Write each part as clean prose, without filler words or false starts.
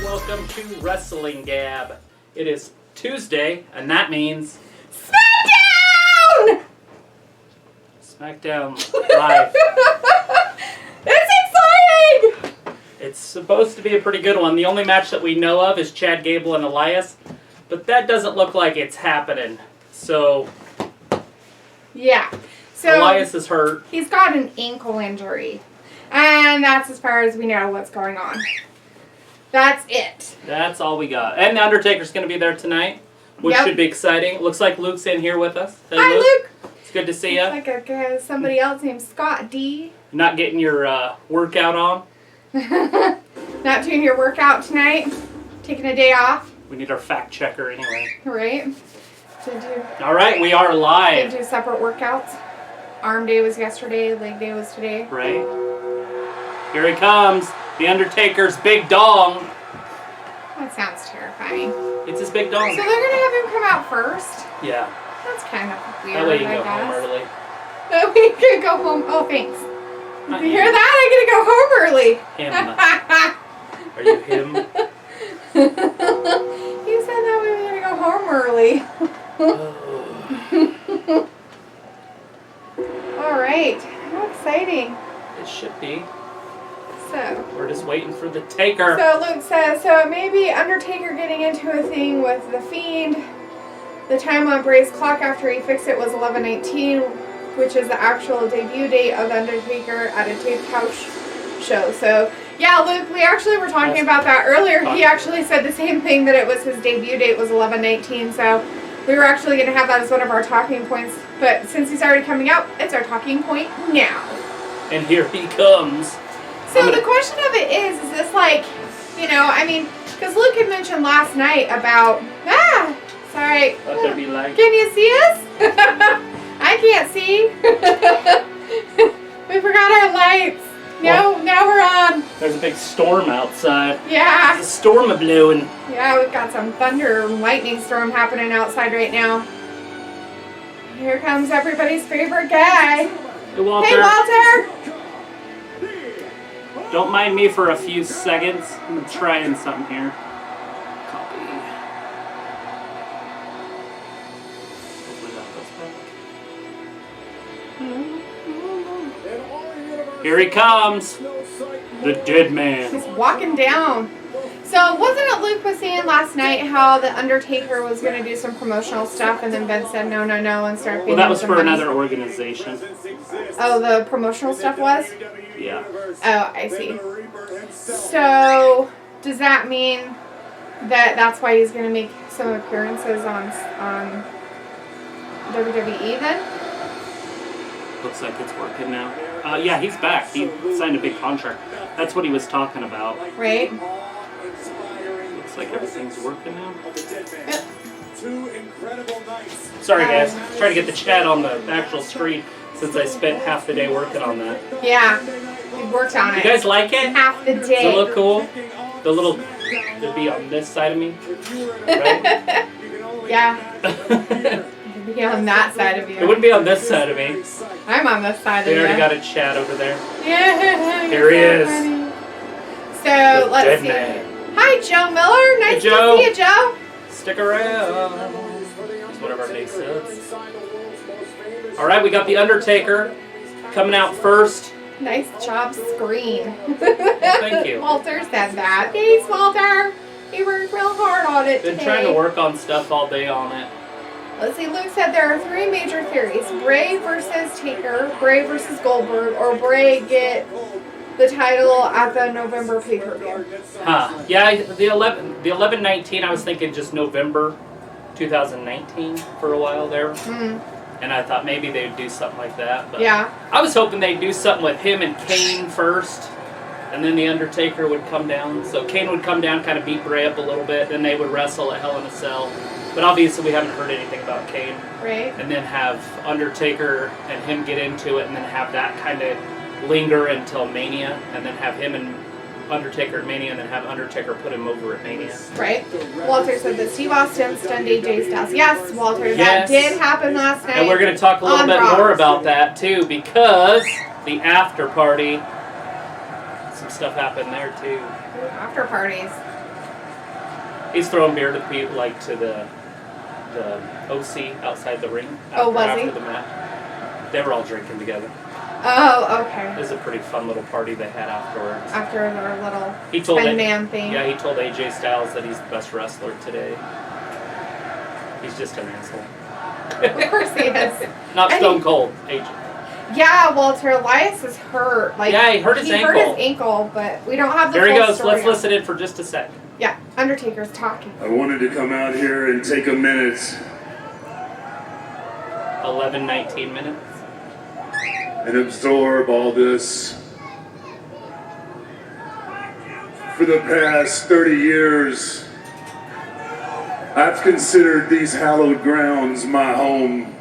welcome to Wrestling Gab. It is Tuesday, and that means... SmackDown! SmackDown Live. It's exciting! It's supposed to be a pretty good one. The only match that we know of is Chad Gable and Elias, but that doesn't look like it's happening. So... Yeah. So Elias is hurt. He's got an ankle injury. And that's as far as we know what's going on. That's it. That's all we got. And the Undertaker's going to be there tonight, which should be exciting. Looks like Luke's in here with us. Hey, Hi, Luke. It's good to see you. Like somebody else named Scott D. Not getting your workout on? Not doing your workout tonight? Taking a day off? We need our fact checker anyway. Right. All right, we are live. To do separate workouts. Arm day was yesterday. Leg day was today. Right. Here he comes. The Undertaker's big dong. That sounds terrifying. It's his big dong. So they're going to have him come out first? Yeah. That's kind of weird, That way you can go home early. That way you can go home. Oh, thanks. You hear that? I get to go home early. Him. Are you him? You said that we were going to go home early. All right. How exciting. It should be. So. We're just waiting for the Taker. So Luke says, so maybe Undertaker getting into a thing with The Fiend. The time on Bray's clock after he fixed it was 11:19, which is the actual debut date of Undertaker at a taped house show. So, yeah, Luke, we actually were talking about that earlier. He actually said the same thing, that it was his debut date was 11:19. So we were actually going to have that as one of our talking points. But since he's already coming out, it's our talking point now. And here he comes. So the question of it is this like, you know, I mean, because Luke had mentioned last night about, sorry. What there be like? Can you see us? I can't see. We forgot our lights. Now we're on. There's a big storm outside. Yeah. There's a storm a-blowing. Yeah, we've got some thunder and lightning storm happening outside right now. Here comes everybody's favorite guy. Hey, Walter. Hey, Walter. Don't mind me for a few seconds. I'm trying something here. Copy. Hopefully that goes back. Here he comes. The dead man. He's walking down. So wasn't it Luke was saying last night how the Undertaker was going to do some promotional stuff, and then Ben said no, and started paying Well, that was some for money? another organization. Oh, the promotional stuff was? Yeah. Oh, I see. So, does that mean that that's why he's going to make some appearances on WWE then? Looks like it's working now. Yeah, he's back. He signed a big contract. That's what he was talking about. Right? Looks like everything's working now. Yep. Sorry, guys. Trying to get the chat on the actual screen since I spent half the day working on that. Yeah. We worked on it. You guys like it? Half the day. Does it look cool? The little... It'd be on this side of me. Right? Yeah. It'd be on that side of you. It wouldn't be on this side of me. I'm on this side of They you. already got a chat over there. Yeah. Here he is. So, let's see. Man. Hi, Joe Miller. Nice Hey, Joe. to see you, Joe. Stick around. That's what our day says. Alright, we got the Undertaker coming out first. Nice job, screen. Thank you. Walter said that. Thanks, Walter. He worked real hard on it Been today. trying to work on stuff all day on it. Let's see, Luke said there are 3 major theories. Bray versus Taker, Bray versus Goldberg, or Bray get the title at the November pay-per-view. Huh. Yeah, the 11/19, I was thinking just November 2019 for a while there. And I thought maybe they would do something like that. But Yeah. I was hoping they'd do something with him and Kane first, and then the Undertaker would come down. So Kane would come down, kind of beat Bray up a little bit, then they would wrestle at Hell in a Cell. But obviously we haven't heard anything about Kane. Right. And then have Undertaker and him get into it, and then have that kind of linger until Mania, and then have him and Undertaker at Mania, and then have Undertaker put him over at Mania. Right. Walter said that Steve Austin stunned AJ Styles. Yes, Walter, Yes. that did happen last night. And we're going to talk a little bit more about that too, because the after party, some stuff happened there too. After parties. He's throwing beer to people, like to the OC outside the ring. Was he? After the match. They were all drinking together. Oh, okay. It was a pretty fun little party they had afterwards. After their little he told 10-man thing. Yeah, he told AJ Styles that he's the best wrestler today. He's just an asshole. Of course he is. Not Stone Cold, AJ. Yeah, Walter, Elias is hurt. Like, yeah, he hurt his ankle. He hurt his ankle, but we don't have the There he full goes. story Let's listen in for just a sec. Yeah, Undertaker's talking. I wanted to come out here and take a minute 19 minutes. and absorb all this. For the past 30 years, I've considered these hallowed grounds my home. In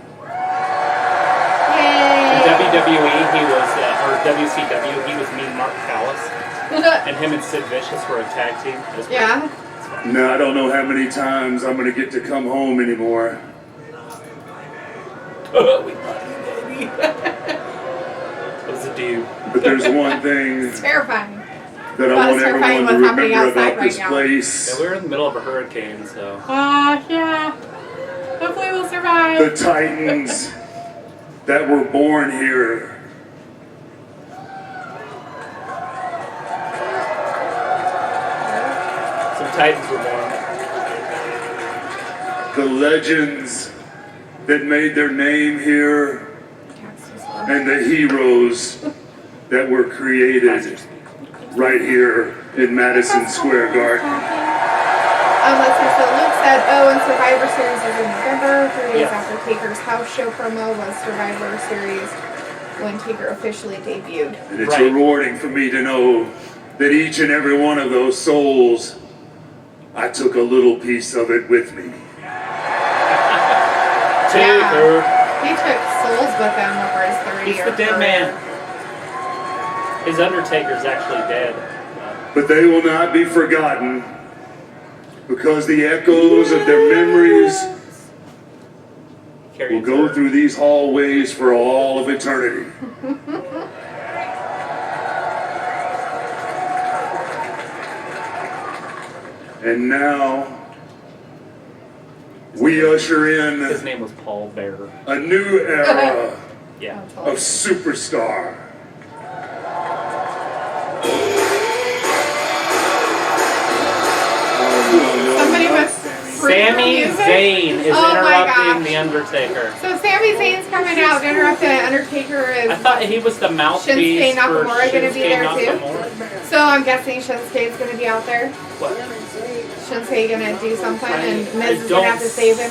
WWE, he was, or WCW, he was Mean Mark Callis. And him and Sid Vicious were a tag team. Yeah. Now, I don't know how many times I'm going to get to come home anymore. We love you, baby. That was a dude. But there's one thing It's terrifying. that I want everyone to remember about this place. Yeah, we're in the middle of a hurricane, so. Yeah. Hopefully we'll survive. The Titans that were born here. Some Titans were born. The legends that made their name here. And the heroes that were created right here in Madison Square Garden. Let's see, so Luke said, and Survivor Series is in November. 3 days after Taker's house show promo was Survivor Series when Taker officially debuted. And it's rewarding for me to know that each and every one of those souls, I took a little piece of it with me. Taker. He took souls with him over his 30 He's the dead man. His Undertaker's actually dead. But they will not be forgotten because the echoes of their memories will go through these hallways for all of eternity. And now we usher in his name was Paul Bearer. A new era of superstar. Somebody was Sami Zayn is interrupting the Undertaker. So Sami Zayn's coming out to interrupt the Undertaker. I thought he was the mouthpiece. Shinsuke Nakamura for going to be there Nakamura. too. So I'm guessing Shinsuke's going to be out there. What? Shinsuke going to do something, and Miz is going to have to save him.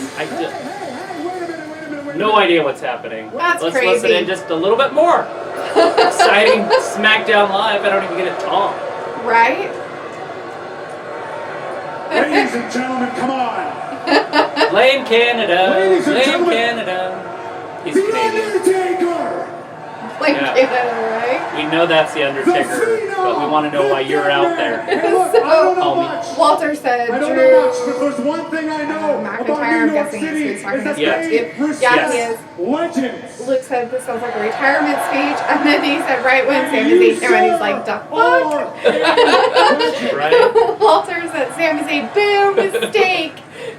No idea what's happening. That's Let's crazy. listen in just a little bit more. Exciting SmackDown Live. I don't even get to talk. Right? Ladies and gentlemen, come on. Blame Canada. Ladies and Blame gentlemen, Canada. He's The Canadian. Undertaker. Like Canada, right? We know that's the Undertaker, but we want to know why you're out there. Hey, look, I don't know much. Walter said, I don't Drew know much, but there's one thing I know McIntyre, about I'm New York guessing City he's talking is that to Yeah. they Yeah, he is. respect legends. Luke said this sounds like a retirement speech, and then he said right when Sami Zayn came in, he's like, the fuck? Right? Walter said, Sami Zayn, boom, mistake.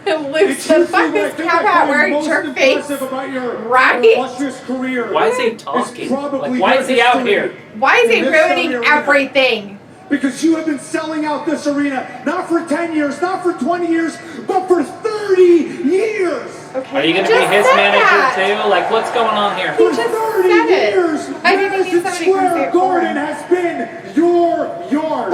And Luke said, fuck this cap out wearing jerk face. Right? Illustrious career. Why is he talking? probably Like, why is he your out history. here? Why is he In this ruining arena. everything? Because you have been selling out this arena, not for 10 years, not for 20 years, but for 30 years. Okay, Are you going to just be his said manager that. too? Like, what's going on here? He just said it. Years, I didn't need Madison somebody to come say Square it for Garden him. has been your yard.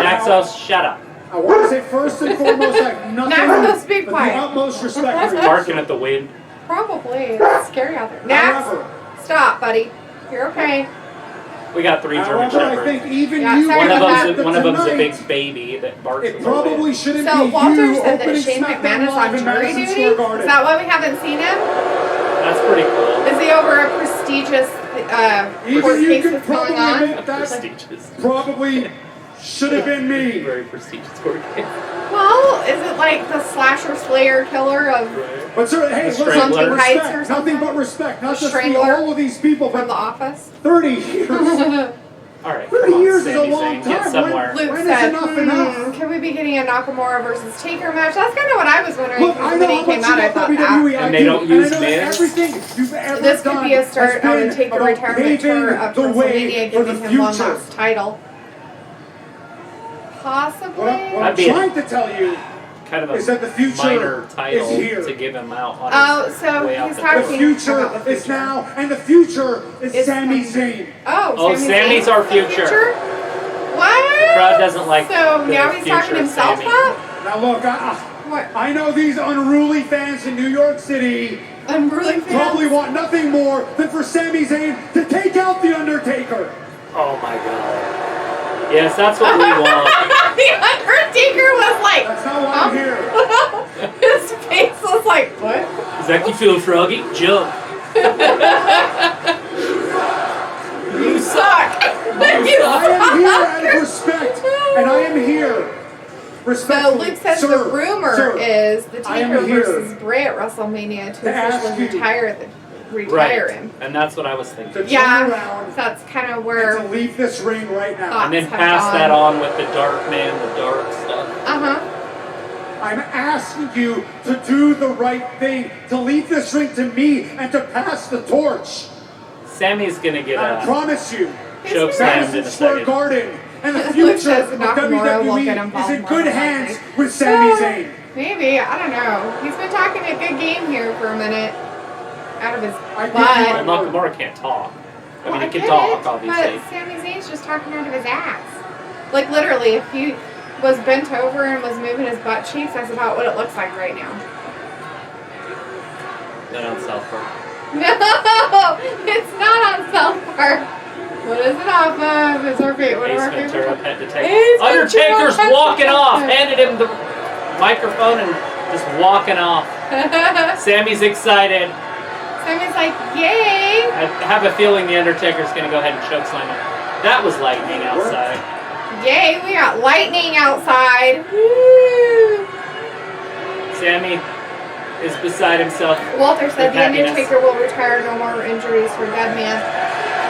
Naxos, shut up. I want to say first and foremost, I have nothing Naxos, be but quiet. the utmost respect for you. Barking at the wind. Probably. It's scary out there. Nax, However, stop, buddy. You're okay. We got 3 German however, I Shepherds. think even Yeah, you sorry One of about them's that. one of them's a tonight, big baby that barks It at the wind. probably shouldn't So be Walter you said that opening Shane SmackDown McMahon is Live on in jury Madison duty. Square Is Garden. that why we haven't seen him? That's pretty cool. Is he over a prestigious Even court you case could that's going probably on? admit that Prestigious. probably should have been me. Very prestigious court case. Well, is it like the slasher slayer killer of But sir, hey, listen, Strangler. Heights or respect, something? nothing but respect. Not just me, Strangler? all of these people from for The Office? 30 years. All right, 30 come on, years is a Sami long Zayn, get time. somewhere. Luke When is said, enough enough? can we be getting a Nakamura versus Taker match? That's kind of what I was wondering. Look, I When know he how came much out, I you thought love that. WWE. And they don't use I know that Miz? everything you've ever This could done be a start has of a been Taker about retirement tour of paving the way WrestleMania, for the giving him one future. last title. Possibly. What I'm That'd be trying to tell you Kind of is that the a future minor is title here. to give him out on Oh, his so way out he's the talking- The door. future About the is future. now, and the future is Is Sami Sami- Zayn. Oh, Sammy's Zayn's our the future. What? The crowd doesn't like So the now he's future talking of himself Sami. up? Now look, What? I know these unruly fans in New York City Unruly fans? probably want nothing more than for Sami Zayn to take out the Undertaker. Oh my god. Yes, that's what we want. The Undertaker was like, That's not why I'm here. his face was like, what? Is that you feeling froggy? Jump. You suck. You I am here out of suck. respect, and I am here. So Respectfully, Luke says sir, the rumor sir, is the I am Taker here versus Bray at WrestleMania to to ask officially you- retire Right. him. And that's what I was to thinking. turn Yeah, around that's kind of and to where. leave this ring right now. Thought- And then have pass gone. that on with the dark man, the dark stuff. I'm asking you to do the right thing, to leave this ring to me and to pass the torch. Sammy's gonna get I a promise you, choke slammed in Madison a Square second. Garden and the Luke future says of Nakamura will get WWE involved is in more good than hands likely. with Sami So, Zayn. Maybe, I don't know. He's been talking a good game here for a minute. Out of his I give butt. you Well, Nakamura can't talk. I Well, mean, he get can talk, it, obviously. But Sami Zayn's just talking out of his ass. Like, literally, if he was bent over and was moving his butt cheeks, that's about what it looks like right now. Then on South Park. No! It's not on South Park. What is it off of? It's our favorite. Ace Our Ventura, favorite. Pet Detective. Ace Undertaker's Ventura, walking Pet off. Detective. Handed him the microphone and just walking off. Sammy's excited. Sammy's like, yay! I have a feeling the Undertaker's gonna go ahead and chokeslam him. That was lightning outside. Yay, we got lightning outside. Woo! Sammy is beside himself. Walter said with the happiness. Undertaker will retire, no more injuries for Dead Man.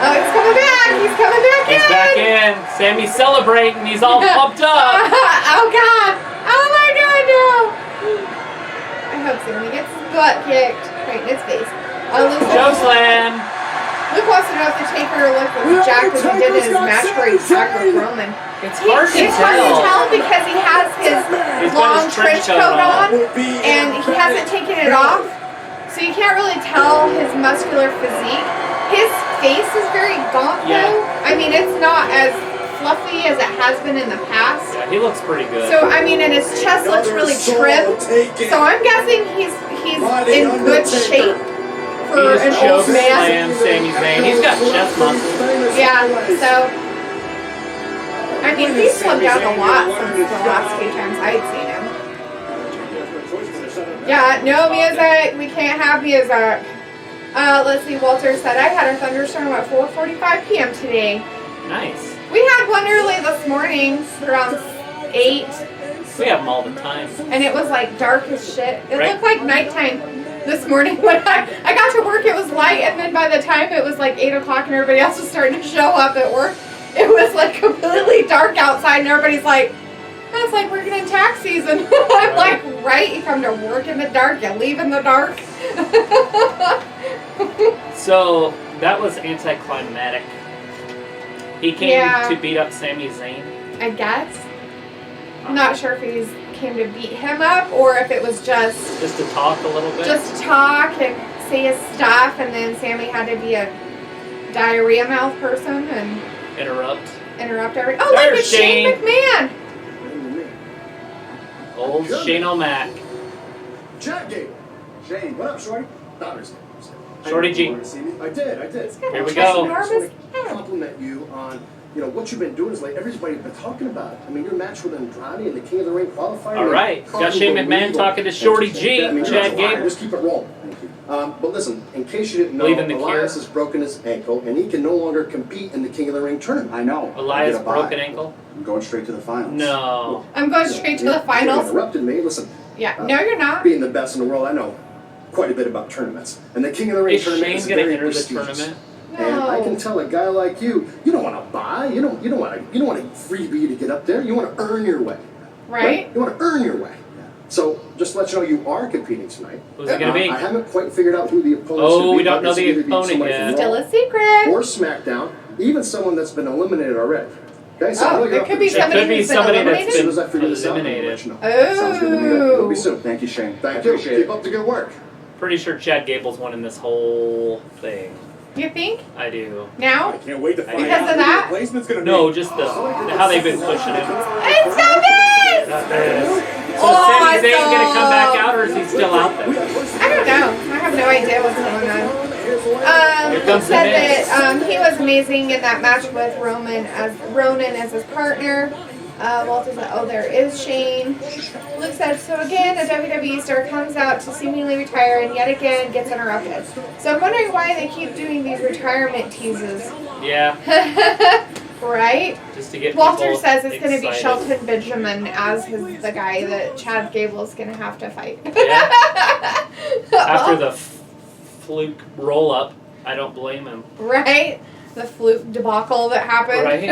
Oh, he's coming back! He's coming back in! He's back in. Sammy's celebrating. He's all pumped up. Oh God! Oh my God, no! I hope Sammy gets his butt kicked right in his face. Oh, Luke Chokeslam. wants to know if the Taker looked as jacked as he did in his match where he attacked with Roman. It's hard to It's hard to tell. tell because he has his He's got long his trench coat on. Will be And he hasn't taken it off, so you can't really tell his muscular physique. His face is very gaunt Yeah. though. I mean, it's not as fluffy as it has been in the past. Yeah, he looks pretty good. So I mean, and his chest looks really trim. So I'm guessing he's in good shape for he an just old man. chokeslammed Sami Zayn. He's got chest muscles. Yeah. So I mean, he's slimmed down a lot since the last few times I'd seen him. Yeah, no Miyazaki. We can't have Miyazaki. Let's see. Walter said I had a thunderstorm at 4:45 p.m. today. Nice. We had one early this morning around 8, We have them all the time. and it was like dark as shit. It Right. looked like nighttime this morning when I got to work. It was light, and then by the time it was like 8 o'clock and everybody else was starting to show up at work, it was like completely dark outside, and everybody's like, "That's like working in tax season." I'm like, right? You come to work in the dark, you leave in the dark. So that was anticlimactic. He came Yeah. to beat up Sami Zayn. I guess. I'm not sure if he came to beat him up or if it was just Just to talk a little bit. to talk and say his stuff, and then Sammy had to be a diarrhea mouth person and interrupt. interrupt everything. Oh, look, There's it's Shane Shane. McMahon. Old Shane O'Mac. Chad Gable. Shane, what up, Shorty? Shorty G. I did. Here we Just go. I just enormous want to head. compliment you on, what you've been doing is like everybody's been talking about it. I mean, your match with Andrade and the King of the Ring qualifier. All right. Got Shane McMahon talking to Shorty G, Chad Gable. Just keep it rolling. But listen, in case you didn't know, Believe in the Elias cure. has broken his ankle and he can no longer compete in the King of the Ring tournament. I know. Elias Get a bye. broken ankle? I'm going straight to the finals. No. I'm going straight to the You finals. interrupted me. Listen, Yeah, no, you're not. being the best in the world, I know quite a bit about tournaments. And the King of the Ring Is tournament Shane is going to very enter the prestigious. tournament? And I can tell a guy like you don't want to buy, you don't want a freebie to get up there. You want to earn your way. Right? You want to earn your way. So just to let you know, you are competing tonight. Who's it going to be? I haven't quite figured out who the opponent's going to be. Oh, we don't know the opponent yet. Still a secret. Or SmackDown, even someone that's been eliminated already. Okay, so Oh, it could be somebody who's been eliminated? As soon as I figure this out, I'll let eliminated. you know. Oh. Sounds good to me. It'll be soon. Thank you, Shane. Thank you. Keep up the good work. Pretty sure Chad Gable's winning this whole thing. You think? I do. Now? Can't wait to find Because out of who the that? replacement's gonna be. No, just how they've been pushing him. It's so good! So Sami Zayn's going to come back out, or is he still out there? I don't know. I have no idea what's going on. Here He comes the said Miz. that he was amazing in that match with Ronan as his partner. Walter said, oh, there is Shane. Luke said, so again, a WWE star comes out to seemingly retire and yet again gets interrupted. So I'm wondering why they keep doing these retirement teases. Yeah, Right? just to get Walter people says it's going to be excited. Shelton Benjamin as the guy that Chad Gable is going to have to fight. Yeah. After the fluke roll-up, I don't blame him. Right? The fluke debacle that happened. Right.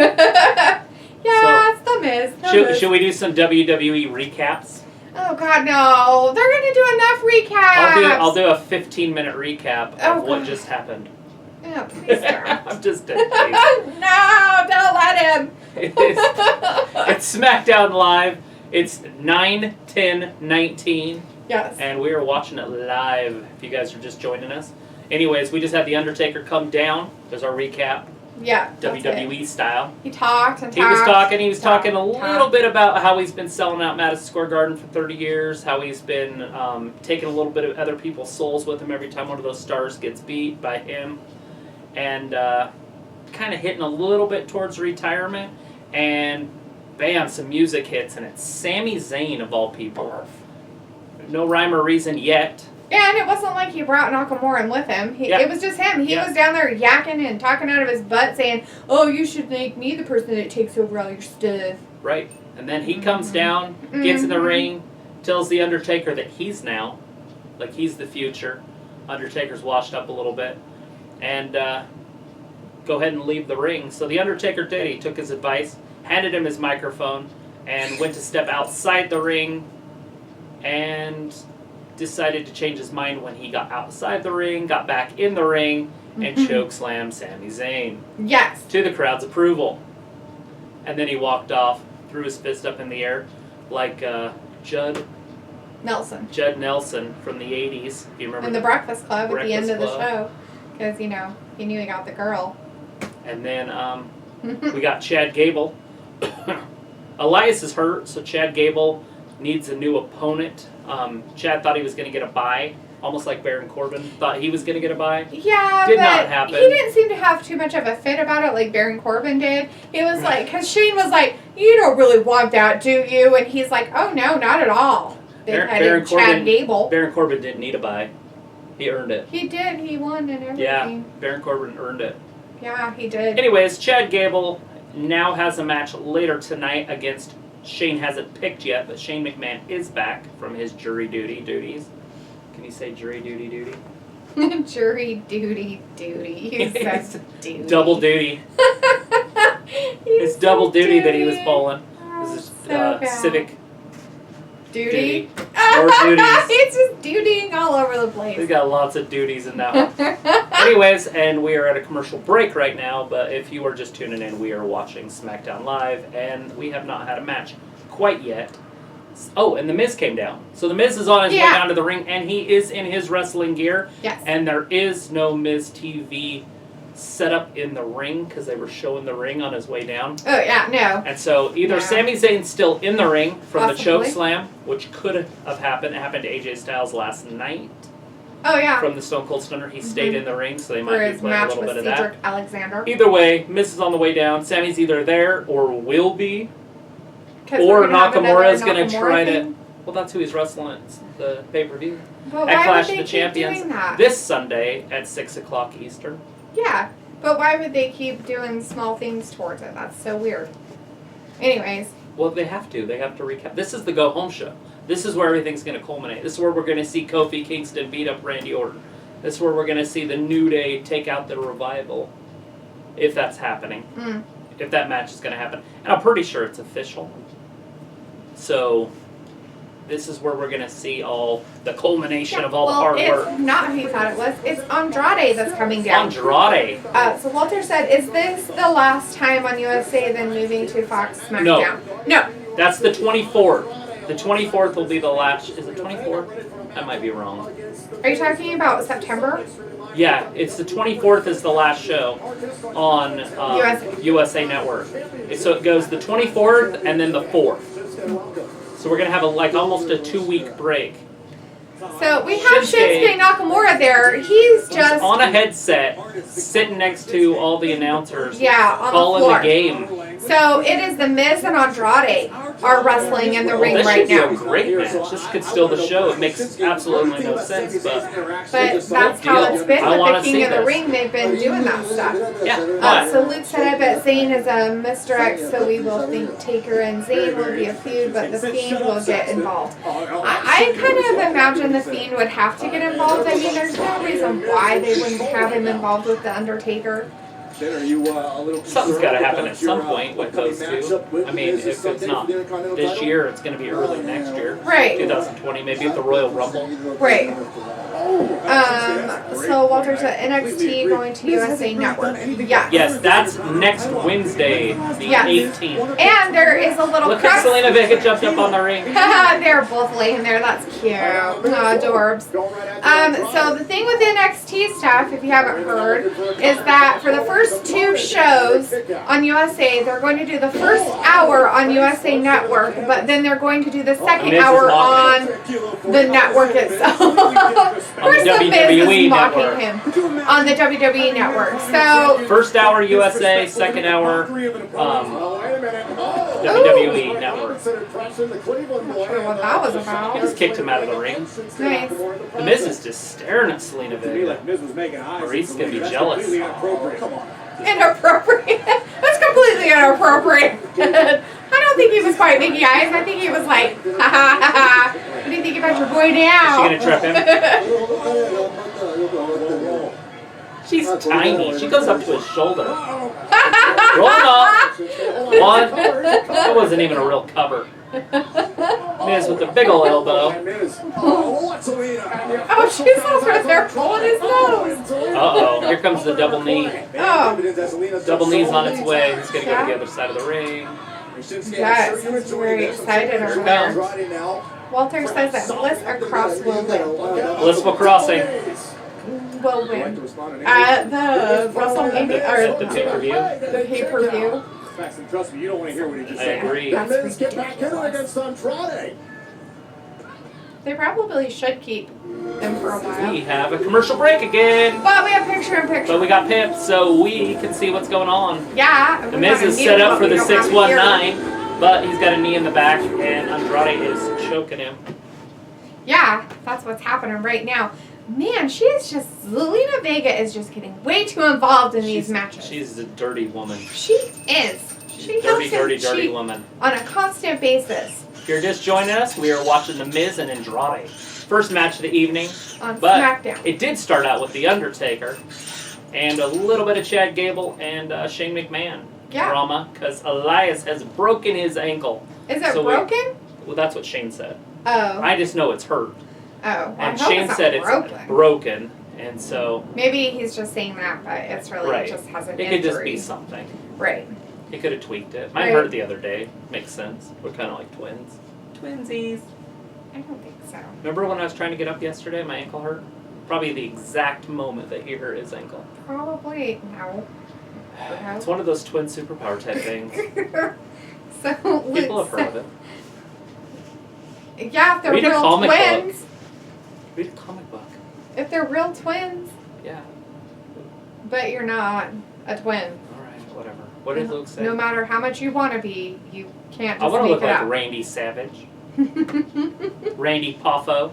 Yeah, it's the Miz. Should we do some WWE recaps? Oh God, no! They're gonna do enough recaps. I'll do a 15-minute recap of what God. just happened. Oh, please don't. I'm just kidding. No, don't let him. It's SmackDown Live. It's 9/10/19, Yes. and we are watching it live. If you guys are just joining us. Anyways, we just had the Undertaker come down. There's our recap, Yeah. that's WWE it. style. He talked and talked. He was talking a little bit about how he's been selling out Madison Square Garden for 30 years, how he's been taking a little bit of other people's souls with him every time one of those stars gets beat by him, and kind of hitting a little bit towards retirement, and bam, some music hits, and it's Sami Zayn of all people. No rhyme or reason yet. Yeah, and it wasn't like he brought Nakamura with him. It was just him. He was down there yakking and talking out of his butt saying, oh, you should make me the person that takes over all your stuff. Right. And then he comes down, gets in the ring, tells The Undertaker that he's now, like he's the future. Undertaker's washed up a little bit. And go ahead and leave the ring. So The Undertaker did. He took his advice, handed him his microphone, and went to step outside the ring, and decided to change his mind when he got outside the ring, got back in the ring, and chokeslammed Sami Zayn. Yes. To the crowd's approval. And then he walked off, threw his fist up in the air, like Judd Nelson. from the 80s. If you remember In the Breakfast Club at the end of the Breakfast show. Because, he knew he got the girl. And then we got Chad Gable. Elias is hurt, so Chad Gable needs a new opponent. Chad thought he was going to get a bye, almost like Baron Corbin thought he was going to get a bye. Yeah, Did but not happen. he didn't seem to have too much of a fit about it like Baron Corbin did. He was like, because Shane was like, you don't really want that, do you? And he's like, oh, no, not at all. Baron Chad Gable. Baron Corbin didn't need a bye. He earned it. He did. He won and everything. Yeah, Baron Corbin earned it. Yeah, he did. Anyways, Chad Gable now has a match later tonight against, Shane hasn't picked yet, but Shane McMahon is back from his jury duties. Can you say jury duty? Jury duty. You said duty. Double duty. It's double duty that he was pulling. This is civic duty. Or duties. He's just dutying all over the place. He's got lots of duties in that one. Anyways, and we are at a commercial break right now, but if you are just tuning in, we are watching SmackDown Live, and we have not had a match quite yet. Oh, and The Miz came down. So The Miz is on his way down to the ring, and he is in his wrestling gear. Yes. And there is no Miz TV set up in the ring, because they were showing the ring on his way down. Oh, yeah, no. And so either Sami Zayn's still in the ring from the choke slam, which could have happened. It happened to AJ Styles last night. Oh, yeah. From the Stone Cold Stunner, he stayed in the ring, so they might be playing a little bit of that. Cedric Alexander. Either way, Miz is on the way down. Sammy's either there or will be. Or Nakamura's going to try to... Well, that's who he's wrestling at the pay-per-view. At Clash of the Champions this Sunday at 6 o'clock Eastern. Yeah, but why would they keep doing small things towards it? That's so weird. Anyways. Well, they have to. They have to recap. This is the go-home show. This is where everything's going to culminate. This is where we're going to see Kofi Kingston beat up Randy Orton. This is where we're going to see the New Day take out the Revival. If that's happening. If that match is going to happen. And I'm pretty sure it's official. So, this is where we're going to see all the culmination of all the hard work. It's not who you thought it was. It's Andrade that's coming down. Andrade. So Walter said, is this the last time on USA, then moving to Fox SmackDown? No. That's the 24th. The 24th will be the last. Is it 24th? I might be wrong. Are you talking about September? Yeah, it's the 24th is the last show on USA Network. So it goes the 24th and then the 4th. So we're going to have almost a 2-week break. So we have Shinsuke Nakamura there. He's just on a headset, sitting next to all the announcers, on calling the floor. The game. So it is the Miz and Andrade are wrestling in the ring right now. This should be a great match. This could steal the show. It makes absolutely no sense, but that's how it's been with the King of the Ring. They've been doing that stuff. Yeah. So Luke said, I bet Zayn is a misdirect, so we will think Taker and Zayn will be a feud, but the Fiend will get involved. I kind of imagine the Fiend would have to get involved. I mean, there's no reason why they wouldn't have him involved with the Undertaker. Something's got to happen at some point with those two. I mean, if it's not this year, it's going to be early next year. Right. 2020, maybe at the Royal Rumble. Right. So Walter said NXT going to USA Network. Yeah. Yes, that's next Wednesday, the 18th. And there is a little Look at Selena Vega jumped up on the ring. They're both laying there. That's cute. Adorbs. So the thing with NXT stuff, if you haven't heard, is that for the first 2 shows on USA, they're going to do the first hour on USA Network, but then they're going to do the second hour on the network itself. Of course, the Miz is mocking him on the WWE Network. So first hour USA, second hour WWE Network. Not sure what that was about. He just kicked him out of the ring. Nice. The Miz is just staring at Selena Vega. Maurice's gonna be jealous. Inappropriate. That's completely inappropriate. I don't think he was quite making eyes. I think he was like, ha ha ha ha. What do you think about your boy now? Is she gonna trip him? She's tiny. She goes up to his shoulder. Roll him up. 1. That wasn't even a real cover. Miz with the big ol' elbow. Oh, she's over there pulling his nose. Uh-oh. Here comes the double knee. Oh. Double knee's on its way. He's going to go to the other side of the ring. Yes, he's very excited over there. Walter says that Bliss across will win. Blissful Crossing. Will win. At the WrestleMania, or The pay-per-view. the pay-per-view. Trust me, you don't want to hear what he just I said. agree. That's Get back in ridiculous. against Andrade. They probably should keep them for a while. We have a commercial break again. But we have picture-in-picture. But we got pimped, so we can see what's going on. Yeah. The Miz is set up for the 619, but he's got a knee in the back, and Andrade is choking him. Yeah, that's what's happening right now. Man, she is just, Zelina Vega is just getting way too involved in these matches. She's a dirty woman. She is. She Dirty woman. On a constant basis. If you're just joining us, we are watching The Miz and Andrade. First match of the evening. On But SmackDown. it did start out with The Undertaker and a little bit of Chad Gable and Shane McMahon drama because Elias has broken his ankle. Is it broken? Well, that's what Shane said. Oh. I just know it's hurt. Oh. And Shane said broken. It's broken, and so... Maybe he's just saying that, but it's really right. It just has an It injury. could just be something. Right. He could have tweaked it. Mine Right. hurt the other day. Makes sense. We're kind of like twins. Twinsies. I don't think so. Remember when I was trying to get up yesterday, my ankle hurt? Probably the exact moment that he hurt his ankle. Probably no. It's one of those twin superpower type things. So People have heard of it. Yeah, if they're Read a real comic twins. book. Read a comic book. If they're real twins, Yeah. but you're not a twin. Alright, whatever. What did Luke say? No matter how much you want to be, you can't I just want to make look it like up. Randy Savage. Randy Poffo.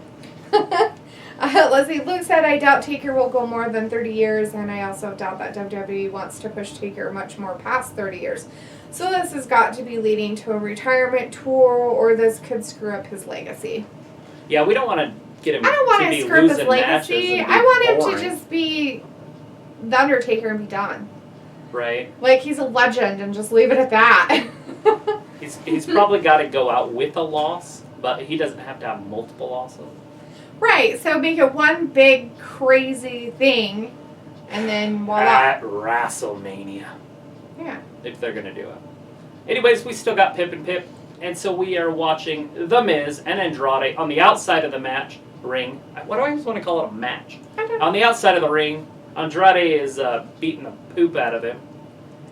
Let's see. Luke said, I doubt Taker will go more than 30 years, and I also doubt that WWE wants to push Taker much more past 30 years. So this has got to be leading to a retirement tour, or this could screw up his legacy. Yeah, we don't want to get him I don't want to to be screw up his losing matches. legacy. And be I want him boring, to just be the Undertaker and be done. right. Like, he's a legend and just leave it at that. He's probably got to go out with a loss, but he doesn't have to have multiple losses. Right, so make it one big crazy thing, and then voila. At WrestleMania, Yeah. if they're gonna do it. Anyways, we still got Pip and Pip, and so we are watching The Miz and Andrade on the outside of the match ring. What do I always want to call it, a match? I don't On the outside of the ring, Andrade is beating the poop out of him,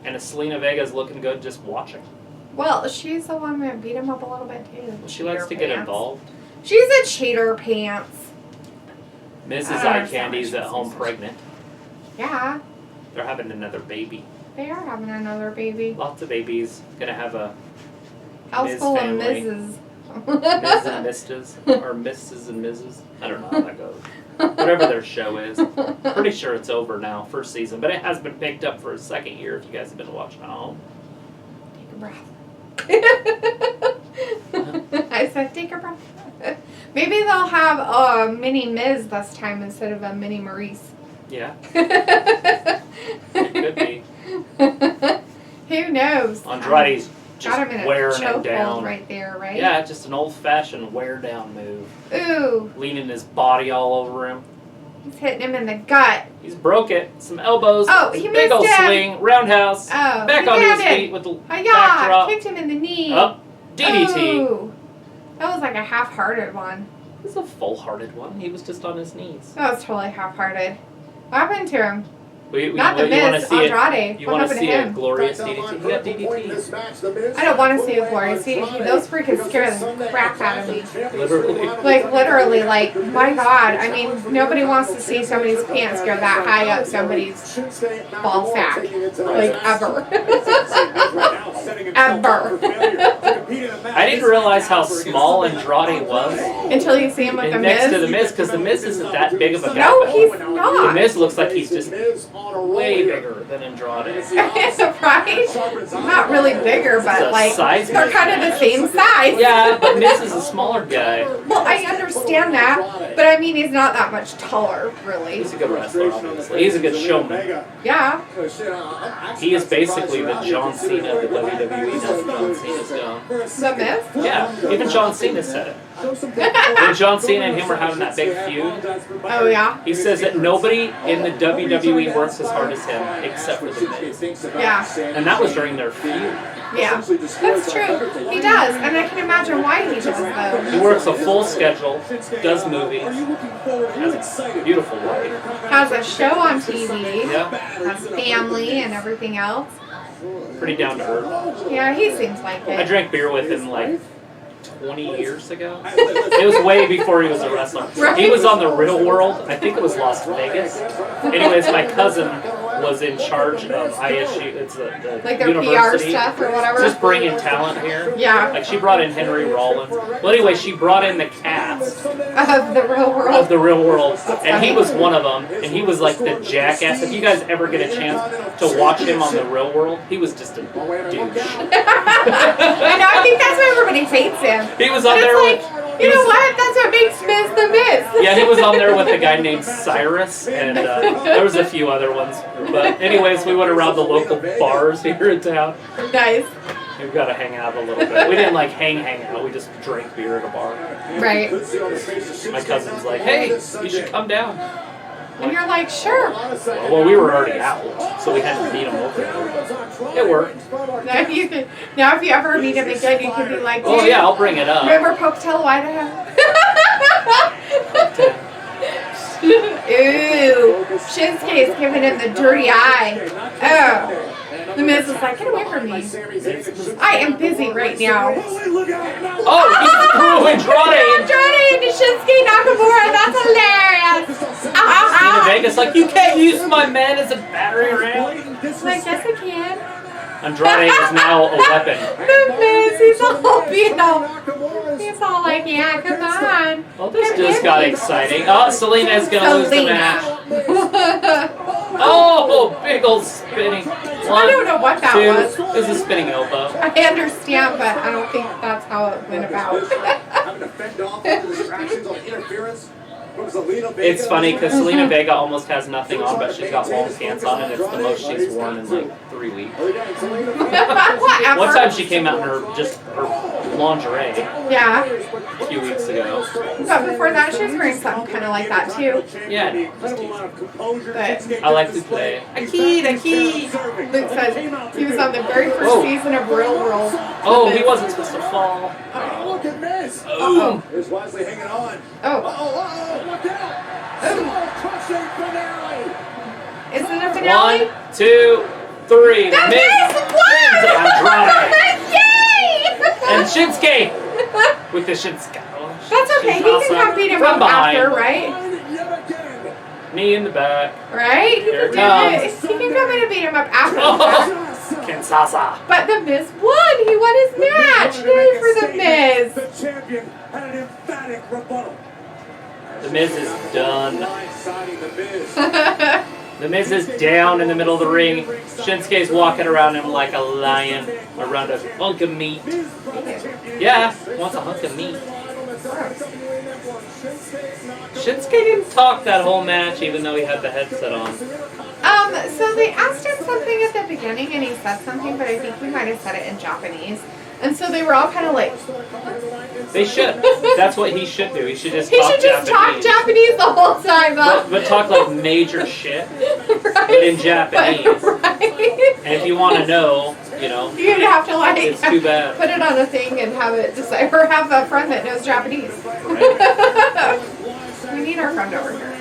and Selena Vega is looking good just watching. Well, she's the one that beat him up a little bit too. She likes to get involved. She's a cheater pants. Mrs. I don't Eye understand Candy's why at she's home so- pregnant. Yeah, They're having another baby. they are having another baby. Lots of babies. Gonna have a House Miz full family. of Mrs. Ms. and Mrs. or Mrs. and Mrs. I don't know how that goes. Whatever their show is. Pretty sure it's over now, first season, but it has been picked up for a second year if you guys have been watching at home. Take a breath. I said take a breath. Maybe they'll have a mini Miz this time instead of a mini Maurice. Yeah, it could be. Who knows? Andrade's just Got him in a wearing him chokehold down. right there, right? Yeah, just an old-fashioned wear-down move. Ooh, Leaning his body all over him. he's hitting him in the gut. He's broke it. Some elbows. Oh, some he big missed old him. swing. Roundhouse. Oh, Back he onto his landed. feet with the Hi-ya! backdrop. Kicked him in the knee. Up. DDT. Ooh. That was like a half-hearted one. This is a full-hearted one. He was just on his knees. That was totally half-hearted. What happened to him? You Not the want to Miz, see Andrade. You What want to happened see to a him? glorious DDT? He got DDT. I don't want to see a glorious DDT. Those freaking scare the crap out of me. Literally. Like, literally, like, my God. I mean, nobody wants to see somebody's pants go that high up somebody's ball sack. Like, ever. Ever. I didn't realize how small Andrade was Until you see him with the next to Miz. the Miz, because the Miz isn't that big of a guy. No, he's The not. Miz looks like he's just way bigger than Andrade. Right? Not really bigger, It's but a like size they're kind of the same size. Yeah, but Miz is a smaller guy. Well, I understand that, but I mean he's not that much taller, really. He's a good wrestler, obviously. He's a good showman. Yeah. He is basically the John Cena of the WWE now that John Cena's gone. The Miz? Yeah, even John Cena said it. When John Cena and him were having that big feud, Oh yeah. he says that nobody in the WWE works as hard as him except for the Miz. Yeah. And that was during their feud. Yeah. That's true. He does, and I can imagine why he does though. He works a full schedule, does movies, has a beautiful wife. Has a show on TV. Yeah, Has family and everything else. pretty down to earth. Yeah, he seems like I it. drank beer with him like 20 years ago. It was way before he was a wrestler. He was on the Real World. I think it was Las Vegas. Anyways, my cousin was in charge of ISU. It's the Like their PR university. stuff or whatever. Just bringing talent here. Yeah. Like she brought in Henry Rollins. Well, anyway, she brought in the cast Of the real of world. the Real World, and he was one of them. And he was like the jackass. If you guys ever get a chance to watch him on the Real World, he was just a douche. I know, I think that's why everybody hates him. He was on But there it's with. like, you know what? That's what makes Miz the Miz. Yeah, he was on there with a guy named Cyrus, and there was a few other ones. But anyways, we went around the local bars here in town. Nice. We've got to hang out a little bit. We didn't like hang out. We just drank beer at a bar. Right. My cousin's like, hey, you should come down. And you're like, sure. Well, we were already out, so we had to meet him over there. It worked. Now if you ever meet him again, you can be like, dude, Oh yeah, I'll bring it up. remember Pocatello, Idaho? Ooh, Shinsuke's giving him the dirty eye. Oh, the Miz is like, get away from me. I am busy right now. Oh, he threw Andrade. Andrade into Shinsuke Nakamura. That's hilarious. Ow, ow, Cena ow. Vegas like, you can't use my man as a battery ram. Like, yes, I can. Andrade is now a weapon. The Miz, he's all, you know, he's all like, yeah, come on. Well, this just got exciting. Oh, Selena's gonna lose the match. Oh, big old spinning. I don't know what that two. was. It was a spinning elbow. I understand, but I don't think that's how it went about. It's funny because Selena Vega almost has nothing on, but she's got long pants on, and it's the most she's worn in like 3 weeks. One time she came out in her lingerie Yeah. a few weeks ago. But before that, she was wearing something kind of like that too. Yeah, But I like to play. Luke says he was on the very first season of Real World. Oh, he wasn't supposed to fall. Look at this. Oh. Here's Wesley hanging on. Oh. Look out. Crushing finale. Is it a finale? 1, 2, 3. The Miz Miz won! Andrade. Yay! And Shinsuke with the Shinsuke. That's okay. He can come beat him From up behind. after, right? Knee in the back. Right? Here it Yeah, comes. he can come in and beat him up after. Oh. Kansasa. But the Miz won. He won his match. Yay for the Miz. The champion had an emphatic rebuttal. The Miz is done. Blindsiding the Miz. The Miz is down in the middle of the ring. Shinsuke's walking around him like a lion around a hunk of meat. Yeah, wants a hunk of meat. Shinsuke didn't talk that whole match, even though he had the headset on. So they asked him something at the beginning, and he said something, but I think he might have said it in Japanese. And so they were all kind of like, They should. That's what he should do. He should just he talk should just talk Japanese the whole time, though. But talk like major shit, Right. but in Japanese. Right. And if you want to know, you know, You'd have to like it's too bad. put it on a thing and have it decide, or have a friend that knows Japanese. We need our friend over here.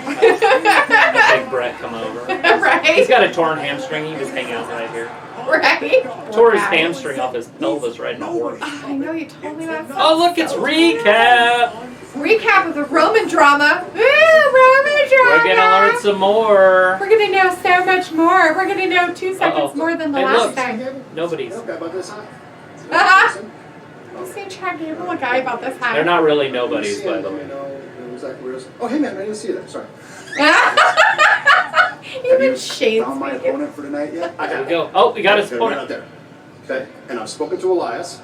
Big Brett come over. Right? He's got a torn hamstring. He was hanging out right here. Right? Tore his hamstring off his pelvis riding a horse. I know you told me that. Oh, look, it's recap. Recap of the Roman drama. Woo, Roman drama. We're gonna learn some more. We're gonna know so much more. We're gonna know 2 seconds Uh-oh. more than the Hey, last look. time. Nobody's. Okay, about this, huh? You seen Chad Gable, a guy about this high? They're not really nobodies, by the way. Exactly where it is. Oh, hey man, I didn't see you there. Sorry. Even Shane's found my making. opponent for tonight yet? I There we go. Oh, we got his Okay, right opponent. out there. Okay, and I've spoken to Elias,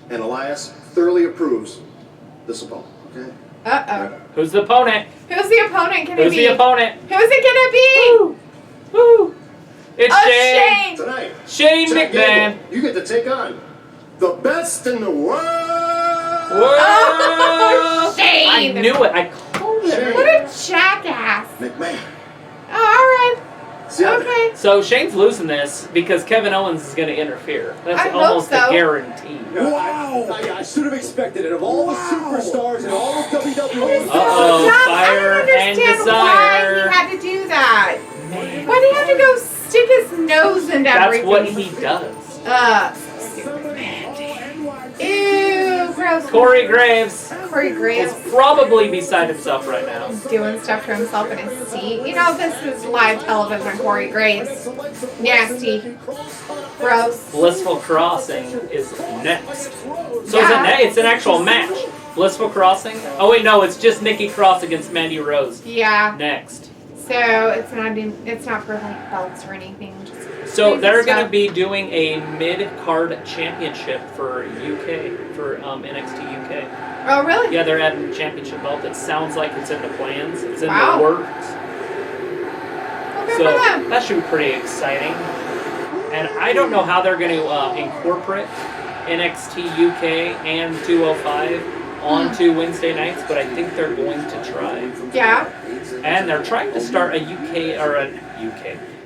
and Elias thoroughly approves this opponent. Okay. Uh-oh. Who's the opponent? Who's the opponent gonna Who's be? the opponent? Who's it gonna be? Woo! It's Oh, Shane. Tonight, Shane Chad McMahon. Gable, you get to take on the best in the world. Whoa! Oh, Shane. I knew it. I called it. Shane What a jackass. McMahon. Oh, alright. See ya. Okay. So Shane's losing this because Kevin Owens is going to interfere. That's I hope almost so. a guarantee. Wow! I should have expected it. Of all the superstars and all of WWE. Uh-oh, Dumb. fire I don't and understand desire. why he had to do that. Why did he have to go stick his nose into That's everything? what he does. Ew, gross. Corey Graves Corey Graves is probably beside himself right now. doing stuff to himself in his seat. You know, this is live television, Corey Graves. Nasty. Gross. Blissful Crossing is next. So Yeah. it's an actual match. Blissful Crossing? Oh wait, no, it's just Nikki Cross against Mandy Rose. Yeah. Next. So it's not for like belts or anything. Just So crazy they're going to stuff. be doing a mid-card championship for UK, for NXT UK. Oh really? Yeah, they're adding a championship belt. It sounds like it's in the plans. It's in Wow. the works. Well, good So for them. that should be pretty exciting. And I don't know how they're going to incorporate NXT UK and 205 onto Wednesday nights, but I think they're going to try. Yeah. And they're trying to start an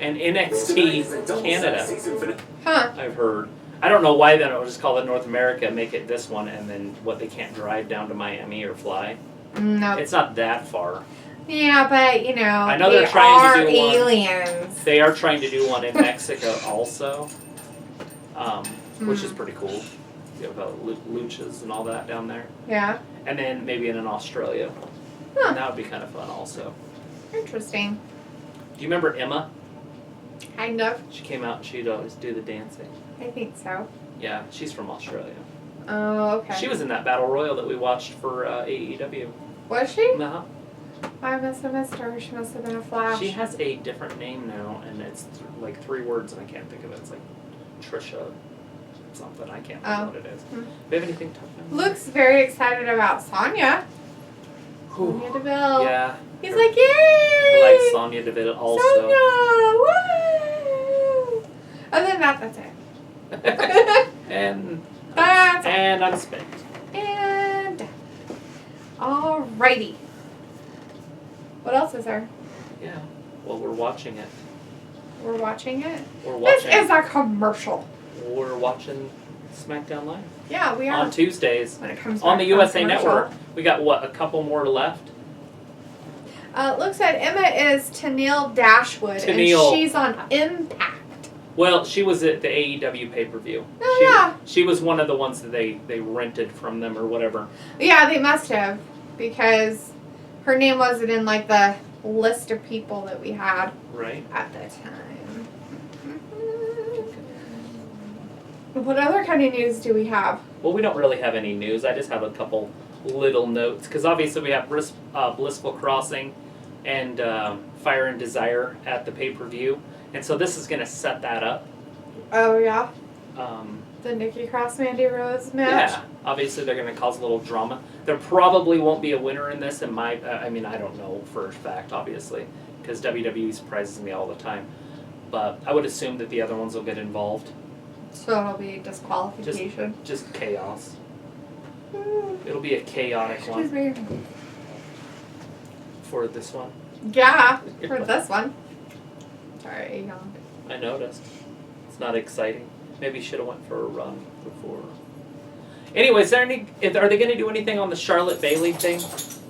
NXT Canada. Huh. I've heard. I don't know why they don't just call it North America, make it this one, and then what, they can't drive down to Miami or fly? No. It's not that far. Yeah, but you know, I know they they're trying to are do one. aliens. They are trying to do one in Mexico also, which is pretty cool. You have luchas and all that down there. Yeah. And then maybe in Australia. Huh. And that would be kind of fun also. Interesting. Do you remember Emma? Kind of. She came out and she'd always do the dancing. I think so. Yeah, she's from Australia. Oh, okay. She was in that Battle Royal that we watched for AEW. Was she? Uh-huh. I must have missed her. She must have been a flash. She has a different name now, and it's like 3 words, and I can't think of it. It's like Trisha something. I can't think of what it is. Do you have anything tough now? Looks very excited about Sonya. Sonya Deville. Yeah. He's like, yay! I like Sonya Deville also. Sonya! Woo! Other than that, that's it. and That's and I'm spent. And alrighty. What else is there? Yeah. Well, we're watching it. We're watching it? We're watching. This is a commercial. We're watching SmackDown Live. Yeah, we are. On Tuesdays. When it comes on back the from USA commercial. Network. We got, what, a couple more left? Looks like Emma is Tennille Dashwood, Tennille. and she's on Impact. Well, she was at the AEW pay-per-view. Oh, yeah. She was one of the ones that they rented from them or whatever. Yeah, they must have, because her name wasn't in, like, the list of people that we had Right. at the time. What other kind of news do we have? Well, we don't really have any news. I just have a couple little notes. Because obviously we have Blissful Crossing and Fire and Desire at the pay-per-view. And so this is going to set that up. Oh, yeah? Um, The Nikki Cross Mandy Rose match? yeah. Obviously they're going to cause a little drama. There probably won't be a winner in this. I mean, I don't know for a fact, obviously. Because WWE surprises me all the time. But I would assume that the other ones will get involved. So it'll be disqualification. Just chaos. It'll be a chaotic Excuse one me. for this one. Yeah, for this one. Sorry, I yawned. I noticed. It's not exciting. Maybe should have went for a run before. Anyway, are they going to do anything on the Charlotte Bayley thing?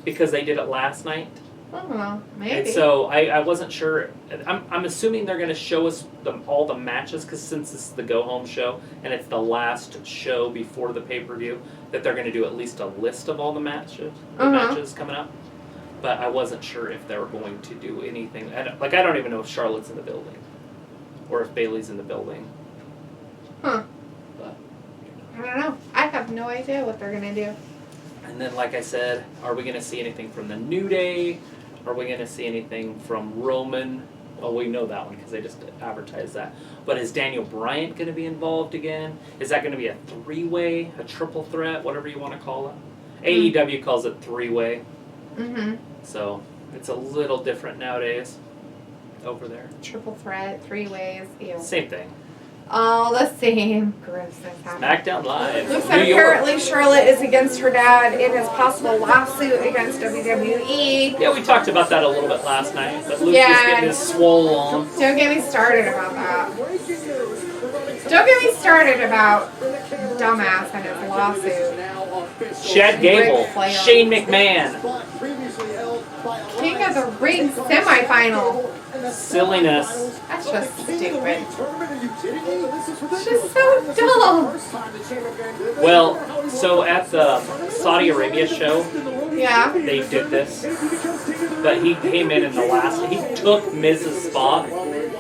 Because they did it last night. I don't know. Maybe. And so I wasn't sure. I'm assuming they're going to show us all the matches, because since this is the go-home show and it's the last show before the pay-per-view, that they're going to do at least a list of all the matches coming up. But I wasn't sure if they were going to do anything. I don't even know if Charlotte's in the building or if Bayley's in the building. Huh. But, I don't know. I have no idea what they're going to do. and then, like I said, are we going to see anything from the New Day? Are we going to see anything from Roman? Well, we know that one because they just advertised that. But is Daniel Bryant going to be involved again? Is that going to be a three-way, a triple threat, whatever you want to call it? AEW calls it three-way. Mm-hmm. So it's a little different nowadays over there. Triple threat, 3 ways. Ew. Same thing. All the same. Grossness happening. SmackDown Live. Looks New like York. apparently Charlotte is against her dad in his possible lawsuit against WWE. Yeah, we talked about that a little bit last night. But Luke's Yeah. just getting his swole on. Don't get me started about that. Don't get me started about dumbass and his lawsuit. Chad Gable, Ric Flair. Shane McMahon. King of the Ring semifinal. Silliness. That's just stupid. It's just so dumb. Well, so at the Saudi Arabia show, Yeah. they did this. But he came in the last. He took Miz's spot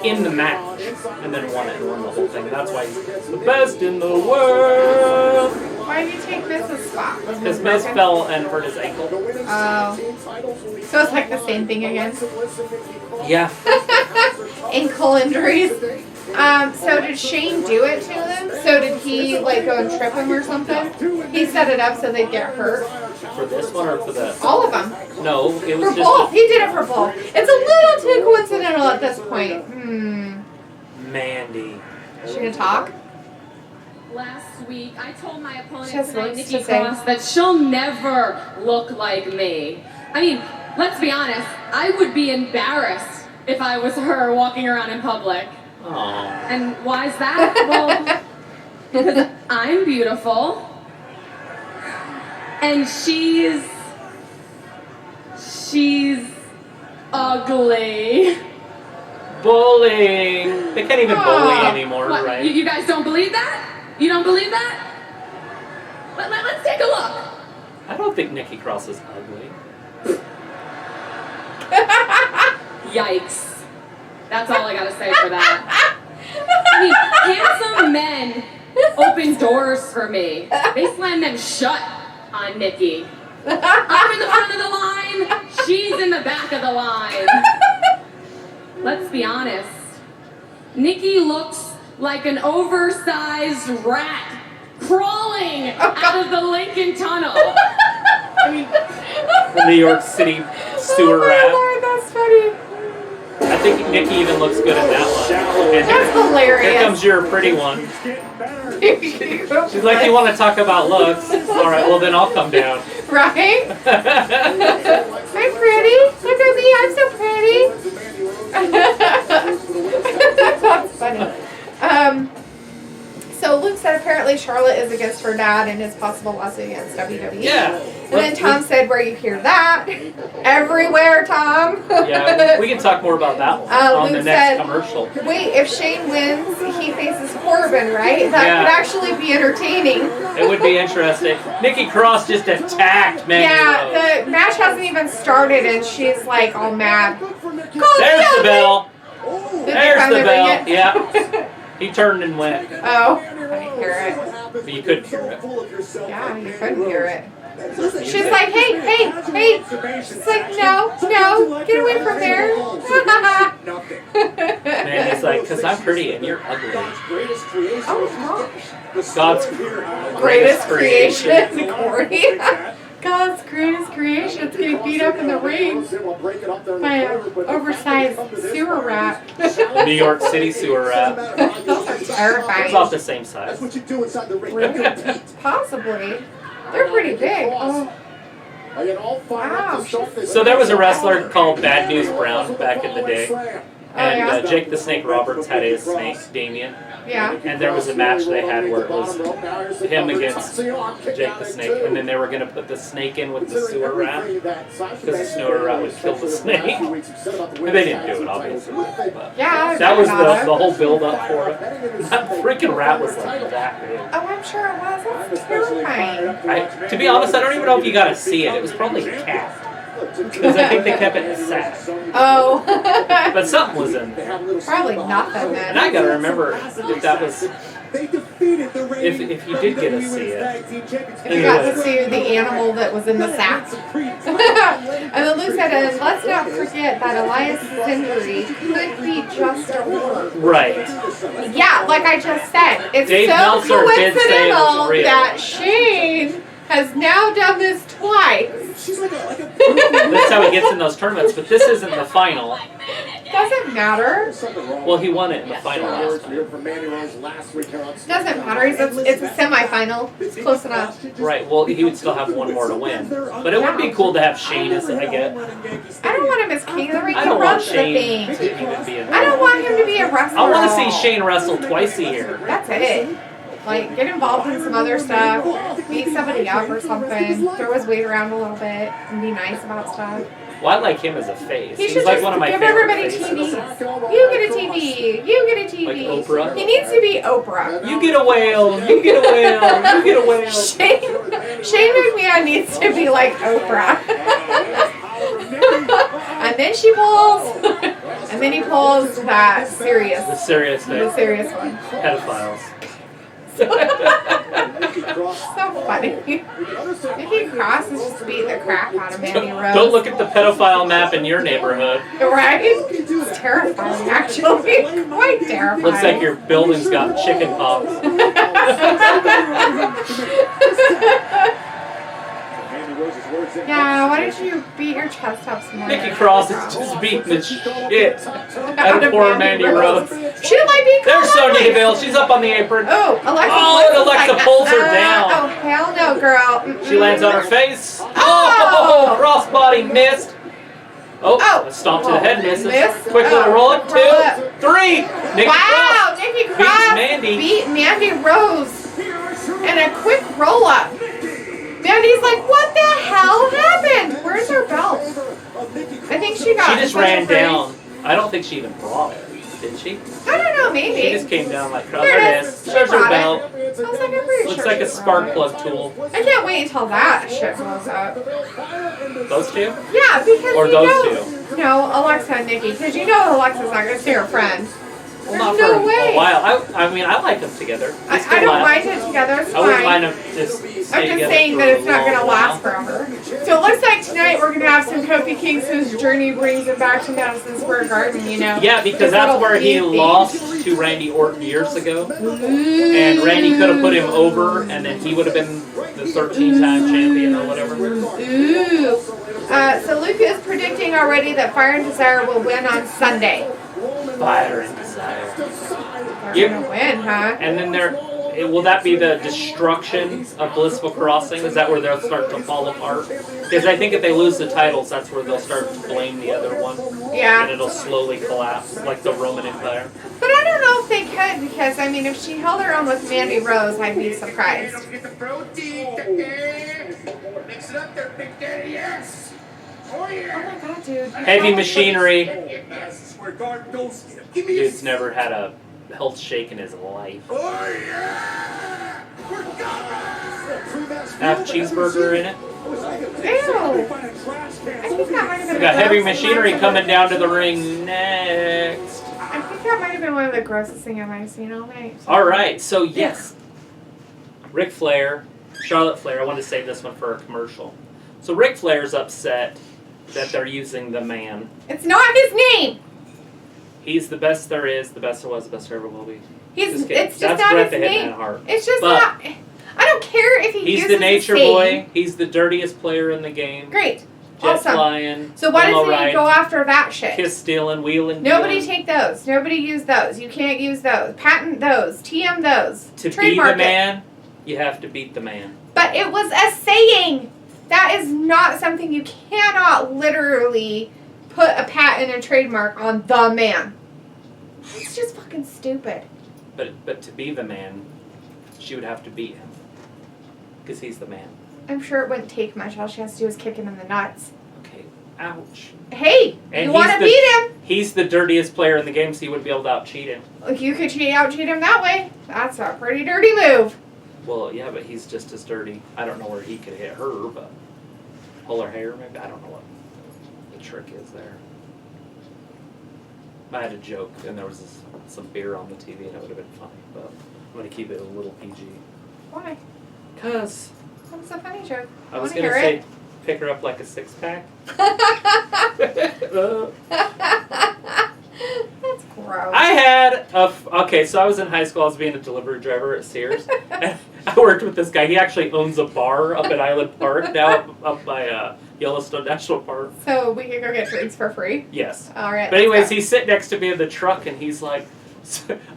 in the match and then won it and won the whole thing. That's why he's the best in the world. Why did you take Miz's spot? Was Because Miz Miz broken? fell and hurt his ankle. Oh. So it's like the same thing again. Yeah. Ankle injuries. So did Shane do it to them? So did he like go and trip him or something? He set it up so they'd get hurt. For this one or for the... All of them. No, it was For just... both. He did it for both. It's a little too coincidental at this point. Mandy. Is she gonna talk? Last week, I told my opponent She has tonight, words Nikki to say. Cross, that she'll never look like me. I mean, let's be honest, I would be embarrassed if I was her walking around in public. Aww. And why is that? Well, because I'm beautiful. And she's ugly. Bullying. They can't even bully anymore, What, right? you guys don't believe that? You don't believe that? Let's take a look. I don't think Nikki Cross is ugly. Yikes. That's all I gotta say for that. I mean, handsome men open doors for me. They slam them shut on Nikki. I'm in the front of the line, she's in the back of the line. Let's be honest. Nikki looks like an oversized rat crawling out of the Lincoln Tunnel. I mean, New York City sewer Oh rat. my Lord, that's funny. I think Nikki even looks good in that one. And That's hilarious. here comes your pretty one. She's She's like, you want to talk about looks? All right, well then I'll come down. Right? I'm pretty. Look at me, I'm so pretty. That's funny. So Luke said apparently Charlotte is against her dad and his possible lawsuit against WWE. Yeah. And then Tom said, where you hear that? Everywhere, Tom. Yeah, we can talk more about that one on the Luke next said, commercial. Wait, if Shane wins, he faces Corbin, right? That Yeah. could actually be entertaining. It would be interesting. Nikki Cross just attacked Mandy Rose. Yeah, the match hasn't even started and she's like all mad. There's the bell. Did they There's finally the ring bell. it? Yeah. He turned and went. Oh, I didn't hear it. But you couldn't hear it. Yeah, you couldn't hear it. She's like, hey, hey, hey. She's like, no, get away from there. Mandy's like, because I'm pretty and you're ugly. Oh, gosh. God's Greatest creation. Corey. God's greatest creation is getting beat up in the ring by an oversized sewer rat. New York City sewer rat. Those are terrifying. It's about the same size. Possibly. They're pretty big. Oh. Wow. So there was a wrestler called Bad News Brown back in the day. And yeah? Jake the Snake Roberts had his snake, Damien. Yeah. And there was a match they had where it was him against Jake the Snake. And then they were going to put the snake in with the sewer rat. Because the sewer rat would kill the snake. And they didn't do it, obviously. But Yeah. that was the whole build-up for it. That freaking rat was like that big. Oh, I'm sure it was. That's terrifying. To be honest, I don't even know if you got to see it. It was probably a cat. Because I think they kept it in a sack. Oh. But something was in there. Probably nothing then. And I gotta remember if that was, if you did get to see it. You got to see the animal that was in the sack. And then Luke said, and let's not forget that Elias' injury could be just a work. Right. Yeah, like I just said, it's Dave so Meltzer did say it was coincidental real. that Shane has now done this twice. That's how he gets in those tournaments, but this isn't the final. Doesn't matter. Well, he won it in the final last time. Doesn't matter. It's a semifinal. It's close enough. Right, well, he would still have one more to win. But it would be cool to have Shane as I get. I don't want him as king of the ring. I He don't want runs the Shane thing. to even be in I don't want him to be a wrestler. I want at to see all. Shane wrestle twice a year. That's it. Like, get involved in some other stuff. Beat somebody up or something. Throw his weight around a little bit and be nice about stuff. Well, I like him as a face. He He's should like just one of my give favorite everybody faces. TVs. You get a TV. You get a TV. Like Oprah? He needs to be Oprah. You get a whale. You get a whale. You get a whale. Shane McMahon needs to be like Oprah. And then she pulls. And then he pulls that serious. The serious The thing. serious one. Pedophiles. So funny. Nikki Cross is just beating the crap out of Mandy Rose. Don't look at the pedophile map in your neighborhood. Right? It's terrifying, actually. Quite terrifying. Looks like your building's got chicken pox. Yeah, why don't you beat your chest up some more? Nikki Cross is just beating the shit out of poor Mandy Rose. She might be There's called Sonya ugly. Deville. She's up on the apron. Oh, Alexa. Oh, and Alexa pulls her down. Oh, hell no, girl. Mm-mm. She lands on her face. Oh, crossbody missed. Oh, a stomp to the head misses. Quick little roll up. 2, 3. Nikki Wow, Cross Nikki beats Cross Mandy. beat Mandy Rose in a quick roll up. Mandy's like, what the hell happened? Where's her belt? I think she got She just ran down. I don't think she even brought it. Did she? I don't know, maybe. She just came down like, There there it it is. is. She There's her brought belt. I was like, I'm pretty Looks sure like she a spark brought plug tool. it. I can't wait until that shit blows up. Those two? Yeah, because Or you those know, two? No, Alexa and Nikki, because you know Alexa's not going to see her friend. Well, not There's for no way. a while. I mean, I like them together. They I still don't last. mind it together, it's I wouldn't mind fine. them just stay I'm just together saying for that it's a not going to long last while. forever. So it looks like tonight we're going to have some Kofi Kingston's journey brings him back to Madison Square Garden, you know. Yeah, because His that's little where he feud thing. lost to Randy Orton years ago. And Randy could have put him over, and then he would have been the 13-time champion or whatever. Ooh. So Luke is predicting already that Fire and Desire will win on Sunday. Fire and Desire. They're gonna win, huh? And then will that be the destruction of Blissful Crossing? Is that where they'll start to fall apart? Because I think if they lose the titles, that's where they'll start to blame the other one. Yeah. And it'll slowly collapse, like the Roman Empire. But I don't know if they could, because, I mean, if she held her own with Mandy Rose, I'd be surprised. Mix it up there, Big Daddy, yes! Oh, yeah! Oh my god, dude. Heavy Machinery. Give me Dude's never had a health shake in his life. Oh, yeah! We're going! Have cheeseburger in it. Ew. I think that might have been We got Heavy Machinery coming down to the ring next. I think that might have been one of the grossest things I might have seen all night. All right, so yes, Ric Flair, Charlotte Flair. I wanted to save this one for a commercial. So Ric Flair's upset that they're using the man. It's not his name. He's the best there is, the best there was, the best there ever will be. It's just That's not Bret his the name. Hitman Hart. It's just But not. I don't care if he he's uses the nature his name. boy. He's the dirtiest player in the game. Great. Jet Awesome. flying. So why limo doesn't he ride, go after that shit? Kiss stealing, wheeling. Nobody dealing. take those. Nobody use those. You can't use those. Patent those. TM those. To be Trademark the man, you have to beat the man. it. But it was a saying. That is not something you cannot literally put a patent and trademark on the man. It's just fucking stupid. But to be the man, she would have to beat him. Because he's the man. I'm sure it wouldn't take much. All she has to do is kick him in the nuts. Okay. Ouch. Hey, And you want to he's beat him? He's the dirtiest player in the game, so you would be able to out-cheat him. Like you could out-cheat him that way. That's a pretty dirty move. Well, yeah, but he's just as dirty. I don't know where he could hit her, but pull her hair, maybe. I don't know what the trick is there. I had a joke, and there was some beer on the TV, and it would have been funny, but I'm going to keep it a little PG. Why? Because That was a funny joke. I was wanna going to hear say, pick her up like a six-pack. That's gross. I had okay, so I was in high school. I was being a delivery driver at Sears. And I worked with this guy. He actually owns a bar up at Island Park now, up by Yellowstone National Park. So we could go get drinks for free? Yes. All right. But anyways, he's sitting next to me in the truck, and he's like,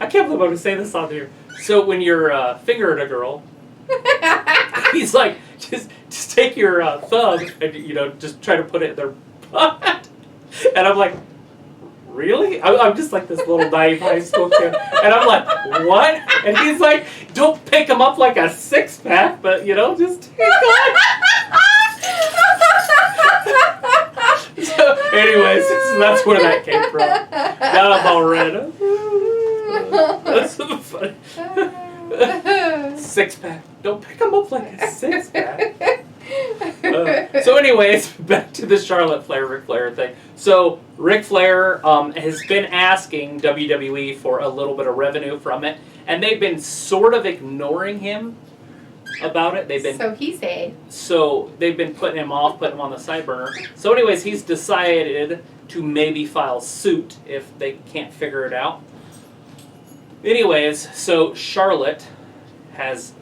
I can't believe I'm going to say this on here. So when you're fingering a girl, he's like, just take your thumb and, just try to put it in their butt. And I'm like, really? I'm just like this little naive high school kid. And I'm like, what? And he's like, don't pick him up like a six-pack, but, just take one. So, anyways, so that's where that came from. Now I'm all red. That's so funny. Six-pack. Don't pick him up like a six-pack. So anyways, back to the Charlotte Flair, Ric Flair thing. So Ric Flair has been asking WWE for a little bit of revenue from it, and they've been sort of ignoring him about it. So he said. So they've been putting him off, putting him on the side burner. So anyways, he's decided to maybe file suit if they can't figure it out. Anyways, so Charlotte has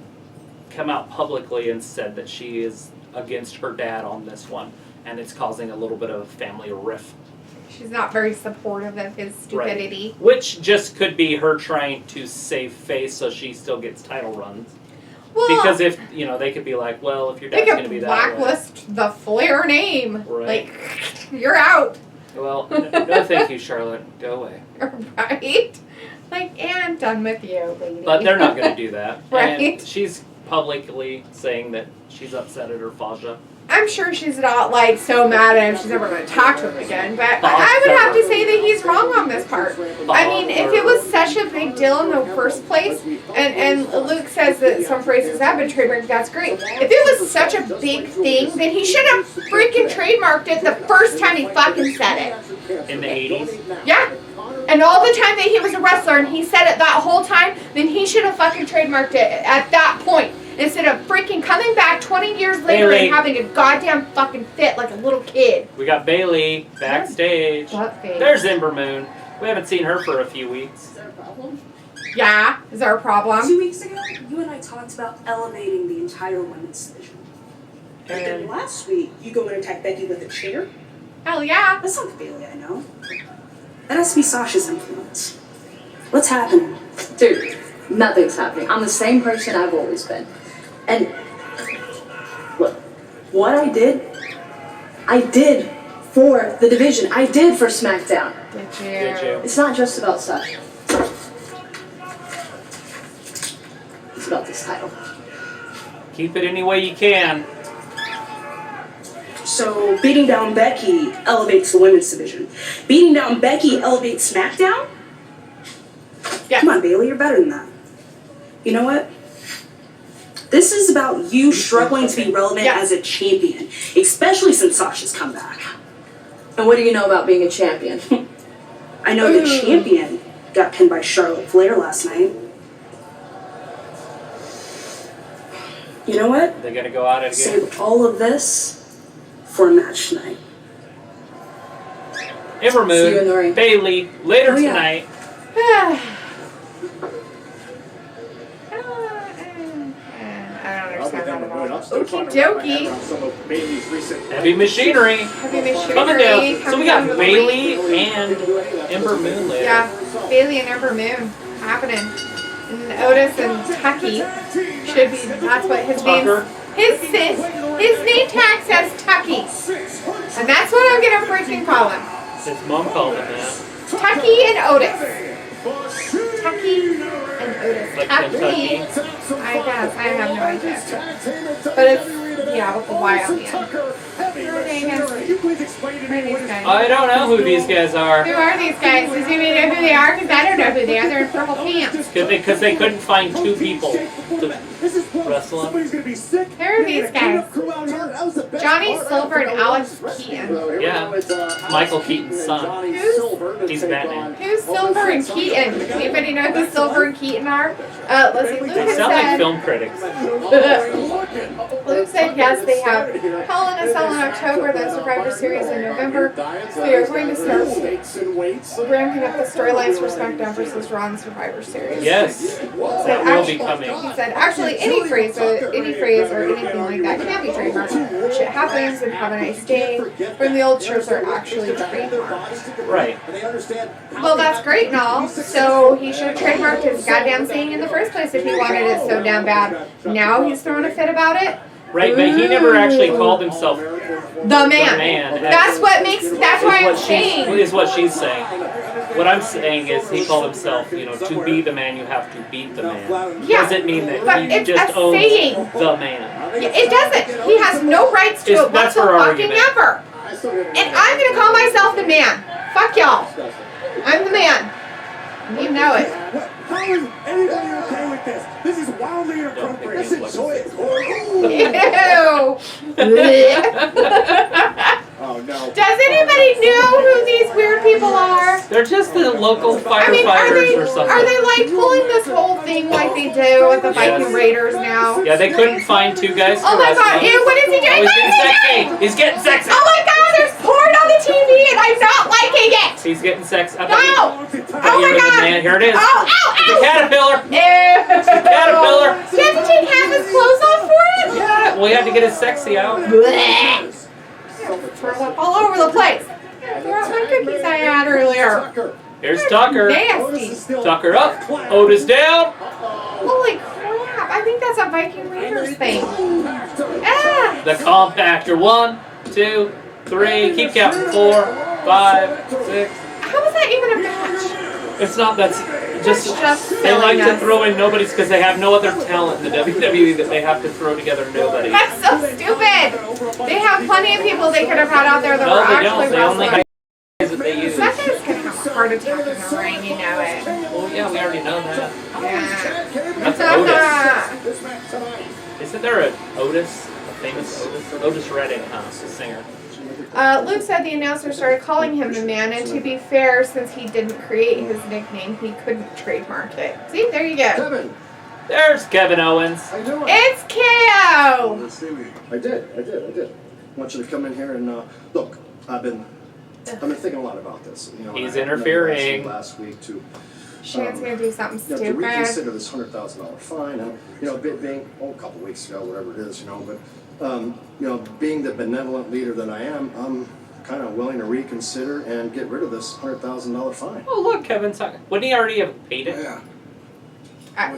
come out publicly and said that she is against her dad on this one, and it's causing a little bit of a family rift. She's not very supportive of his stupidity. Right. Which just could be her trying to save face so she still gets title runs. Well, Because if, they could be like, well, if your they dad's going to be could that way. blacklist the Flair name. Right. Like, you're out. Well, no thank you, Charlotte. Go away. Right? Like, and done with you, lady. But they're not going to do that. Right. And she's publicly saying that she's upset at her Faja. I'm sure she's not, so mad at him she's never going to talk to him again, but I would have to say that he's wrong on this part. I mean, if it was such a big deal in the first place, and Luke says that some phrases have been trademarked, that's great. If it was such a big thing, then he should have freaking trademarked it the first time he fucking said it. In the 80s? Yeah. And all the time that he was a wrestler and he said it that whole time, then he should have fucking trademarked it at that point. Instead of freaking coming back 20 years later Bailey. and having a goddamn fucking fit like a little kid. We got Bailey backstage. Butt face. There's Ember Moon. We haven't seen her for a few weeks. Is there a problem? Yeah, is our problem. 2 weeks ago, you and I talked about elevating the entire women's division. And then last week, you go and attack Becky with a chair? Hell yeah. That's not the Bailey I know. That has to be Sasha's influence. What's happening? Dude, nothing's happening. I'm the same person I've always been. And look, what I did for the division. I did for SmackDown. Did you? It's not just about Sasha. It's about this title. Keep it any way you can. So, beating down Becky elevates the women's division. Beating down Becky elevates SmackDown? Yeah. Come on, Bailey, you're better than that. You know what? This is about you struggling to be relevant as a champion, especially since Sasha's come back. And what do you know about being a champion? I know the champion got pinned by Charlotte Flair last night. You know what? They're gonna go out again. Save all of this for a match tonight. Ember See you in the ring. Moon, Bailey, later Oh, yeah. tonight. I don't understand that at all. I'm still trying to Okie wrap my head dokie. around some of Bailey's recent. Heavy machinery. Heavy machinery Coming down. So we got coming down the Bailey lane. and Ember Moon later. Yeah, Bailey and Ember Moon happening. And Otis and Tucky should be. That's what his name. Tucker. His name tag says Tucky, and that's what I'm gonna freaking call him. His mom called him that. Tucky and Otis. Tucky and Otis. Like Tucky. Kentucky. I guess I have no idea. But it's with the Y on the end. I don't know who these guys Who are. are these guys? Does anybody know who they are? Because I don't know who they are. They're in purple pants. Because they couldn't find two people to wrestle them. Who are these guys? Johnny Silver and Alex Keaton. Yeah. Michael Keaton's son. He's Batman. Who's Silver and Keaton? Anybody know who Silver and Keaton are? Let's see. Luke They has sound like said. film critics. Luke said yes, they have Hell in a Cell in October, then Survivor Series in November. So we are going to start ramping up the storylines for SmackDown versus Raw and Survivor Series. Yes. So That will be coming. He said, actually, any phrase or anything like that can be trademarked. Shit happens and have a nice day. When the old shirts are actually trademarked. Right. Well, that's great and all. So he should have trademarked his goddamn saying in the first place if he wanted it so damn bad. Now he's throwing a fit about it. Right, but he never actually called himself The man. man. That's why I'm saying. Is what she's saying. What I'm saying is he called himself, to be the man, you have to beat the man. Yeah, Doesn't mean but that he it's just a owns saying. the man. It doesn't. He has no rights to it That's her whatsoever. argument. And I'm going to call myself the man. Fuck y'all. I'm the man. You know it. How is anybody okay with this? This is wildly inappropriate. Let's enjoy it. Ew. Oh no. Does anybody know who these weird people are? They're just the local I mean, firefighters or something. are they like pulling this whole thing like they do with the Viking Raiders now? Yeah, they couldn't find two guys to Oh my wrestle god, them. ew, what is he doing? Oh, he's What getting is he sexy. doing? He's getting sexy. Oh my god, there's porn on the TV and I'm not liking it! He's getting sexy. No! Oh my god! Man, here it is. Oh, ow, The ow! caterpillar. Ew! Caterpillar. Do you have to take half his clothes off for it? Yeah, well, he had to get his sexy out. Blech. Throw up all over the place. Throw out my cookies I had earlier. Here's Tucker. Nasty. Tucker up. Otis down. Holy crap. I think that's a Viking Raiders thing. Ah! The compactor. 1, 2, 3. Keep counting. 4, 5, 6. How is that even a match? It's not that's just just they like to silliness. throw in nobodies because they have no other talent in the WWE that they have to throw together nobody. That's so stupid. They have plenty of people they could have had out there that No, were they don't. actually They only wrestlers. have guys that they use. That guy's gonna have a heart attack in the ring, you know it. Well, yeah, we already know that. Yeah. That's Otis. Isn't there an Otis? A famous Otis? Otis Redding, the singer. Luke said the announcer started calling him the man, and to be fair, since he didn't create his nickname, he couldn't trademark it. See, there you go. Kevin, There's Kevin Owens. how you doing? It's KO! I did. I want you to come in here and look. I've been thinking a lot about this. He's I interfering. last week to Shane's gonna do something To stupid. reconsider this $100,000 fine. And, being a couple weeks ago, whatever it is, but being the benevolent leader that I am, I'm kind of willing to reconsider and get rid of this $100,000 fine. Oh, look, Kevin's talking. Wouldn't he already have paid it? Yeah.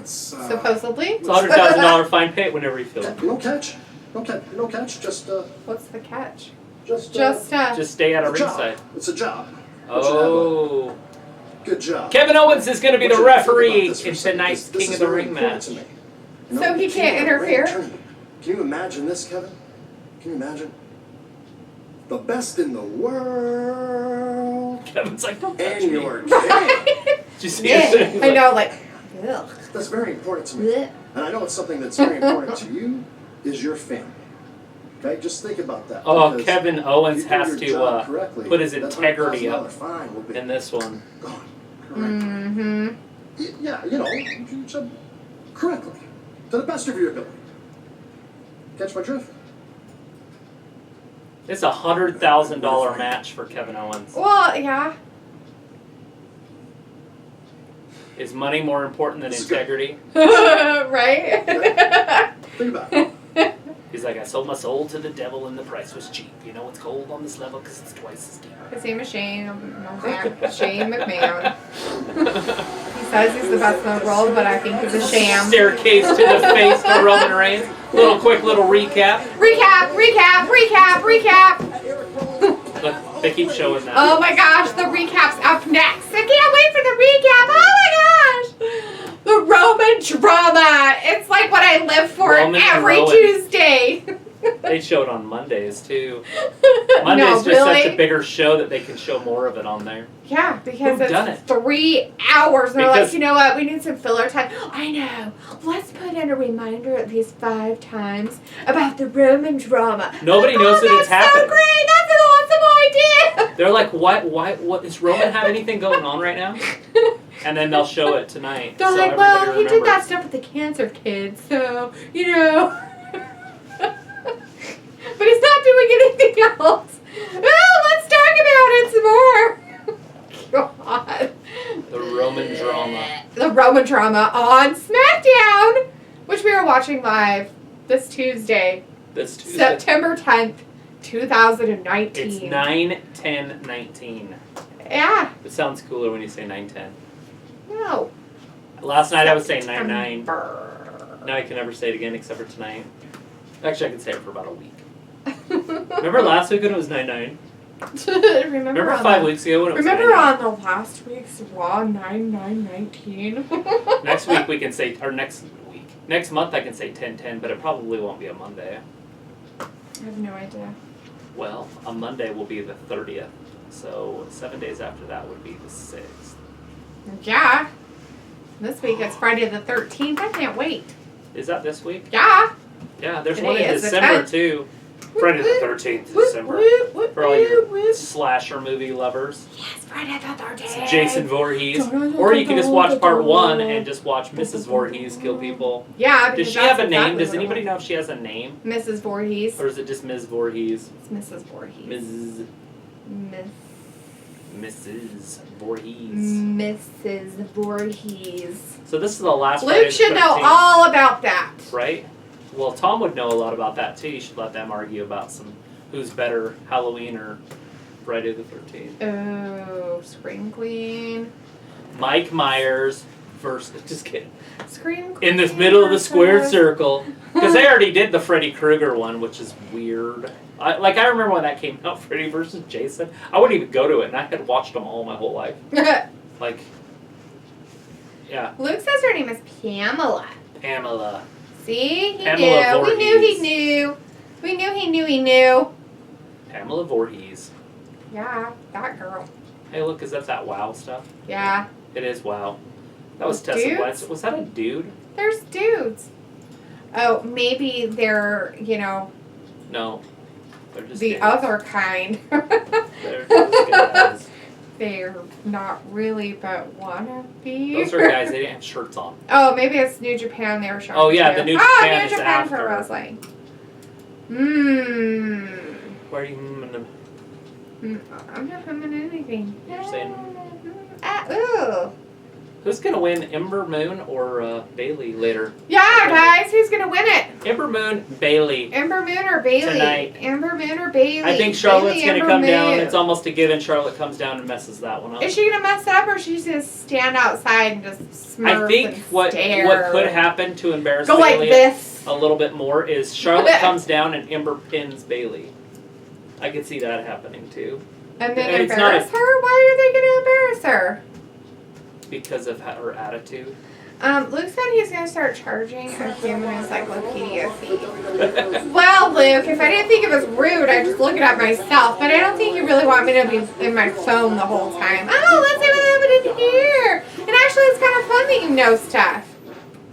Supposedly. It's a $100,000 fine, pay it whenever he feels it. No catch. No catch. Just What's the catch? Just stay out of a job. ringside. It's a job. Oh. Good job. Kevin Owens is going to be the referee in this tonight's this King is of the very Ring important match. to me. So he can't interfere? Can you imagine this, Kevin? Can you imagine? The best in the world. Kevin's like, don't touch And me. your king. Did you see Yeah, it? I know, like, ugh. That's very important to me. Blech. And I know it's something that's very important to you is your family. Okay, just think about that. Oh, because Kevin Owens if you do has your to job correctly, put his that integrity $100,000 up fine will be in this one. gone. Correct. Mm-hmm. Yeah, you said correctly, to the best of your ability. Catch my drift? It's a $100,000 match for Kevin Owens. Well, yeah. Is money more important than This is good. integrity? Right? Think about it. He's like, I sold my soul to the devil and the price was cheap. You know it's cold on this level because it's twice as deep. His name is Shane McMahon. He says he's the best in the world, but I think he's a sham. Staircase to the face to Roman Reigns. Quick little recap. Recap! Look, they keep showing that. Oh my gosh, the recap's up next. I can't wait for the recap. Oh my gosh! The Roman drama. It's like what I live for Roman every Rowan. Tuesday. They show it on Mondays too. Monday's No, just really? such a bigger show that they can show more of it on there. Yeah, because Who've done it's it? 3 hours. And they're Because- like, you know what? We need some filler time. I know. Let's put in a reminder at least 5 times about the Roman drama. Nobody knows that it's That's happening. so great. That's an awesome idea. They're like, what does Roman have anything going on right now? And then they'll show it tonight. They're so like, everybody well, he did remembers. that stuff with the cancer kids, so, you know. But he's not doing anything else. Well, let's talk about it some more. God. The Roman drama. The Roman drama on SmackDown, which we are watching live this Tuesday, This Tuesday. September 10th, 2019. It's 9/10/19. Yeah. It sounds cooler when you say 9/10. No. Last night I was saying 9/9. September. Now I can never say it again except for tonight. Actually, I can say it for about a week. Remember last week when it was 9/9? Remember on 5 the- weeks ago when it was Remember 9/9? on the last week's Raw 9/9/19? Next week we can say, or next month I can say 10/10, but it probably won't be a Monday. I have no idea. Well, a Monday will be the 30th, so 7 days after that would be the 6th. Yeah. This week it's Friday the 13th. I can't wait. Is that this week? Yeah. Yeah, there's Today one in is the December 10th. too. Friday the 13th, December. Whoop, whoop, For all your whoop, whoop. slasher movie lovers. Yes, Friday the 13th. Jason Voorhees. Or you can just watch part 1 and just watch Mrs. Voorhees kill people. Yeah, Does because she have a that's name? exactly Does what it anybody was. know if she has a name? Mrs. Voorhees. Or is it just Ms. Voorhees? It's Mrs. Voorhees. Mrs. Voorhees. Mrs. Voorhees. So this is the last Friday Luke the should know 13th, all about that. right? Well, Tom would know a lot about that too. You should let them argue about who's better, Halloween or Friday the 13th. Oh, Scream Queen. Mike Myers versus, just kidding. Scream Queen. In the middle of the squared versus- circle. Because they already did the Freddy Krueger one, which is weird. I remember when that came out, Freddy versus Jason. I wouldn't even go to it, and I had watched them all my whole life. Like, yeah. Luke says her name is Pamela. Pamela. See? He Pamela knew. We knew he Voorhees. knew. We knew he knew he knew. Pamela Voorhees. Yeah, that girl. Hey, look, is that WoW stuff? Yeah. It is WoW. That was Dudes? Tessa Blanchard. Was that a dude? There's dudes. Oh, maybe they're, you know, No. They're just the dudes. other kind. They're just guys. They're not really, but wanna be. Those are guys, they didn't have shirts on. Oh, maybe it's New Japan they were showing. Oh, yeah, too. the New Oh, Japan New is Japan for after. wrestling. Where are you? I'm not humming anything. You're saying- Ooh. Who's going to win, Ember Moon or Bailey later? Yeah, guys, who's going to win it? Ember Moon, Bailey. Ember Moon or Bailey? Tonight. Ember Moon or Bailey? I think Charlotte's going to come down. Moon. It's almost a given. Charlotte comes down and messes that one up. Is she going to mess it up, or is she just going to stand outside and just smirk I think and what stare? could happen to embarrass Go Bailey like this. a little bit more is Charlotte comes down and Ember pins Bailey. I could see that happening too. And then And it's embarrass not her? Why are they going to embarrass her? because of her attitude. Luke said he's going to start charging a human encyclopedia fee. Well, Luke, if I didn't think it was rude, I'd just look it up myself. But I don't think you really want me to be in my phone the whole time. Oh, let's see what happened in here. And actually, it's kind of fun that you know stuff.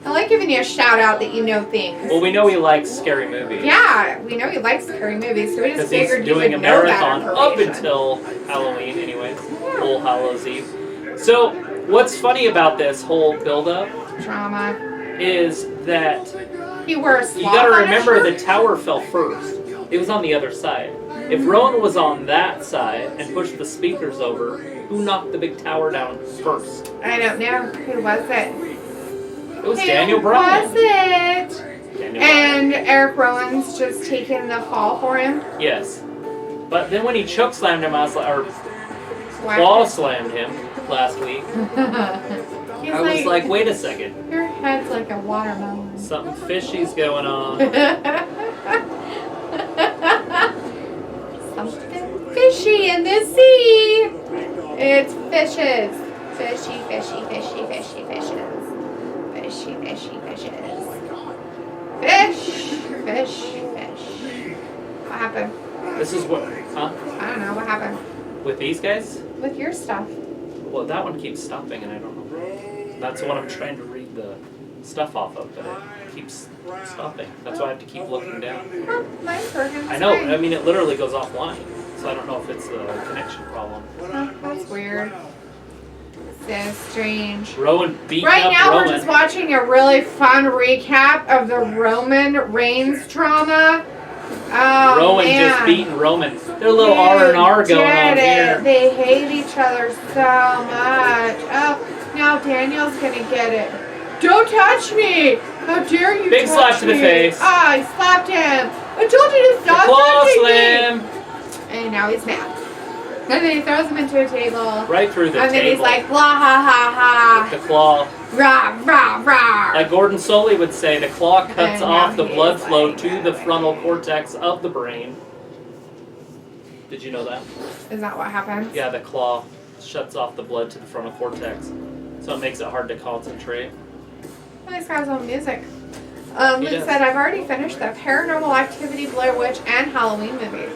I like giving you a shout out that you know things. Well, we know he likes scary movies. Yeah, we know he likes scary movies, so we just Because he's figured you doing would a know that marathon up information. until Halloween, anyways. All Hallows Eve. So, what's funny about this whole build-up Drama. is that He wore a you sloth gotta on his remember shirt? the tower fell first. It was on the other side. If Rowan was on that side and pushed the speakers over, who knocked the big tower down first? I don't know. Who was it? It was Daniel Bryan. Who was it? Daniel And Eric Rowan's just taking the fall for him. Bryan. Yes. But then when he choke slammed him, I was like, or Wow. claw slammed him last week, He's I was like, wait a second. your head's like a watermelon. Something fishy's going on. Something fishy in the sea. It's fishes. Fishy, fishy, fishy, fishy, fishes. Fishy, fishy, fishes. Fish, fish, fish. What happened? This is what, huh? I don't know. What happened With these guys? with your stuff? Well, that one keeps stopping, and I don't know. That's the one I'm trying to read the stuff off of, but it keeps stopping. That's why I have to keep looking down. Oh, mine's working. I know. Fine. I mean, it literally goes offline, so I don't know if it's a connection problem. Oh, that's weird. So strange. Rowan beat Right up now, Rowan. we're just watching a really fun recap of the Roman Reigns drama. Oh, Rowan man. just beating Roman. They're a little R&R going on Get it. here. They hate each other so much. Oh, now Daniel's gonna get it. Don't touch me! How dare you Big touch slap to the me. face. Ah, he slapped him. I told you to stop Claw touching slam! me. And now he's mad. And then he throws him into a table. Right through the And then table. he's like, blah ha ha ha. The claw. Rah, rah, rah. Like Gordon Soley would say, the claw cuts And now off the he blood is flow like- to the frontal cortex of the brain. Did you know that? Is that what happens? Yeah, the claw shuts off the blood to the frontal cortex. So it makes it hard to concentrate. Well, he's got his own music. He Luke does. said, I've already finished the Paranormal Activity, Blair Witch, and Halloween movie.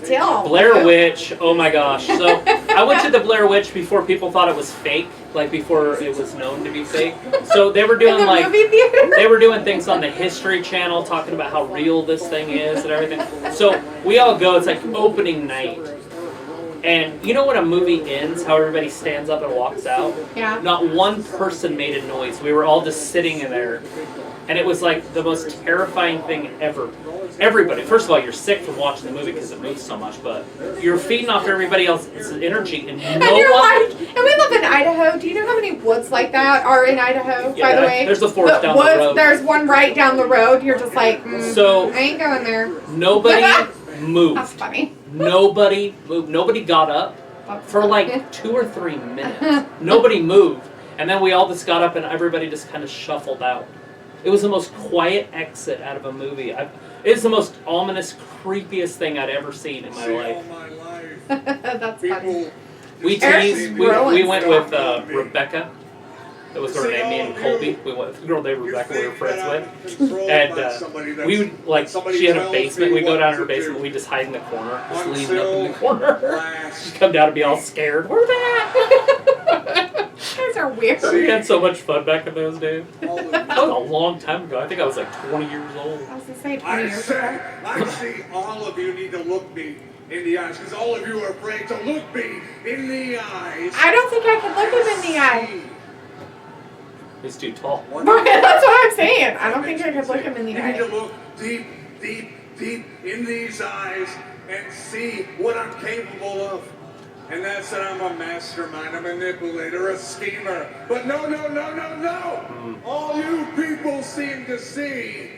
Still. Blair Witch, oh my gosh. So I went to the Blair Witch before people thought it was fake, like before it was known to be fake. So they were In doing the like movie theater? they were doing things on the History Channel talking about how real this thing is and everything. So we all go, it's like opening night. And you know when a movie ends, how everybody stands up and walks out? Yeah. Not one person made a noise. We were all just sitting in there. And it was like the most terrifying thing ever. Everybody, first of all, you're sick from watching the movie because it moves so much, but you're feeding off everybody else's energy and And no you're one... like, and we live in Idaho. Do you know how many woods like that are in Idaho, Yeah, by the way? there's a forest But down the woods, road. There's one right down the road. You're just like, So- I ain't going there. Nobody moved. That's funny. Nobody moved. Nobody got up for like 2 or 3 minutes. Nobody moved. And then we all just got up and everybody just kind of shuffled out. It was the most quiet exit out of a movie. It's the most ominous, creepiest thing I'd ever seen in my life. That's funny. We teased, we went with Rebecca. That was her name, me and Colby. We went with the girl named Rebecca we were friends with. And we would, like, she had a basement. We'd go down to her basement. We'd just hide in the corner. Just lean up in the corner. She'd come down and be all scared. Where's that? You guys are weird. We had so much fun back in those days. That was a long time ago. I think I was like 20 years old. I was going to say 20 I years ago. said, I see all of you need to look me in the eyes because all of you are afraid to look me in the eyes. I don't think I could look him in the eye. He's too tall. Right, that's what I'm saying. I don't think I could look him in the You need to eye. look deep, deep, deep in these eyes and see what I'm capable of. And that's that I'm a mastermind, a manipulator, a schemer. But no. All you people seem to see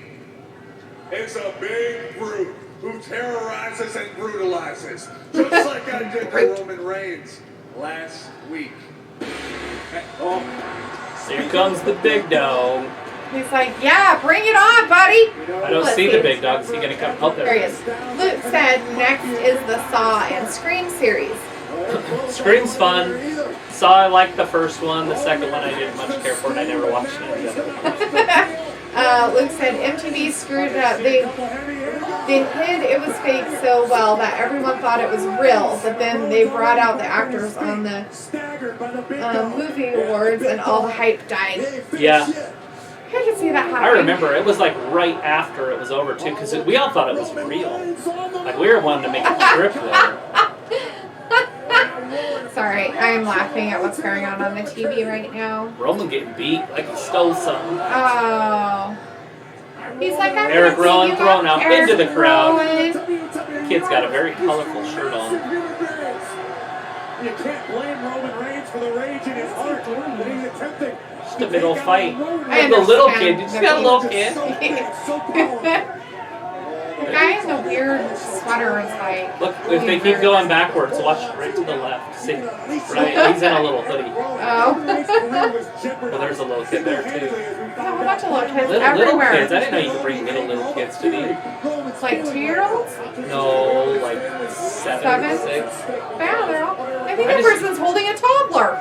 is a big brute who terrorizes and brutalizes. Just like I did to Roman Reigns last week. Here comes the big dog. He's like, yeah, bring it on, buddy. I don't see the big dog. Is he gonna come? Oh, There he is. Luke said next is the Saw and Scream series. Scream's fun. Saw I liked the first one. The second one I didn't much care for, and I never watched any of the other ones. Luke said MTV screwed it up. They hid it was fake so well that everyone thought it was real, but then they brought out the actors on the movie awards and all the hype died. Yeah. I can see that happening. I remember it was like right after it was over too, because we all thought it was real. Like we were wanting to make a trip there. Sorry, I am laughing at what's going on the TV right now. Roman getting beat like he stole something. Oh. He's like, I'm Eric gonna Rowan see you thrown up, out Eric into the crowd. Rowan. Kid's got a very colorful shirt on. You can't blame Roman Reigns for the rage in his heart that he's attempting. Just a big old fight. I The little kid. understand You just got a little kid. The guy in the weird sweater is like... Look, if they keep going backwards, watch right to the left. See? Right? He's in a little hoodie. Oh. Well, there's a little kid there, too. There's a whole bunch of little kids Little everywhere. kids. I didn't know you could bring little kids to these. It's like 2-year-olds? No, like 7 or 6. Yeah, they're all... I think that person's holding a toddler.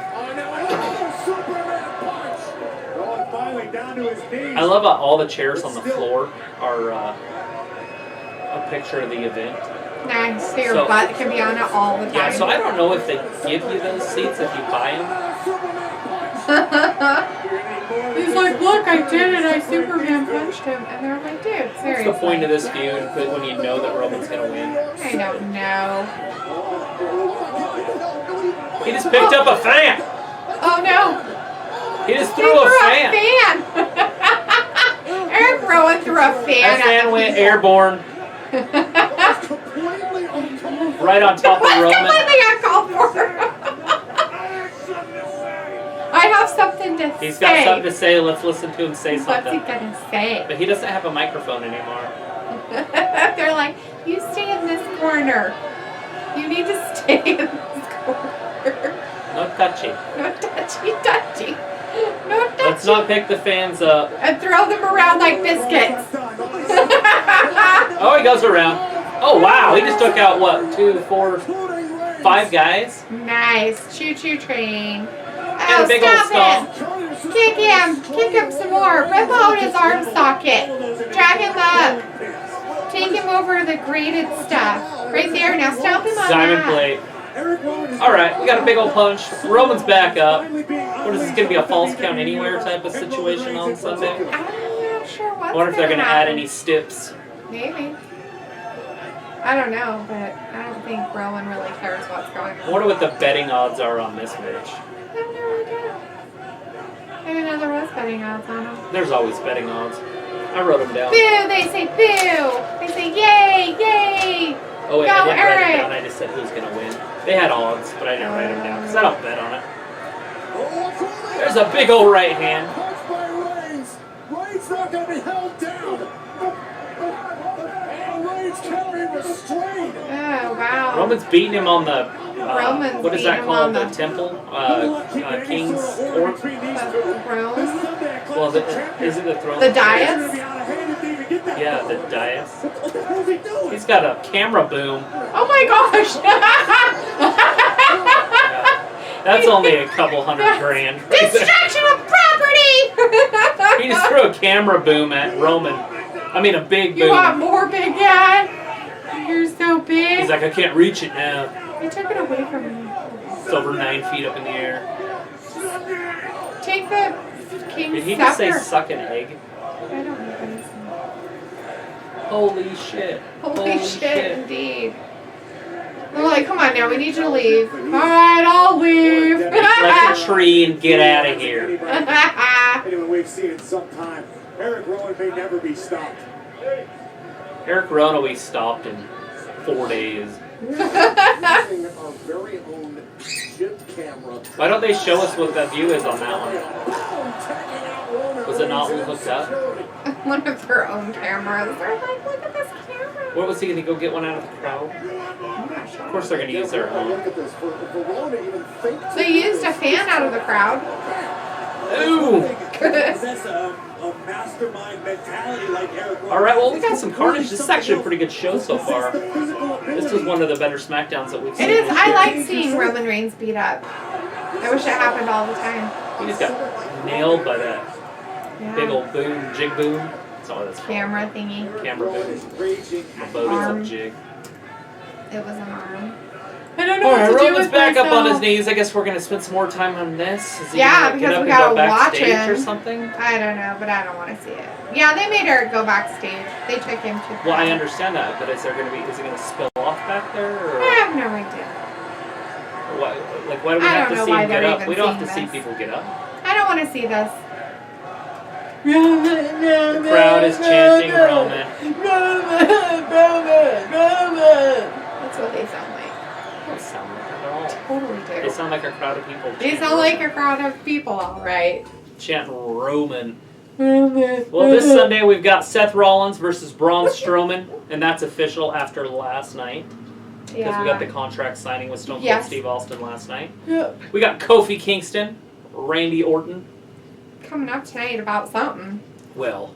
I love how all the chairs on the floor are a picture of the event. Nice. So your butt can be on it all the time. Yeah, so I don't know if they give you those seats if you buy them. He's like, look, I did it. I Superman punched him. And they're like, dude, seriously. What's the point of this feud when you know that Roman's going to win? I don't know. He just picked up a fan. Oh, no. He just threw a fan. Eric Rowan threw a fan. That fan went airborne. Right on top of Roman. Completely uncalled for. I have something to say. He's got something to say. Let's listen to him say What's he something. gonna say? But he doesn't have a microphone anymore. They're like, you stay in this corner. You need to stay in this corner. No touchy. No touchy. No touchy. Let's not pick the fans up. And throw them around like biscuits. Oh, he goes around. Oh, wow. He just took out, what, 2, 4, 5 guys? Nice. Choo-choo train. And a big old stomp. Kick him. Kick him some more. Rip out his arm socket. Drag him up. Take him over the grated stuff. Right there. Now stomp him on Diamond that. plate. Alright, we got a big old punch. Roman's back up. What is this going to be, a false count anywhere type of situation on Sunday? I'm not sure what's I wonder if they're going to happen. add any stips. Maybe. I don't know, but I don't think Rowan really cares what's going I on. wonder what the betting odds are on this match. I have no idea. I didn't know there was betting odds on them. There's always betting odds. I wrote them down. Boo! They say boo! They say yay! Yay! Oh wait, Go, I didn't write Eric. them down. I just said who's going to win. They had odds, but I didn't write them down because I don't bet on it. There's a big old right hand. Reigns not going to be held down. And Reigns can't be restrained. Oh, wow. Roman's beating him on the, Roman's what is beating that him called? on The the- temple? King's Court? Rose? Well, is it the throne? The dais? Yeah, the dais. He's got a camera boom. Oh my gosh! That's only a couple $100,000 right there. Destruction of property! He just threw a camera boom at Roman. I mean, a big You want boom. more, big guy? You're so big. He's like, I can't reach it now. You took it away from me. It's over 9 feet up in the air. Take the king's Did he just say scepter. suck an egg? I don't know what he said. Holy shit. Holy shit, indeed. They're like, come on now, we need you to leave. Alright, I'll leave. Like a tree and get out of here. Anyone we've seen in some time. Eric Rowan may never be stopped. Eric Rowan will be stopped in 4 days. Using our very own ship camera. Why don't they show us what that view is on that one? Was it not hooked up? One of their own cameras. They're like, look at this camera. What was he going to go get one out of the crowd? Of course they're going to use their own. Look at this. For Rona to even think. They used a fan out of the crowd. Ooh! That's a mastermind mentality like Eric. Alright, well, we got some carnage. This is actually a pretty good show so far. This was one of the better SmackDowns that we've seen. It is. this I year. like seeing Roman Reigns beat up. I wish it happened all the time. He just got nailed by that Yeah. big old boom, jig boom. That's all that's called. Camera thingy. Camera boom. The boat is a jig. It was an arm. I don't know Alright, what to do Roman's with back up on his myself. knees. I guess we're going to spend some more time on this. Is he Yeah, gonna get because up we and go gotta watch backstage him. or something? I don't know, but I don't want to see it. Yeah, they made Eric go backstage. They took him to. Well, I understand that, but is he going to spill off back there? Or I have no idea. why, why do we I have don't to know see why him get they're up? even We don't have to seeing see this. people get up. I don't want to see this. The crowd is chanting Roman. That's what they sound like. They don't sound like that at all. Totally They do. sound like a crowd of people. They sound like a crowd of people, all right. Chanting Roman. Well, this Sunday we've got Seth Rollins versus Braun Strowman, and that's official after last night. Because we got the contract signing with Stone Cold Yes. Steve Austin last night. Yep. We got Kofi Kingston, Randy Orton. Coming up tonight about something. Well,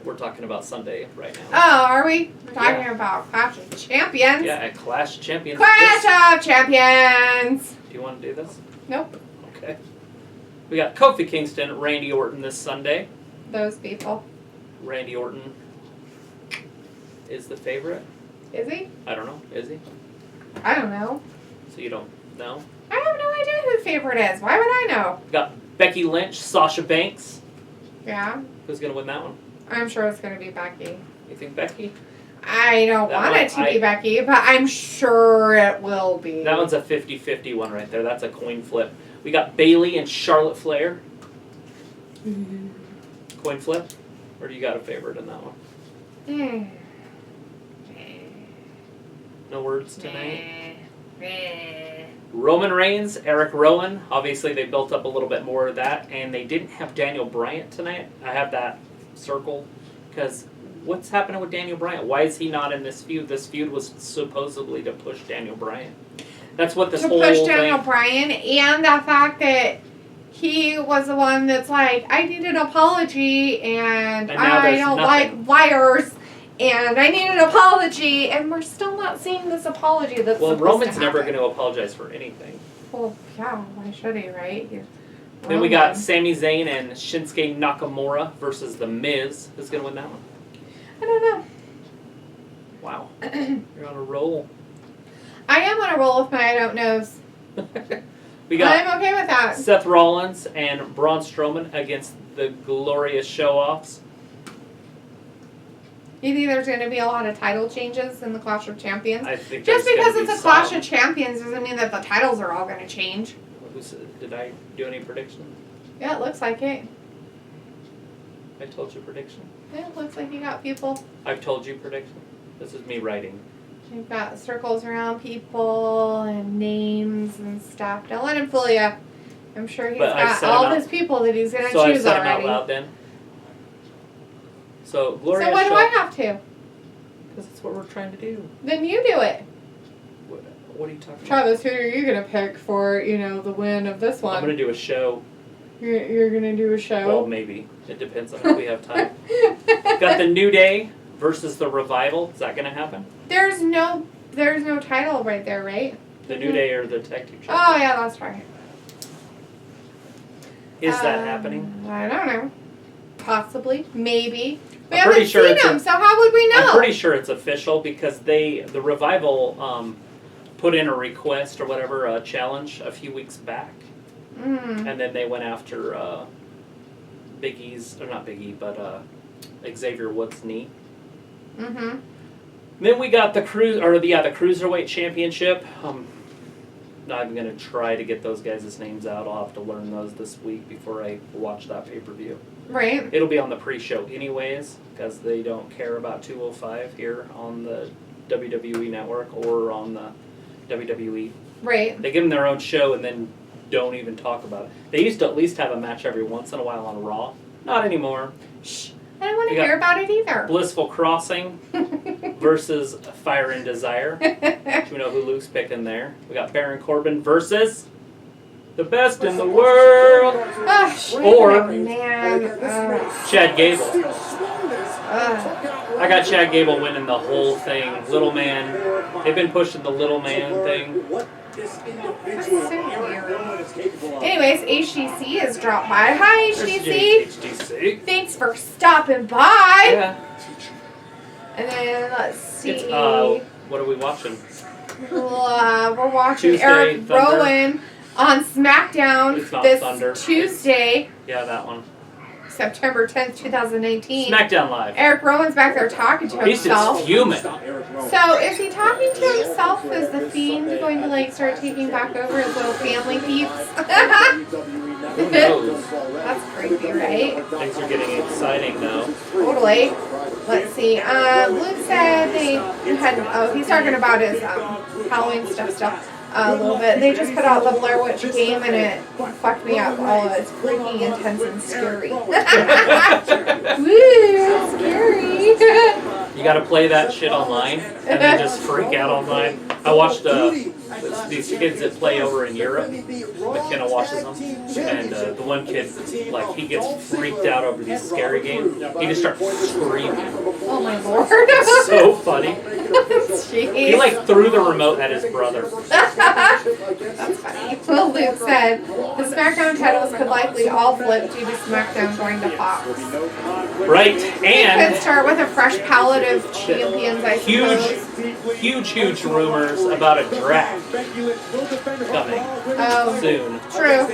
we're talking about Sunday right now. Oh, are we? We're talking about Clash of Champions. Yeah, at Clash of Champions. Clash of Champions. Do you want to do this? Nope. Okay. We got Kofi Kingston, Randy Orton this Sunday. Those people. Randy Orton is the favorite. Is he? I don't know. Is he? I don't know. So you don't know? I have no idea who the favorite is. Why would I know? We got Becky Lynch, Sasha Banks. Yeah. Who's going to win that one? I'm sure it's going to be Becky. You think Becky? I don't That want one, it to be Becky, but I'm sure it will be. That one's a 50-50 one right there. That's a coin flip. We got Bayley and Charlotte Flair. Coin flip? Or do you got a favorite in that one? No words tonight? Roman Reigns, Eric Rowan. Obviously, they built up a little bit more of that, and they didn't have Daniel Bryan tonight. I have that circled because what's happening with Daniel Bryan? Why is he not in this feud? This feud was supposedly to push Daniel Bryan. That's what this to whole push thing. Daniel Bryan, and the fact that he was the one that's like, I need an apology, and now I there's don't nothing. like liars, and I need an apology, and we're still not seeing this apology that's Well, supposed Roman's to never happen. going to apologize for anything. Well, yeah, why should he, right? Then we got Sami Zayn and Shinsuke Nakamura versus The Miz. Who's going to win that one? I don't know. Wow. You're on a roll. I am on a roll with my I don't knows. We got I'm okay with that. Seth Rollins and Braun Strowman against the Glorious Show-Offs. You think there's going to be a lot of title changes in the Clash of Champions? I think Just there's because gonna it's be a Clash some. of Champions doesn't mean that the titles are all going to change. Did I do any predictions? Yeah, it looks like it. I told you prediction. Yeah, it looks like you got people. I've told you prediction. This is me writing. You've got circles around people and names and stuff. Don't let him fool you. I'm sure he's But I got said all them his people that he's going to So I choose said them out already. loud then. So Glorious So why do Show. I have to? Because that's what we're trying to do. Then you do it. What are you talking about? Travis, who are you going to pick for, the win of this one? I'm going to do a show. You're going to do a Well, show? maybe. It depends on if we have time. Got the New Day versus the Revival. Is that going to happen? There's no title right there, right? The New Day or the Tag Team Champions? Oh, yeah, that's right. Is that happening? I don't know. Possibly. Maybe. We I'm pretty haven't sure seen it's them, so how would we know? I'm pretty sure it's official because the Revival put in a request or whatever, a challenge a few weeks back. Mm. And then they went after Big E's, or not Big E, but Xavier Woods' knee. Mm-hmm. Then we got the Cruiserweight Championship. I'm going to try to get those guys' names out. I'll have to learn those this week before I watch that pay-per-view. Right. It'll be on the pre-show anyways, because they don't care about 205 here on the WWE Network or on the WWE. Right. They give them their own show and then don't even talk about it. They used to at least have a match every once in a while on Raw. Not anymore. Shh. I don't want to We got hear about it either. Blissful Crossing versus Fire and Desire. Do you know who Luke's picking there? We got Baron Corbin versus the best in the world. Or man. Chad Gable. I got Chad Gable winning the whole thing. Little man. They've been pushing the little man thing. Anyways, HDC has dropped by. Hi, HDC. HDC. Thanks for stopping by. Yeah. And then let's see. It's, what are we watching? We're watching Tuesday, Eric Thunder. Rowan on SmackDown It's not this Thunder. Tuesday, Yeah, that one. September 10th, 2019. SmackDown Live. Eric Rowan's back there talking to He's himself. just fuming. So is he talking to himself? Is the Fiend going to like start taking back over his little family peeps? Who knows? That's creepy, right? Things are getting exciting now. Totally. Let's see. Luke said they had. Oh, he's talking about his Halloween stuff. A little bit. They just put out the Blair Witch game and it fucked me up. Oh, it's freaking intense and scary. Woo, it's scary. You gotta play that shit online and then just freak out online. I watched these kids that play over in Europe. McKenna watches them, and the one kid, like, he gets freaked out over these scary games. He just starts screaming. Oh my lord. It's so funny. Jeez. He like threw the remote at his brother. That's funny. Well, Luke said the SmackDown titles could likely all flip due to SmackDown going to Fox. Right, They and could start with a fresh palette of champions, I suppose. huge rumors about a draft coming Oh, soon. true.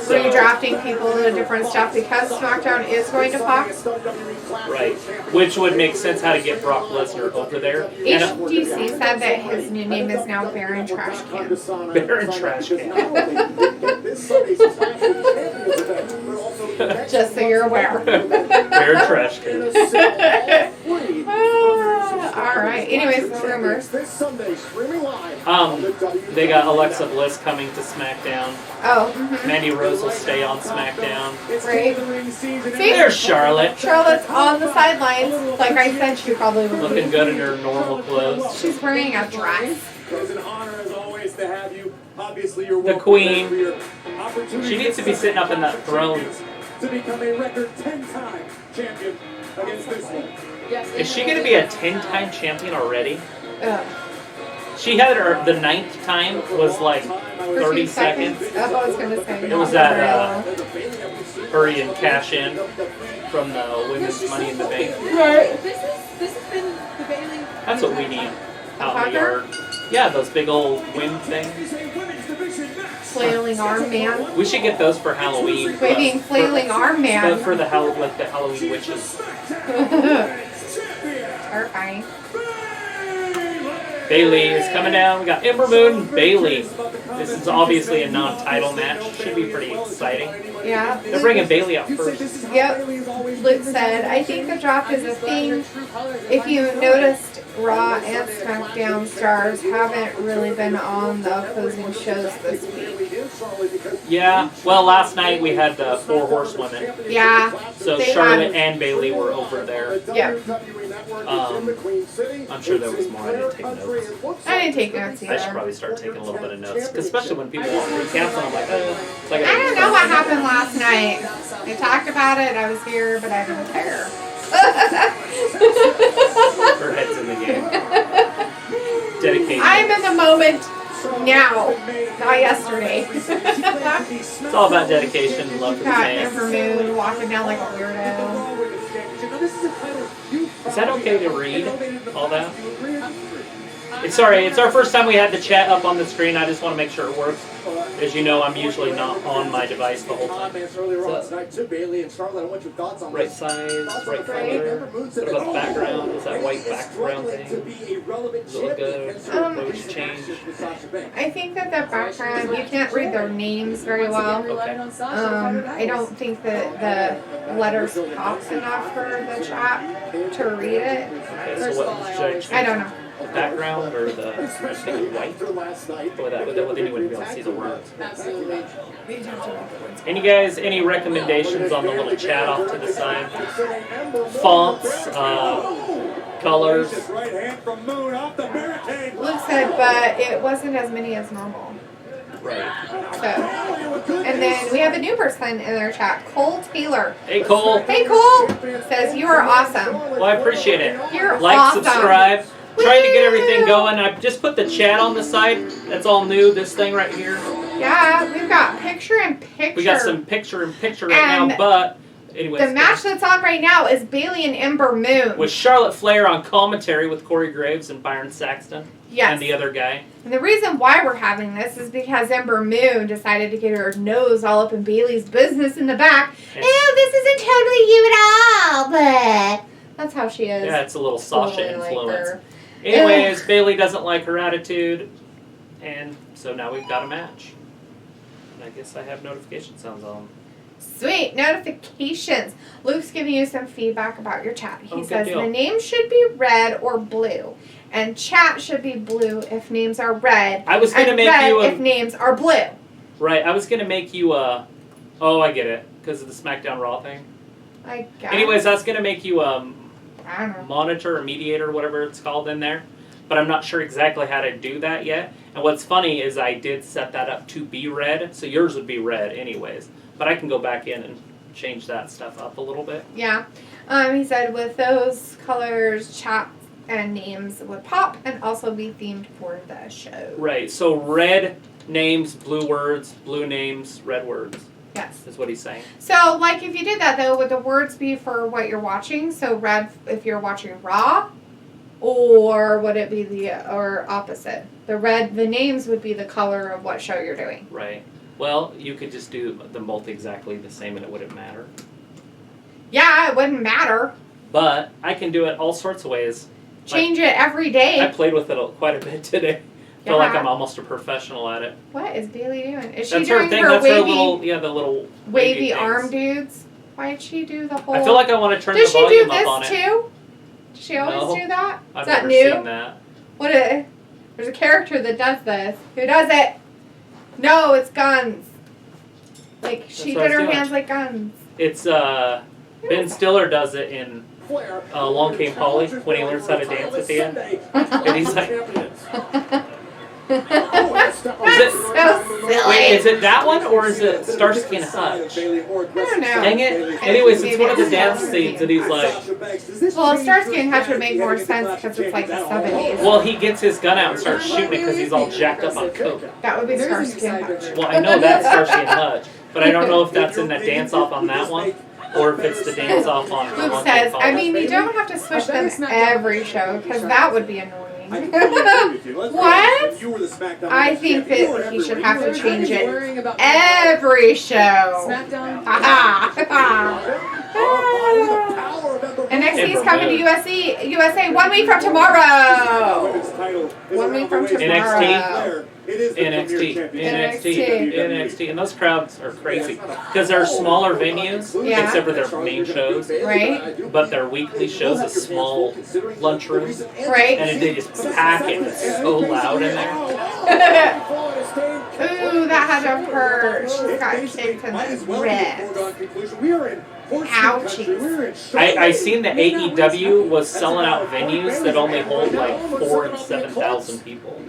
Redrafting people to different stuff because SmackDown is going to Fox. Right, which would make sense how to get Brock Lesnar over there. And HDC said that his new name is now Baron Trash Can. Baron Trash Can. Just so you're aware. Baron Trash Can. Alright, anyways, rumors. They got Alexa Bliss coming to SmackDown. Oh, Mandy Rose will stay on SmackDown. right. See? There's Charlotte, Charlotte's on the sidelines. Like I said, she probably would looking be. good in her normal clothes. She's wearing a dress. It's an honor as always to have you. Obviously, you're The welcome Queen. for your opportunity She needs to be sitting up in that throne. to become a record 10-time champion against this one. Is she going to be a 10-time champion already? Ugh. She had her, the 9th time was like 30 seconds. That's what I was going to say. It was that hurry and cash in from the women's Money in the Bank. Right. This has been the Bailey. That's what we need out in the yard. Yeah, those big old wind things. Flailing arm man. We should get those for Halloween. Waving flailing arm But man. for the like the Halloween witches. Terrifying. Bailey is coming down. We got Ember Moon, Bailey. This is obviously a non-title match. Should be pretty exciting. Yeah. They're bringing Bailey out first. Yep. Luke said, I think the draft is a thing. If you noticed, Raw and SmackDown stars haven't really been on the opposing shows this week. Yeah. Well, last night we had 4 horsewomen. Yeah. So They Charlotte had- and Bailey were over there. Yep. I'm sure there was more. I didn't take notes. I didn't take notes I should either. probably start taking a little bit of notes, 'cause especially when people want recaps, and I'm like, it's like I don't know what happened last night. They talked about it, I was here, but I didn't care. Her head's in the game. Dedication. I'm in the moment now, not yesterday. It's all about dedication and love for the Got fans. Ember Moon walking down like a weirdo. Is that okay to read all that? It's sorry, it's our first time we had the chat up on the screen. I just want to make sure it works. As you know, I'm usually not on my device the whole time. Right size, right color. What about the background? Is that white background thing? Does it look good? Those change? I think that the background, you can't read their names very well. Okay. I don't think that the letters pop enough for the chat to read it. Okay, so what should I change? I don't know. background or the thing white? With anyone be able to see the words. Absolutely. Any guys, any recommendations on the little chat off to the side? Fonts, colors. Luke said, but it wasn't as many as normal. Right. So, and then we have a new person in our chat, Cole Taylor. Hey, Cole. Hey, Cole says you are awesome. Well, I appreciate it. You're like, awesome. subscribe. Trying to get everything going. I just put the chat on the side. That's all new. This thing right here. Yeah, we've got picture in picture. We got some picture in picture right now, but anyways. The match that's on right now is Bayley and Ember Moon. With Charlotte Flair on commentary with Corey Graves and Byron Saxton. Yes. And the other guy. And the reason why we're having this is because Ember Moon decided to get her nose all up in Bayley's business in the back. And this isn't totally you at all, but that's how she is. yeah, it's a little Sasha Totally influence. like her. Anyways, Bayley doesn't like her attitude, and so now we've got a match. And I guess I have notification sounds on. Sweet notifications. Luke's giving you some feedback about your chat. He good says deal. the name should be red or blue, and chat should be blue if names are red. I was gonna and make red you a- if names are blue. Right, I was gonna make you a. Oh, I get it, because of the SmackDown Raw thing. I guess. Anyways, I was gonna make you a I don't know. monitor or mediator, whatever it's called in there, but I'm not sure exactly how to do that yet. And what's funny is I did set that up to be red, so yours would be red anyways. But I can go back in and change that stuff up a little bit. Yeah. He said with those colors, chat and names would pop and also be themed for the show. Right. So red names, blue words, blue names, red words. Yes. Is what he's saying. So, like, if you did that, though, would the words be for what you're watching? So, red if you're watching Raw? Or would it be or opposite? The names would be the color of what show you're doing. Right. Well, you could just do them both exactly the same and it wouldn't matter. Yeah, it wouldn't matter. But I can do it all sorts of ways. Change it every day. I played with it quite a bit today. I feel like Yeah. I'm almost a professional at it. What is Bayley doing? Is she That's doing her thing. her That's wavy, her little, the little wavy things. arm dudes? Why did she do the whole... I feel like I want to turn Does the she do volume up on this it. too? Does she always No. do that? I've Is that never new? seen that. There's a character that does this. Who does it? No, it's guns. Like, she what I did was her doing. hands like guns. It's Ben Stiller does it in Long Came Polly when he learns how to dance at the end. And he's like, That's so silly. wait, is it that one or is it Starsky and Hutch? I don't know. Dang it. Anyways, it's one of the dance scenes and he's like, Well, Starsky and Hutch would make more sense because it's like the 70s. well, he gets his gun out and starts shooting it because he's all jacked up on coke. That would be Starsky and Hutch. Well, I know that's Starsky and Hutch, but I don't know if that's in the dance-off on that one or if it's the dance-off on Luke Long says, Came I Polly. mean, you don't have to switch them every show because that would be annoying. What? I think that he should have to change it every show. SmackDown. NXT's coming to USA 1 week from tomorrow. 1 week from tomorrow. NXT, and those crowds are crazy because they're smaller venues, Yeah. except for their main shows, Right? but their weekly shows a small lunchroom, Right? and they just pack it. It's so loud in there. Ooh, that had to hurt. She got kicked in the ribs. Ouchies. I seen that AEW was selling out venues that only hold like 4,000 and 7,000 people.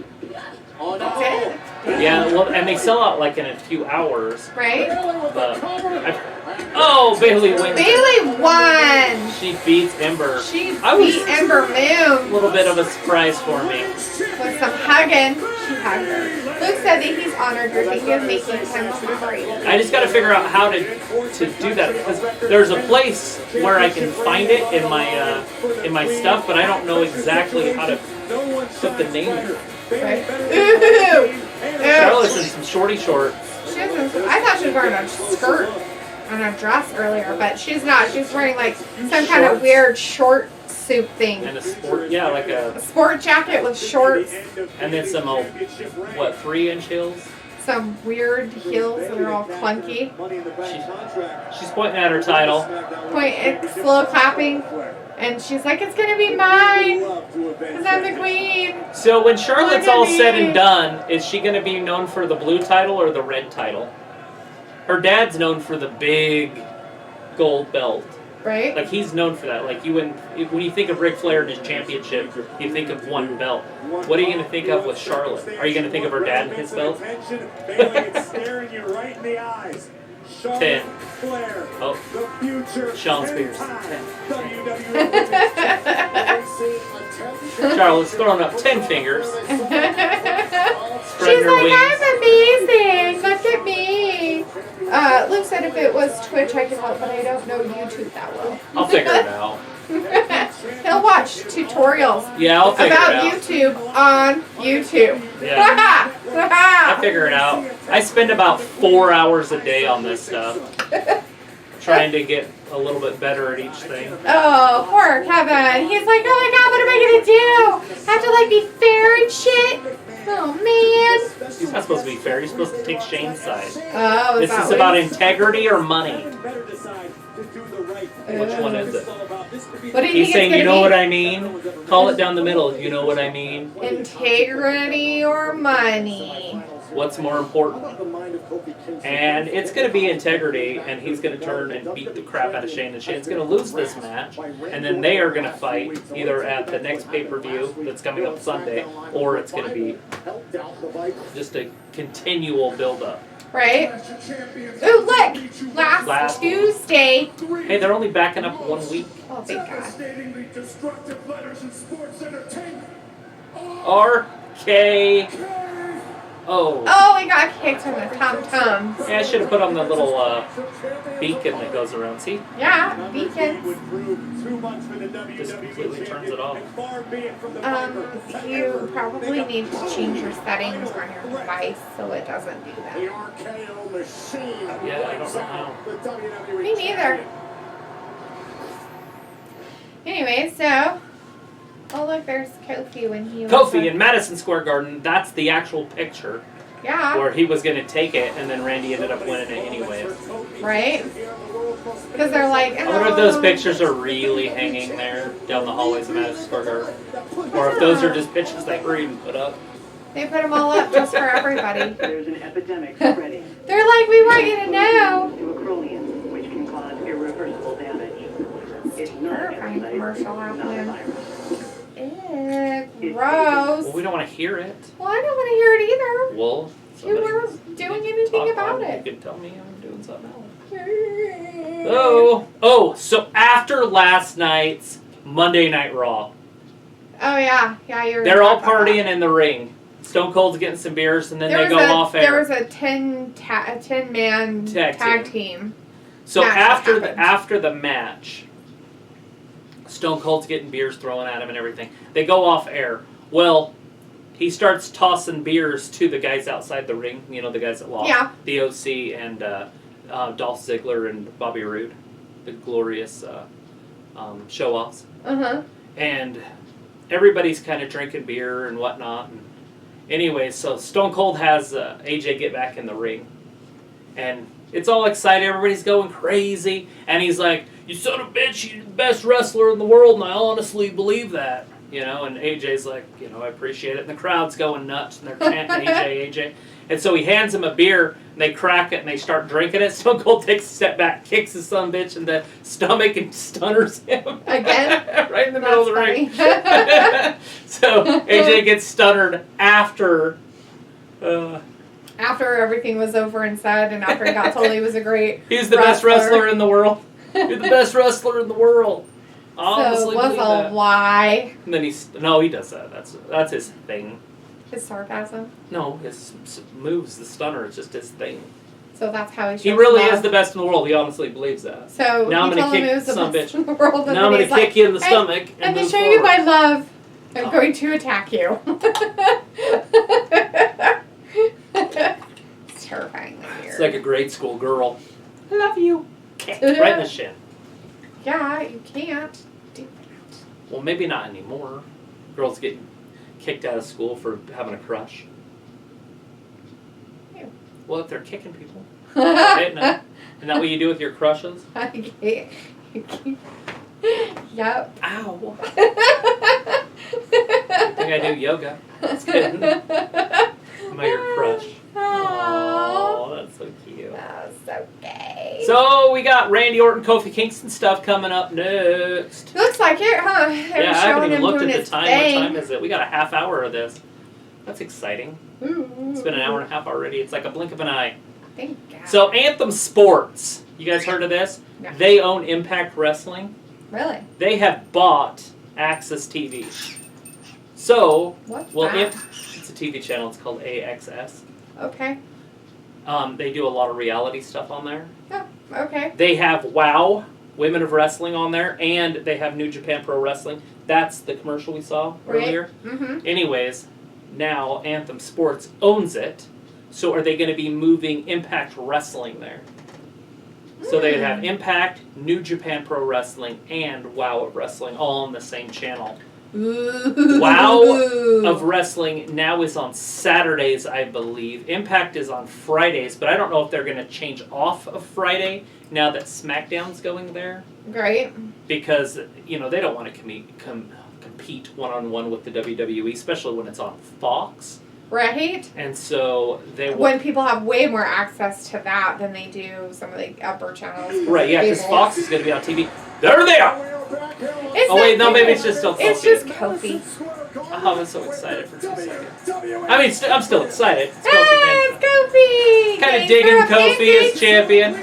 That's it. Yeah, well, and they sell out like in a few hours. Right? But Bayley wins. Bayley won. She beats Ember. She I was- beat Ember A Moon little bit of a surprise for me. with some hugging. She hugged her. Luke said that he's honored you're thinking of making him a break. I just got to figure out how to do that because there's a place where I can find it in my stuff, but I don't know exactly how to put the name in it. Right? Ooh! Charlotte's in some shorty shorts. She doesn't, I thought she was wearing a skirt and a dress earlier, but she's not. She's wearing like some kind of weird short suit thing. And a sport, yeah, like A sport jacket with shorts. and then some 3-inch heels. some weird heels that are all clunky. She's pointing at her title. Slow clapping. And she's like, it's going to be mine. Because I'm the queen. So when Charlotte's all said and done, is she going to be known for the blue title or the red title? Her dad's known for the big gold belt. Right? Like, he's known for that. Like, when you think of Ric Flair and his championship, you think of one belt. What are you going to think of with Charlotte? Are you going to think of her dad and his belt? 10. Oh. Sean Spears. 10. Charlotte's throwing up 10 fingers. She's like, I'm amazing. Look at me. Luke said if it was Twitch, I could help, but I don't know YouTube that well. I'll figure it out. He'll watch tutorials Yeah, I'll figure it out. about YouTube on YouTube. Yeah. I'll figure it out. I spend about 4 hours a day on this stuff. Trying to get a little bit better at each thing. Oh, poor Kevin. He's like, oh my god, what am I going to do? I have to like be fair and shit? Oh man. He's not supposed to be fair. He's supposed to take Shane's side. Oh, this is about integrity or money. Which one is it? What do you He's think saying, it's you know be? what I mean? Call it down the middle. You know what I mean? Integrity or money? What's more important? And it's going to be integrity, and he's going to turn and beat the crap out of Shane, and Shane's going to lose this match, and then they are going to fight either at the next pay-per-view that's coming up Sunday, or it's going to be just a continual build-up. Right? Ooh, look! Last Tuesday. Hey, they're only backing up 1 week. Oh, thank God. RK. Oh, we got kicked in the tom-tums. Yeah, I should have put on the little beacon that goes around. See? Yeah, beacons. Just completely turns it off. You probably need to change your settings on your device so it doesn't do that. Yeah, I don't know how. Me neither. Anyway, so... Oh, look, there's Kofi when he was... Kofi in Madison Square Garden, that's the actual picture. Yeah. Where he was going to take it, and then Randy ended up winning it anyway. Right? Because they're like... I wonder if those pictures are really hanging there down the hallways of Madison Square Garden. Or if those are just pictures they were even put up. They put them all up just for everybody. There's an epidemic spreading. They're like, we want you to know. To acrolein, which can cause irreversible damage. It's not Terrifying commercial happening. Gross. Well, we don't want to hear it. Well, I don't want to hear it either. Well, you weren't doing anything about it. You can tell me I'm doing something else. So after last night's Monday Night Raw. Oh, yeah. Yeah, you're... They're all partying in the ring. Stone Cold's getting some beers, and then they go off air. There was a 10-man tag team. So after the match, Stone Cold's getting beers thrown at him and everything. They go off air. Well, he starts tossing beers to the guys outside the ring. You know, the guys that lost. Yeah. The OC and Dolph Ziggler and Bobby Roode. The glorious show-offs. Uh-huh. And everybody's kind of drinking beer and whatnot. And anyway, so Stone Cold has AJ get back in the ring. And it's all excited. Everybody's going crazy. And he's like, you son of a bitch, you're the best wrestler in the world, and I honestly believe that. You know, and AJ's like, you know, I appreciate it. And the crowd's going nuts, and they're chanting AJ, AJ. And so he hands him a beer, and they crack it, and they start drinking it. Stone Cold takes a step back, kicks his son of a bitch in the stomach, and stunners him. Again? Right in the middle of the ring. So AJ gets stunnered after... after everything was over and said, and after he got told he was a great He's the best wrestler in the world. You're the best wrestler in the world. So it was a lie. And then he does that. That's his thing. His sarcasm? No, his moves, the stunner, is just his thing. So that's how he shows He really love. is the best in the world. He honestly believes that. So now I'm going to kick the some best bitch. in the world. Now I'm going to kick you in the stomach. And to move show you forward. my love, I'm going to attack you. It's terrifyingly weird. It's like a grade school girl. I love you. Kick right in the shin. Yeah, you can't do that. Well, maybe not anymore. Girls get kicked out of school for having a crush. Ew. Well, if they're kicking people. Hitting them. Isn't that what you do with your crushes? Yep. Ow. I think I do yoga. Just kidding. I'm your crush. Oh, that's so cute. That's so gay. So we got Randy Orton, Kofi Kingston stuff coming up next. Looks like it, huh? Yeah, I haven't even looked at the time. What time is it? We got a half hour of this. That's exciting. It's been an hour and a half already. It's like a blink of an eye. Thank God. So Anthem Sports. You guys heard of this? No. They own Impact Wrestling. Really? They have bought Access TV. So, What's well, that? it's a TV channel. It's called AXS. Okay. They do a lot of reality stuff on there. Oh, okay. They have WOW, Women of Wrestling on there, and they have New Japan Pro Wrestling. That's the commercial we saw earlier. Mm-hmm. Anyways, now Anthem Sports owns it. So are they going to be moving Impact Wrestling there? So they'd have Impact, New Japan Pro Wrestling, and WOW of Wrestling all on the same channel. Ooh. WOW of Wrestling now is on Saturdays, I believe. Impact is on Fridays, but I don't know if they're going to change off of Friday now that SmackDown's going there. Great. Because, you know, they don't want to compete one-on-one with the WWE, especially when it's on Fox. Right? And so they when people have way more access to that than they do some of the upper channels. Right, yeah, because Fox is going to be on TV. There they are! Oh, wait, no, maybe it's just still Kofi. It's just Kofi. Oh, I'm so excited for 2 seconds. I mean, I'm still excited. It's Kofi. It's Kofi! Kind of digging Kofi as champion.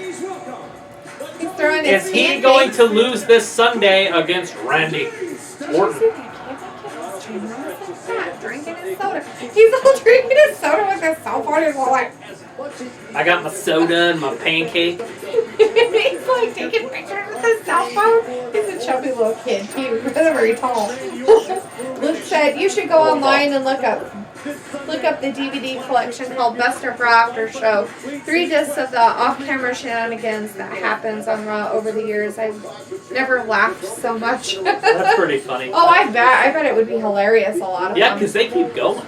He's throwing his Is he going to lose this Sunday against Randy Orton? Drinking his soda. He's all drinking his soda with his cell phone. He's all like, I got my soda and my pancake. he's like taking pictures with his cell phone. He's a chubby little kid. He's not very tall. Luke said, you should go online and look up the DVD collection called Best of Raw After Show. 3 discs of the off-camera shenanigans that happens on Raw over the years. I've never laughed so much. That's pretty funny. Oh, I bet it would be hilarious, a lot of Yeah, them. because they keep going.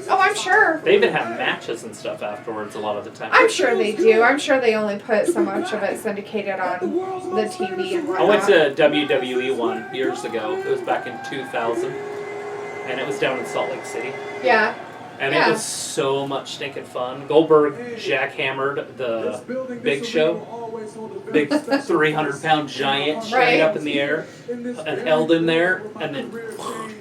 Oh, I'm sure. They even have matches and stuff afterwards a lot of the time. I'm sure they do. I'm sure they only put so much of it syndicated on the TV and whatnot. I went to a WWE one years ago. It was back in 2000. And it was down in Salt Lake City. Yeah. And it was so much stinking fun. Goldberg jackhammered the Big Show. Big 300-pound giant straight up in the air. And held him there. And then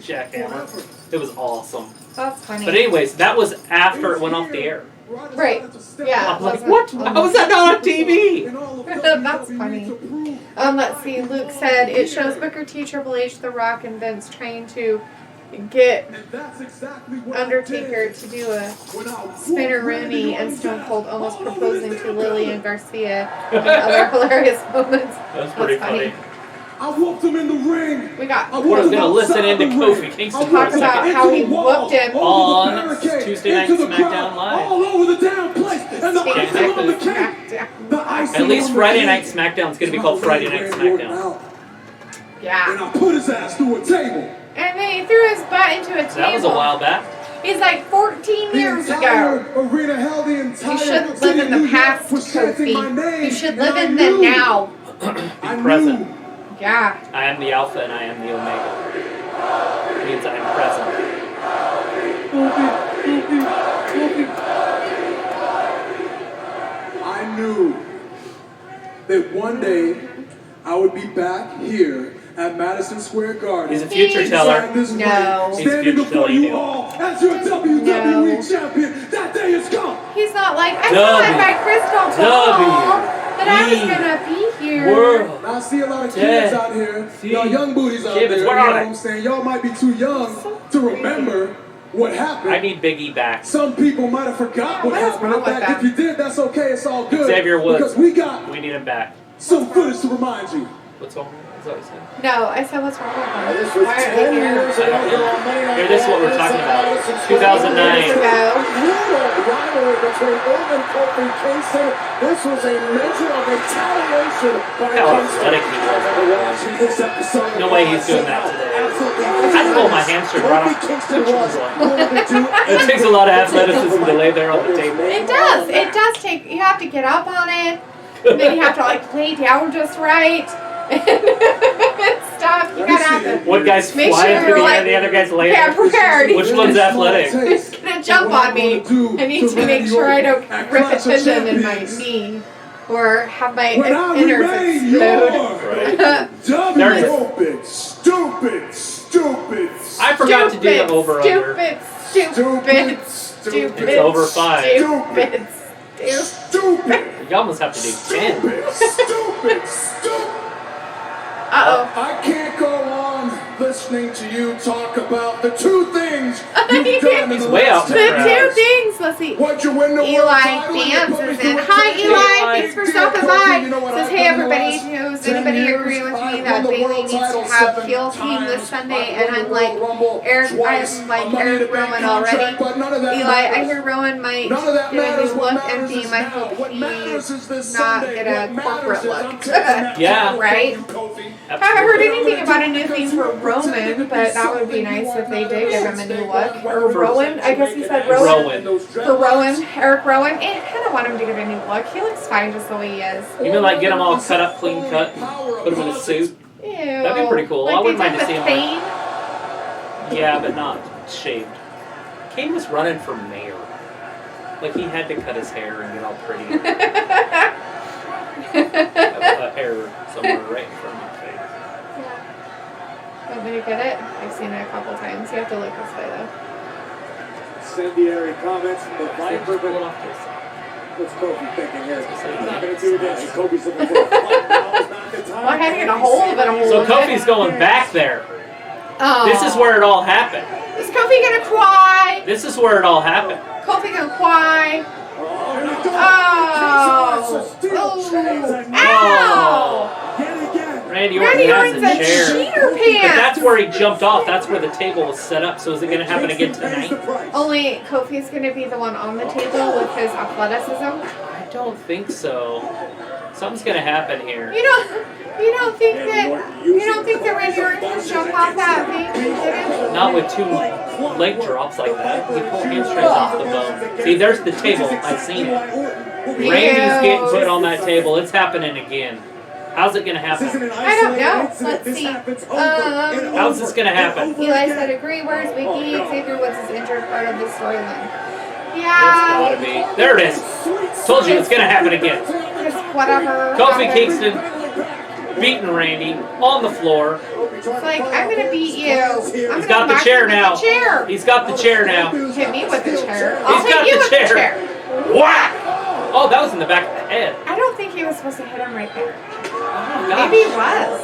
jackhammer. It was awesome. That's funny. But anyways, that was after it went off the air. Right. Yeah. I was like, what? How was that not on TV? That's funny. Let's see. Luke said it shows Booker T, Triple H, The Rock, and Vince trying to get Undertaker to do a spinner Rooney and Stone Cold almost proposing to Lillian Garcia and other hilarious moments. That's pretty funny. I whooped him in the ring. We got. I was going to listen into Kofi Kingston for a talk about second. how he whooped him on Tuesday Night SmackDown Live. All over the damn place. And the icing on the cake. At least Friday Night SmackDown is going to be called Friday Night SmackDown. Yeah. And I put his ass through a table. And then he threw his butt into a table. That was a while back. He's like 14 years ago. Arena held the entire You shouldn't live in the past, Kofi. You should live in the now. Be present. Yeah. I am the Alpha and I am the Omega. It means I am present. I knew that one day I would be back here at Madison Square Garden. He's a future teller. No. He's a future teller, you know. all as your WWE champion. That day is gone. He's not like, I saw it by Crystal Ball, but I was gonna be here. World. I see a lot of kids out here, y'all young booties out there, you know what I'm saying? Y'all might be too young to remember what happened. I need Big E back. Some people might have forgot what happened. wrong with that? If you did, that's okay, it's all good. Xavier Woods. Because we need him back. some footage to remind you. What's wrong? Is that what you said? No, I said, what's wrong with him? This was Why aren't 10 they here? years ago. Here, this is what we're talking about. 2009. No. rivalry between Orton and Kofi Kingston. This was a measure of retaliation by How Kingston. athletic he was. Watching this episode, No way he's doing that today. Absolutely. I'd pull my hamstring right Kofi off. Kingston was willing to do It takes a lot of athleticism to lay there on the table. It does. It does take. You have to get up on it, and then you have to like lay down just right and stuff. You gotta have to. One guy's Make flying sure through the you're air, the other guy's laying Yeah, there. prepared. Which one's athletic? He's gonna jump on me. I need to make sure I don't rip a tendon in my knee or have my innards explode. Stupid. I forgot to do the over under. Stupid. It's over 5. Stupid. You almost have to do 10. Uh-oh. I can't go on listening to you talk about the two things you've done in the way out last there. 10 The two hours. things. Let's see. What'd you win the world Eli title? You dances put me in. through a Hi, decade. Eli. Thanks for Dear stopping Kofi, by. you know what Says, I've hey, done in the everybody. last Does 10 anybody years? agree with me I've that won the Bailey world needs to title have 7 heel team this times. Sunday? I've And won I'm the like, Royal Rumble Eric twice. Rowan A Money in the Bank already. contract, but none of that Eli, I matters. hear Rowan might None of that get a matters. new What look and matters theme. is I now. hope What matters is this he's not Sunday. get a What matters corporate is I'm look. taking that Yeah. title from Right? you, Kofi. Haven't heard anything about a new theme for Roman, but that would be nice if they did give him a new look. Or Rowan, I guess he said Rowan. For Rowan, Eric Rowan. I kind of want him to get a new look. He looks fine just the way he is. You mean like get him all cut up, clean cut, and put him in a suit? Ew. That'd be pretty cool. Like I wouldn't they mind did to see with him. Kane. Yeah, but not shaved. Kane was running for mayor. Like he had to cut his hair and get all pretty. A hair somewhere right in front of my face. Want me to get it? I've seen it a couple times. You have to look this way though. Incendiary comments from the Viper, Pull it but off to the side. what's Kofi thinking here? So He's not going to do this. Kofi's looking for a fight. Now's not the time. Well, I had to get a hold of it. So Kofi's going back there. Oh. This is where it all happened. Is Kofi gonna cry? This is where it all happened. Kofi gonna cry? Ow! Yet again. Randy Randy Orton Orton's a has a chair. cheater But pants. that's where he jumped off. That's where the table was set up. So is it going to happen again tonight? Only Kofi's gonna be the one on the table with his athleticism. I don't think so. Something's going to happen here. You don't think that Randy Orton can jump off that thing? He didn't? Not with two leg drops like that. He pulled hamstrings off the bone. See, there's the table. I've seen it. Randy's getting put on that table. It's happening again. How's it going to happen? I don't know. Let's see. How's this going to happen? Eli said, agree. Where's Vicky? Xavier Woods is injured, part of the storyline. It's Yeah. gotta be. There it is. Told you it's going to happen again. Just whatever. Kofi happened. Kingston beating Randy on the floor. It's like, I'm gonna beat you. He's got the chair now. He's got the chair now. Hit me with the chair. I'll He's got hit you the with the chair. chair. Whack! Oh, that was in the back of the head. I don't think he was supposed to hit him right there. Oh, Maybe he was.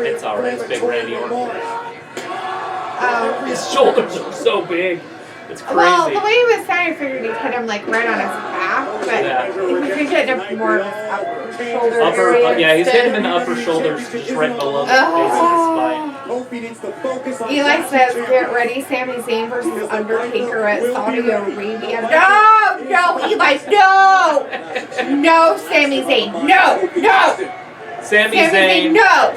It's alright. It's big Randy Orton. Oh. His shoulders are so big. It's crazy. Well, the way he was standing, I figured he'd hit him like right on his back, but Yeah. if we could get him more of his upper shoulder Upper, area yeah, he's hit him instead. in the upper shoulders, just right below the base of his spine. Kofi needs to focus on Eli says, get ready, Sami Zayn versus Undertaker at Saudi Arabia. No, Eli, no! No, Sami Zayn, no! Sami Zayn, Zayn, no!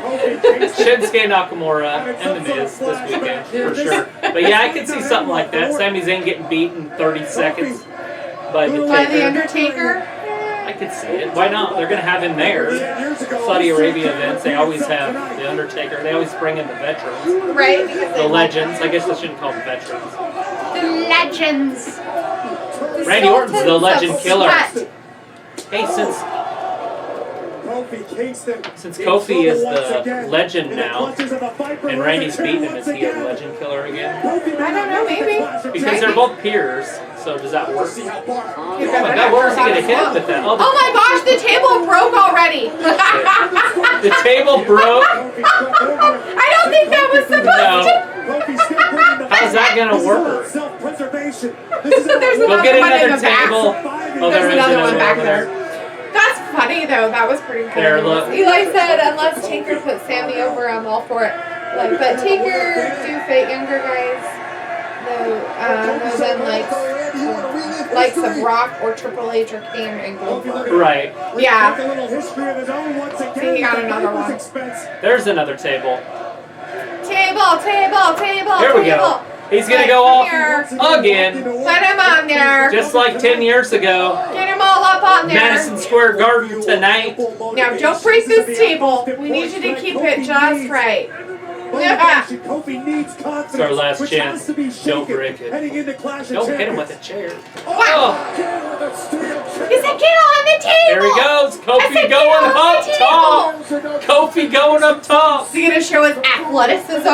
Shinsuke Nakamura, and The Miz this weekend, for sure. But yeah, I could see something like that. Sami Zayn getting beat in 30 seconds by the By the Taker. Undertaker? I could see it. Why not? They're going to have him there. Saudi Arabia events, they always have the Undertaker. They always bring in the veterans. Right? Because The legends. I guess they shouldn't call them veterans. The legends. The Randy Orton's the sultans legend of killer. sweat. Hey, Kofi Kingston. since Kofi is the legend now, and Randy's beating him, is he a legend killer again? I don't know, maybe. Because they're both peers, so does that work? Oh Oh my god, where is he going to hit him with that? Oh my gosh, the table broke already. The table broke? I don't think that was supposed to. How's that going to work? There's We'll another get one in another the back. table. Oh, There's there is another one another back over there. there. That's funny though. That was pretty funny. There, look. Eli said, unless Taker puts Sammy over, I'm all for it. Like, but Taker do fit younger guys, though. than like some Rock or Triple H or Kane and Goldberg. Right. Yeah. A little history of his own once again. See, he got another one. There's another table. Table. Here we go. He's going to go off again. Put him on there. Just like 10 years ago. Get him all up on there. Madison Square Garden tonight. Now, don't break this table. We need you to keep it just right. It's our last chance. Don't break it. Don't hit him with a chair. Oh. He said, get on the table. There he goes. Kofi going up top. Kofi going up top. Is he going to show his athleticism?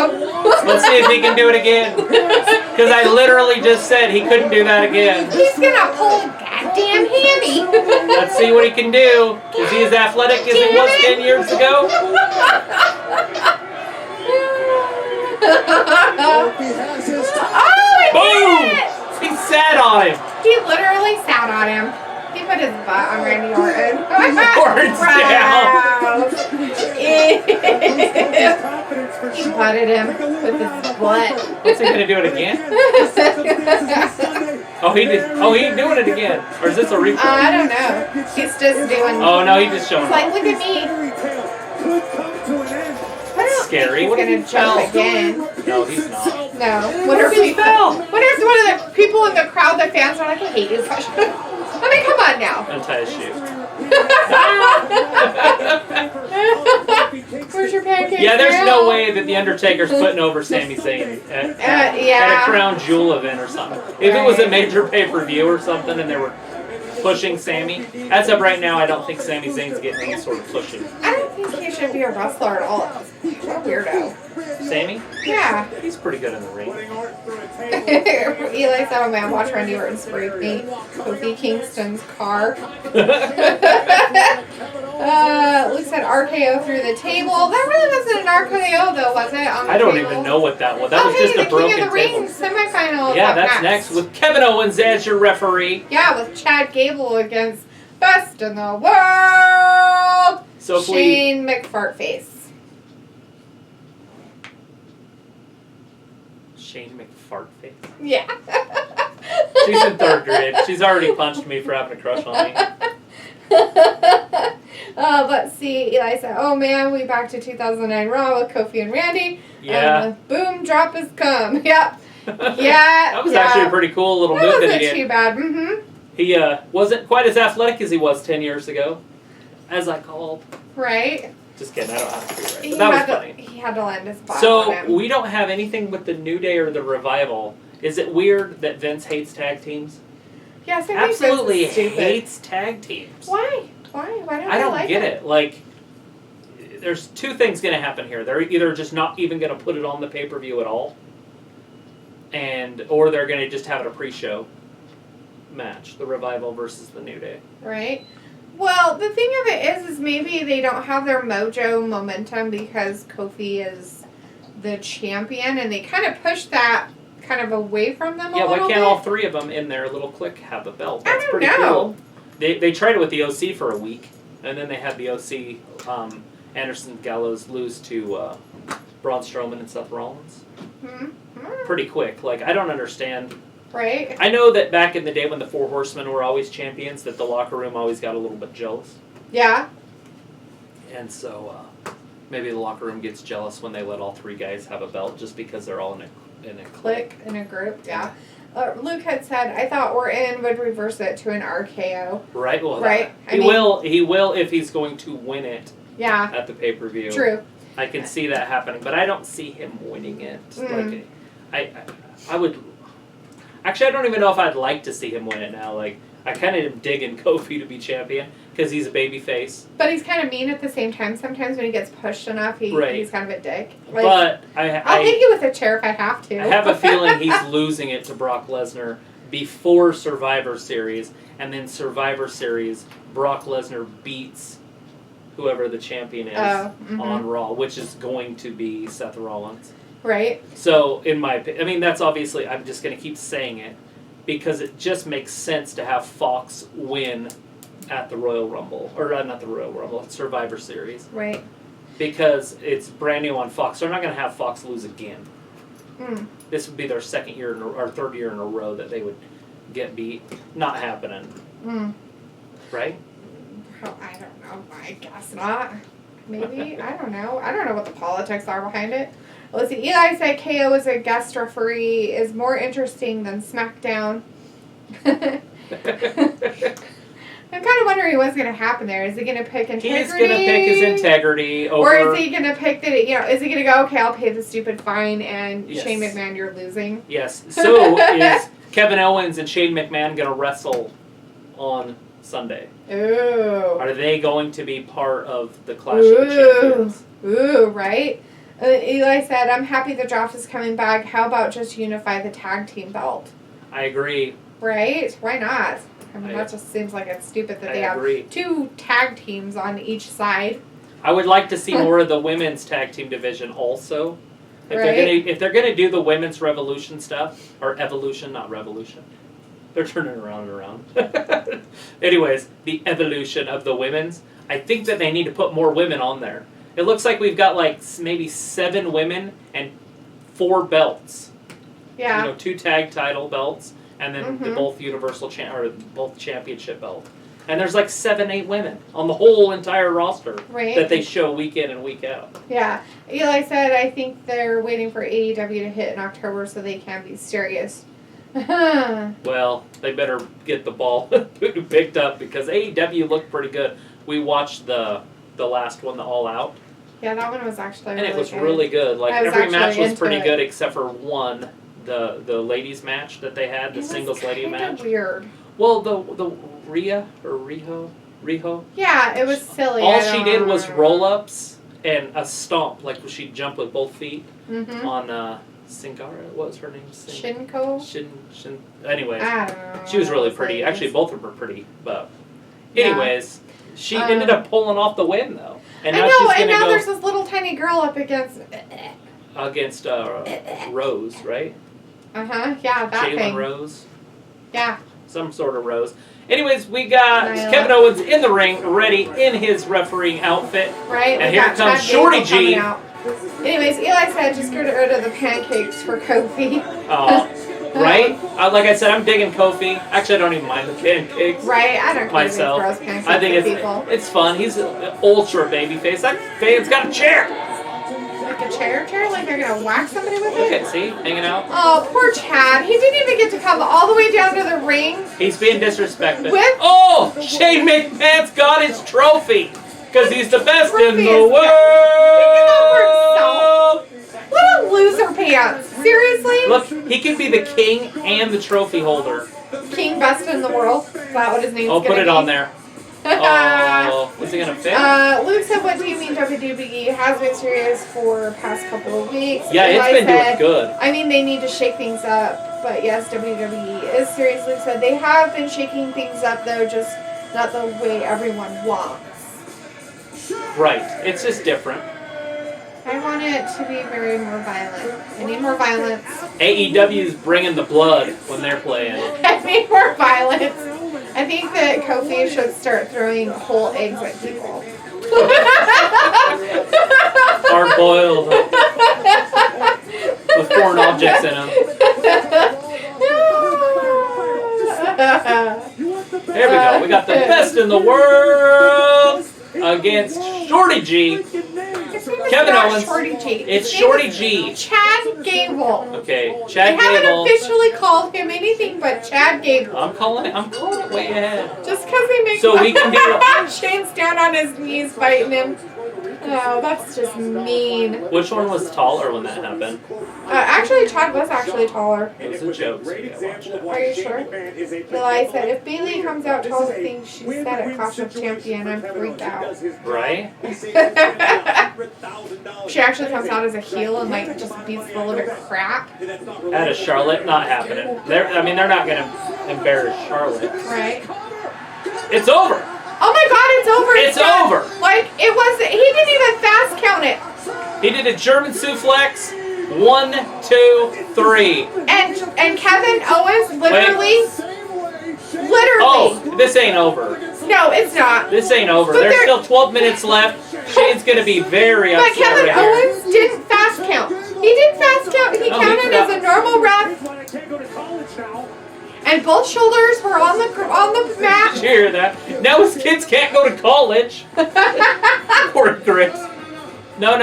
Let's see if he can do it again. Because I literally just said he couldn't do that again. He's going to pull a goddamn hammy. Let's see what he can do. Is he as athletic as he was 10 years ago? Oh, boom! He sat on him. He literally sat on him. He put his butt on Randy Orton. Orton's down. He butted him with his butt. What's he gonna do it again? Oh, he did. Oh, he's doing it again. Or is this a replay? I don't know. He's just doing. Oh no, he's just showing. He's like, look at me. Scary. He's gonna jump again. No, he's not. No. What if one of the people in the crowd, the fans are like, I hate you. I mean, come on now. Untie his shoe. Where's your pancake? Yeah, there's no way that the Undertaker's putting over Sami Zayn at a Crown Jewel event or something. If it was a major pay-per-view or something and they were pushing Sami, as of right now, I don't think Sami Zayn's getting any sort of pushing. I don't think he should be a wrestler at all. What a weirdo. Sammy? Yeah. He's pretty good in the ring. Eli said, oh man, watch Randy Orton spray paint Kofi Kingston's car. Luke said RKO through the table. That really wasn't an RKO though, was it? On the I don't table? even know what that was. That was just a broken King of the table. Ring semifinal. Yeah, that's next with Kevin Owens as your referee. Yeah, with Chad Gable against Best in the World. So Shane McFartface. Shane McFartface. Yeah. She's in 3rd grade. She's already punched me for having a crush on me. Let's see. Eli said, oh man, we back to 2009 Raw with Kofi and Randy. Yeah. Boom, drop his cum. Yep. Yeah. That was actually a pretty cool little move that he did. Wasn't too bad. Mm-hmm. He wasn't quite as athletic as he was 10 years ago, as I called. Right. Just kidding, I don't have to be right. But that was funny. He had to land his bottom So, on him. we don't have anything with the New Day or the Revival. Is it weird that Vince hates tag teams? Yes, I think Absolutely Vince is stupid. hates tag teams. Why? Why don't I don't like get it. Like, there's two things going to happen here. They're either just not even going to put it on the pay-per-view at all, or they're going to just have it a pre-show match, the Revival versus the New Day. Right. Well, the thing of it is maybe they don't have their mojo momentum because Kofi is the champion, and they kind of push that kind of away from them a little bit. Yeah, why can't all three of them in their little clique have a belt? That's I don't pretty know. cool. They tried it with the OC for a week, and then they had the OC, Anderson Gallows, lose to Braun Strowman and Seth Rollins. Mm-hmm. Pretty quick. Like, I don't understand. Right. I know that back in the day when the Four Horsemen were always champions, that the locker room always got a little bit jealous. Yeah. And so maybe the locker room gets jealous when they let all three guys have a belt just because they're all in a Click in a group, yeah. Luke had said, I thought Orton would reverse it to an RKO. Right? Well, right. He will if he's going to win it Yeah. at the pay-per-view. True. I can see that happening, but I don't see him winning it. Like, I would... Actually, I don't even know if I'd like to see him win it now. Like, I kind of am digging Kofi to be champion because he's a baby face. But he's kind of mean at the same time. Sometimes when he gets pushed enough, he's kind of a dick. Like, but I'll hit you with a chair if I have to. I have a feeling he's losing it to Brock Lesnar before Survivor Series, and then Survivor Series, Brock Lesnar beats whoever the champion is on Raw, which is going to be Seth Rollins. Right. So, in my opinion, I mean, that's obviously, I'm just going to keep saying it, because it just makes sense to have Fox win at the Royal Rumble, or not the Royal Rumble, Survivor Series. Right. Because it's brand new on Fox. They're not going to have Fox lose again. This would be their second year or third year in a row that they would get beat. Not happening. Right? Oh, I don't know. I guess not. Maybe. I don't know. I don't know what the politics are behind it. Let's see. Eli said KO as a guest referee is more interesting than SmackDown. I'm kind of wondering what's going to happen there. Is he going to pick integrity? He's going to pick his integrity over... Or is he going to pick the, is he going to go, okay, I'll pay the stupid fine and Shane McMahon, you're losing? Yes. So is Kevin Owens and Shane McMahon going to wrestle on Sunday? Ooh. Are they going to be part of the Clash of Champions? Ooh, right? Eli said, I'm happy the draft is coming back. How about just unify the tag team belt? I agree. Right? Why not? I mean, that just seems like it's stupid that they have 2 tag teams on each side. I would like to see more of the women's tag team division also. If they're gonna do the women's revolution stuff, or evolution, not revolution. They're turning around and around. Anyways, the evolution of the women's. I think that they need to put more women on there. It looks like we've got like maybe 7 women and 4 belts. Yeah. 2 tag title belts. And then the both both championship belt. And there's like 7, 8 women on the whole entire roster that they show week in and week out. Yeah. Eli said, I think they're waiting for AEW to hit in October so they can be serious. Well, they better get the ball picked up because AEW looked pretty good. We watched the last one, the All Out. Yeah, that one was actually and really it was good. Really good. Like every match was pretty it. good except for one. The ladies match that they had, the singles lady match. Weird. Well, the Riho. Yeah, it was silly. All she did was roll ups and a stomp, like she'd jump with both feet on Singara. What was her name? Shinko. Shin. Anyways, I don't know. She was really pretty. Actually, both of them were pretty. But anyways, she ended up pulling off the win though. And now she's gonna go there's this little tiny girl up against Rose, right? Yeah, that Jalen thing. Rose. Yeah. Some sort of Rose. Anyways, we got Kevin Owens in the ring, ready in his refereeing outfit. Right. And here comes Shorty G. Anyways, Eli said just get rid of the pancakes for Kofi. Oh, right? Like I said, I'm digging Kofi. Actually, I don't even mind the pancakes. Right, I don't myself. Gross pancakes I think it's fun. He's an ultra babyface. That fan's got a chair. Like a chair? Like they're going to whack somebody with it? Okay, see? Hanging out. Oh, poor Chad. He didn't even get to come all the way down to the ring. He's being disrespected. Shane McMahon's got his trophy. Because he's the best in the world. What a loser pants. Seriously? Look, he can be the king and the trophy holder. King best in the world? Is that what his name's going to be? I'll put it on there. Oh, is it going to fit? Luke said, what do you mean WWE has been serious for the past couple of weeks? Yeah, it's been doing good. I mean, they need to shake things up, but yes, WWE is serious. Luke said, they have been shaking things up, though, just not the way everyone wants. Right. It's just different. I want it to be very more violent. I need more violence. AEW's bringing the blood when they're playing. I need more violence. I think that Kofi should start throwing whole eggs at people. Hard boiled. With foreign objects in them. There we go. We got the best in the world against Shorty G. Kevin Owens. Shorty G. It's Shorty G. Chad Gable. Okay, Chad Gable. They haven't officially called him anything but Chad Gable. I'm calling it way ahead. Just because they make so we can do Shane's down on his knees fighting him. Oh, that's just mean. Which one was taller when that happened? Actually, Chad was actually taller. It was a joke. Are you sure? Eli said, if Bayley comes out to all the things she said at Clash of Champion, I'm freaked out. Right? She actually comes out as a heel and like just beats the living crap. Out of Charlotte, not happening. They're not gonna embarrass Charlotte. Right. It's over. Oh my God, it's over. It's over. Like it was. He didn't even fast count it. He did a German suplex. 1, 2, 3. And Kevin Owens literally. Oh, this ain't over. No, it's not. This ain't over. There's still 12 minutes left. Shane's gonna be very upset. But Kevin Owens didn't fast count. He He did fast count. He counted as a normal ref. I can't go to college now. And both shoulders were on the mat. Did you hear that? Now his kids can't go to college. Poor Chris. No.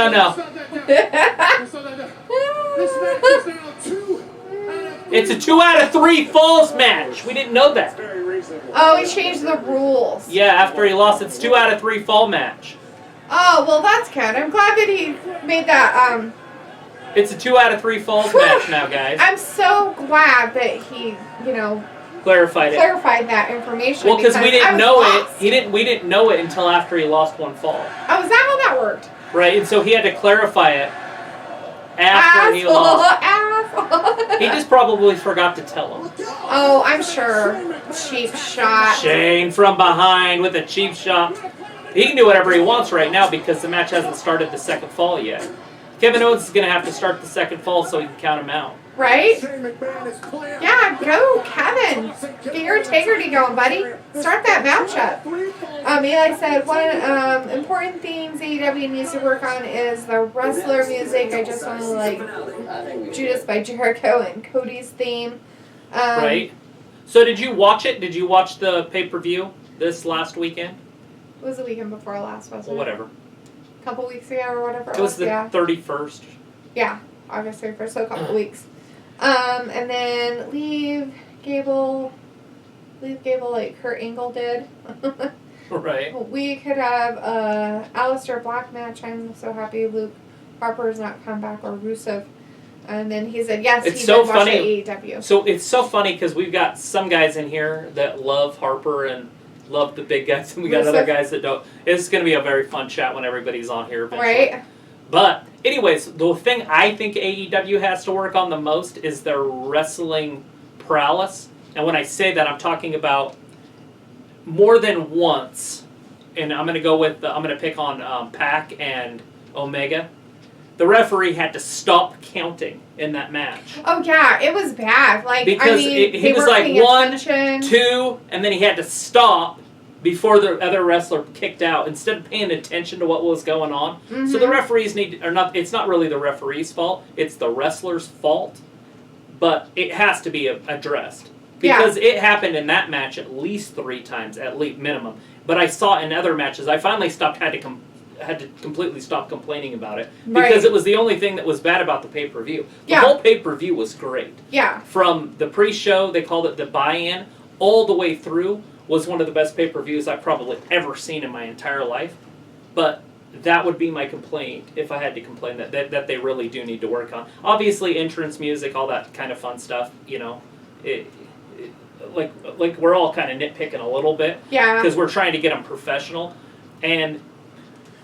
It's a 2 out of 3 falls match. We didn't know that. Oh, he changed the rules. Yeah, after he lost, it's 2 out of 3 fall match. Oh, well, that's good. I'm glad that he made that. It's a 2 out of 3 falls match now, guys. I'm so glad that he, Clarified that information. Well, because we didn't know lost. it. We didn't know it until after he lost 1 fall. Oh, is that how that worked? Right, and so he had to clarify it after he lost. Asshole. He just probably forgot to tell him. Oh, I'm sure. Cheap shot. Shane from behind with a cheap shot. He can do whatever he wants right now because the match hasn't started the second fall yet. Kevin Owens is going to have to start the second fall so he can count him out. Right? Yeah, go, Kevin. Get your integrity going, buddy. Start that match up. Eli said, one important things AEW needs to work on is the wrestler music. I just want to like Judas by Jericho and Cody's theme. Right. So did you watch it? Did you watch the pay-per-view this last weekend? It was the weekend before last, wasn't Well, whatever. A couple weeks ago or whatever It was the 31st. Yeah, August 31st, so a couple weeks. And then leave Gable like Kurt Angle did. Right. We could have Aleister Black match. I'm so happy Luke Harper's not come back, or Rusev. And then he said yes, It's he so did watch funny. AEW. So it's so funny because we've got some guys in here that love Harper and love the big guys, and we got other guys that don't. It's going to be a very fun chat when everybody's on here eventually. Right. But anyways, the thing I think AEW has to work on the most is their wrestling prowess. And when I say that, I'm talking about more than once. And I'm going to go with I'm going to pick on Pac and Omega. The referee had to stop counting in that match. Oh yeah, it was bad. Like Because he was like 1, 2, and then he had to stop before the other wrestler kicked out instead of paying attention to what was going on. Mm-hmm. So the referees it's not really the referee's fault, it's the wrestler's fault, but it has to be addressed. Because it happened in that match at least 3 times, at least minimum. But I saw in other matches, I finally had to completely stop complaining about it because it was the only thing that was bad about the pay-per-view. The whole pay-per-view was great. Yeah. From the pre-show, they called it the buy-in, all the way through was one of the best pay-per-views I've probably ever seen in my entire life. But that would be my complaint if I had to complain that they really do need to work on. Obviously, entrance music, all that kind of fun stuff, like we're all kind of nitpicking a little bit. Yeah. Because we're trying to get them professional. And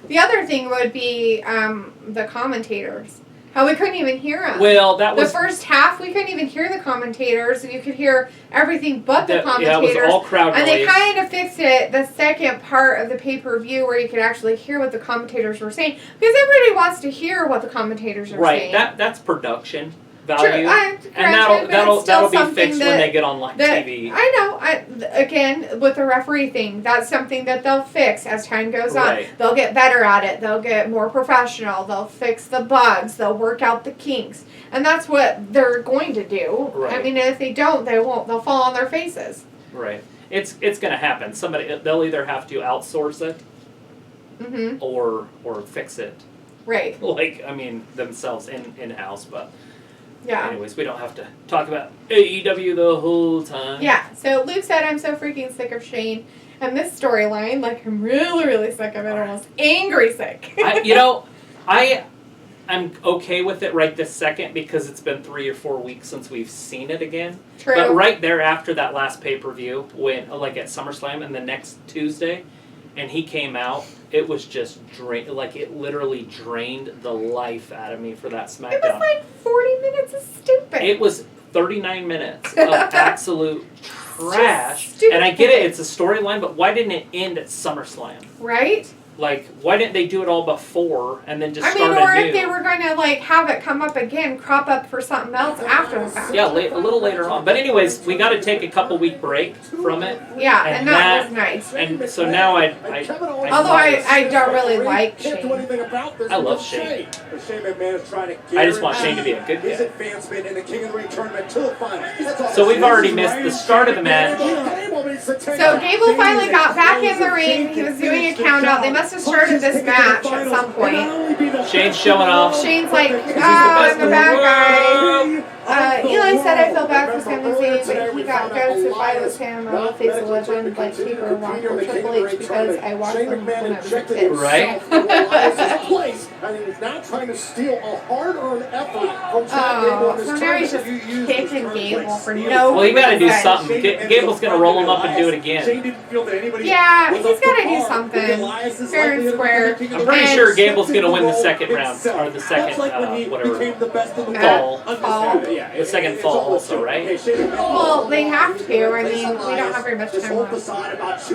the other thing would be the commentators. How we couldn't even hear them. Well, that was... The first half, we couldn't even hear the commentators. You could hear everything but the commentators. Yeah, it was all crowd noise. And they kind of fixed it the second part of the pay-per-view where you could actually hear what the commentators were saying. Because everybody wants to hear what the commentators are saying. Right, that's production value. True, and that'll be fixed when they get on live TV. I know. Again, with the referee thing, that's something that they'll fix as time goes on. They'll get better at it. They'll get more professional. They'll fix the bugs. They'll work out the kinks. And that's what they're going to do. Right. I mean, if they don't, they won't. They'll fall on their faces. Right. It's going to happen. They'll either have to outsource it or fix it. Right. Themselves in-house, but... Yeah. Anyways, we don't have to talk about AEW the whole time. Yeah. So Luke said, I'm so freaking sick of Shane. And this storyline, I'm really, really sick of it. Almost angry sick. I'm okay with it right this second because it's been 3 or 4 weeks since we've seen it again. True. But right there after that last pay-per-view, when at SummerSlam and the next Tuesday, and he came out, it was just it literally drained the life out of me for that SmackDown. It was 40 minutes of stupid. It was 39 minutes of absolute trash. And I get it, it's a storyline, but why didn't it end at SummerSlam? Right? Like, why didn't they do it all before and then just I start mean, or anew? if they were going to like have it come up again, crop up for something else after the fact. Yeah, a little later on. But anyways, we got to take a couple week break from it. Yeah, and that was nice. And so now Although I don't really like Shane. I love Shane. I just want Shane to be a good guy. So we've already missed the start of the match. So Gable finally got back in the ring. He was doing a count out. They must have started this match at some point. Shane's showing off. Shane's like, I'm the bad guy. Eli said I feel bad for Sami Zayn, but he got ghosts. If I was him, I would face a legend like Taker or Rock or Triple H because I watched them when I was a kid. Right? And he's now trying to steal a hard-earned effort from Chad Gable. So now he's just kicking Gable for no Well, you gotta do reason. something. Gable's gonna roll him up and do it again. Yeah, he's gotta do something. Fair and square. I'm pretty sure Gable's gonna win the second round, or the second, whatever, fall. The second fall also, right? Well, they have to. I mean, we don't have very much time left.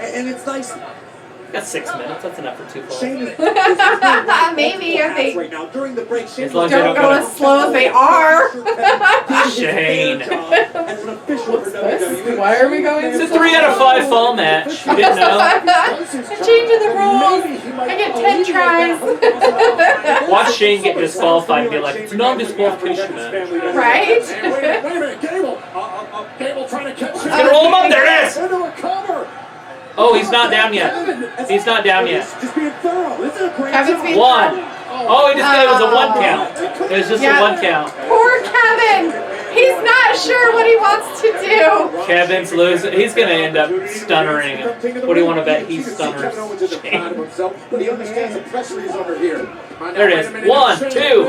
And it's nice. Got 6 minutes. That's enough for 2 falls. Maybe if they right now during the break, As long as they don't go as slow as they are. Shane. Why are we going? It's a 3 out of 5 fall match. You didn't know? Changing the rules. I get 10 tries. Watch Shane get disqualified and be like, it's a non-disqualification match. Right? Wait a minute, Gable. Gable trying to catch. He's gonna roll him up. There it is. Into a cover. Oh, he's not down yet. He's not down yet. Just being thorough. This is a great Kevin's being 1. Oh, he just it was a 1 count. It was just a 1 count. Poor Kevin. He's not sure what he wants to do. Kevin's losing. He's going to end up stunnering him. What do you want to bet he stunners Shane? But he understands the pressure he's under here. There it is. 1, 2.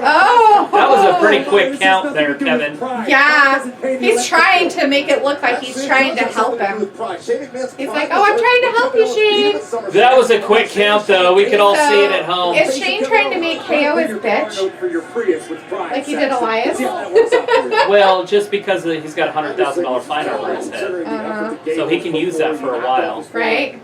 Oh. That was a pretty quick count there, Kevin. Yeah. He's trying to make it look like he's trying to help him. He's like, oh, I'm trying to help you, Shane. That was a quick count, though. We could all see it at home. Is Shane trying to make KO his bitch? Like he did Elias? Well, just because he's got a $100,000 fine over his head. So he can use that for a while. Right?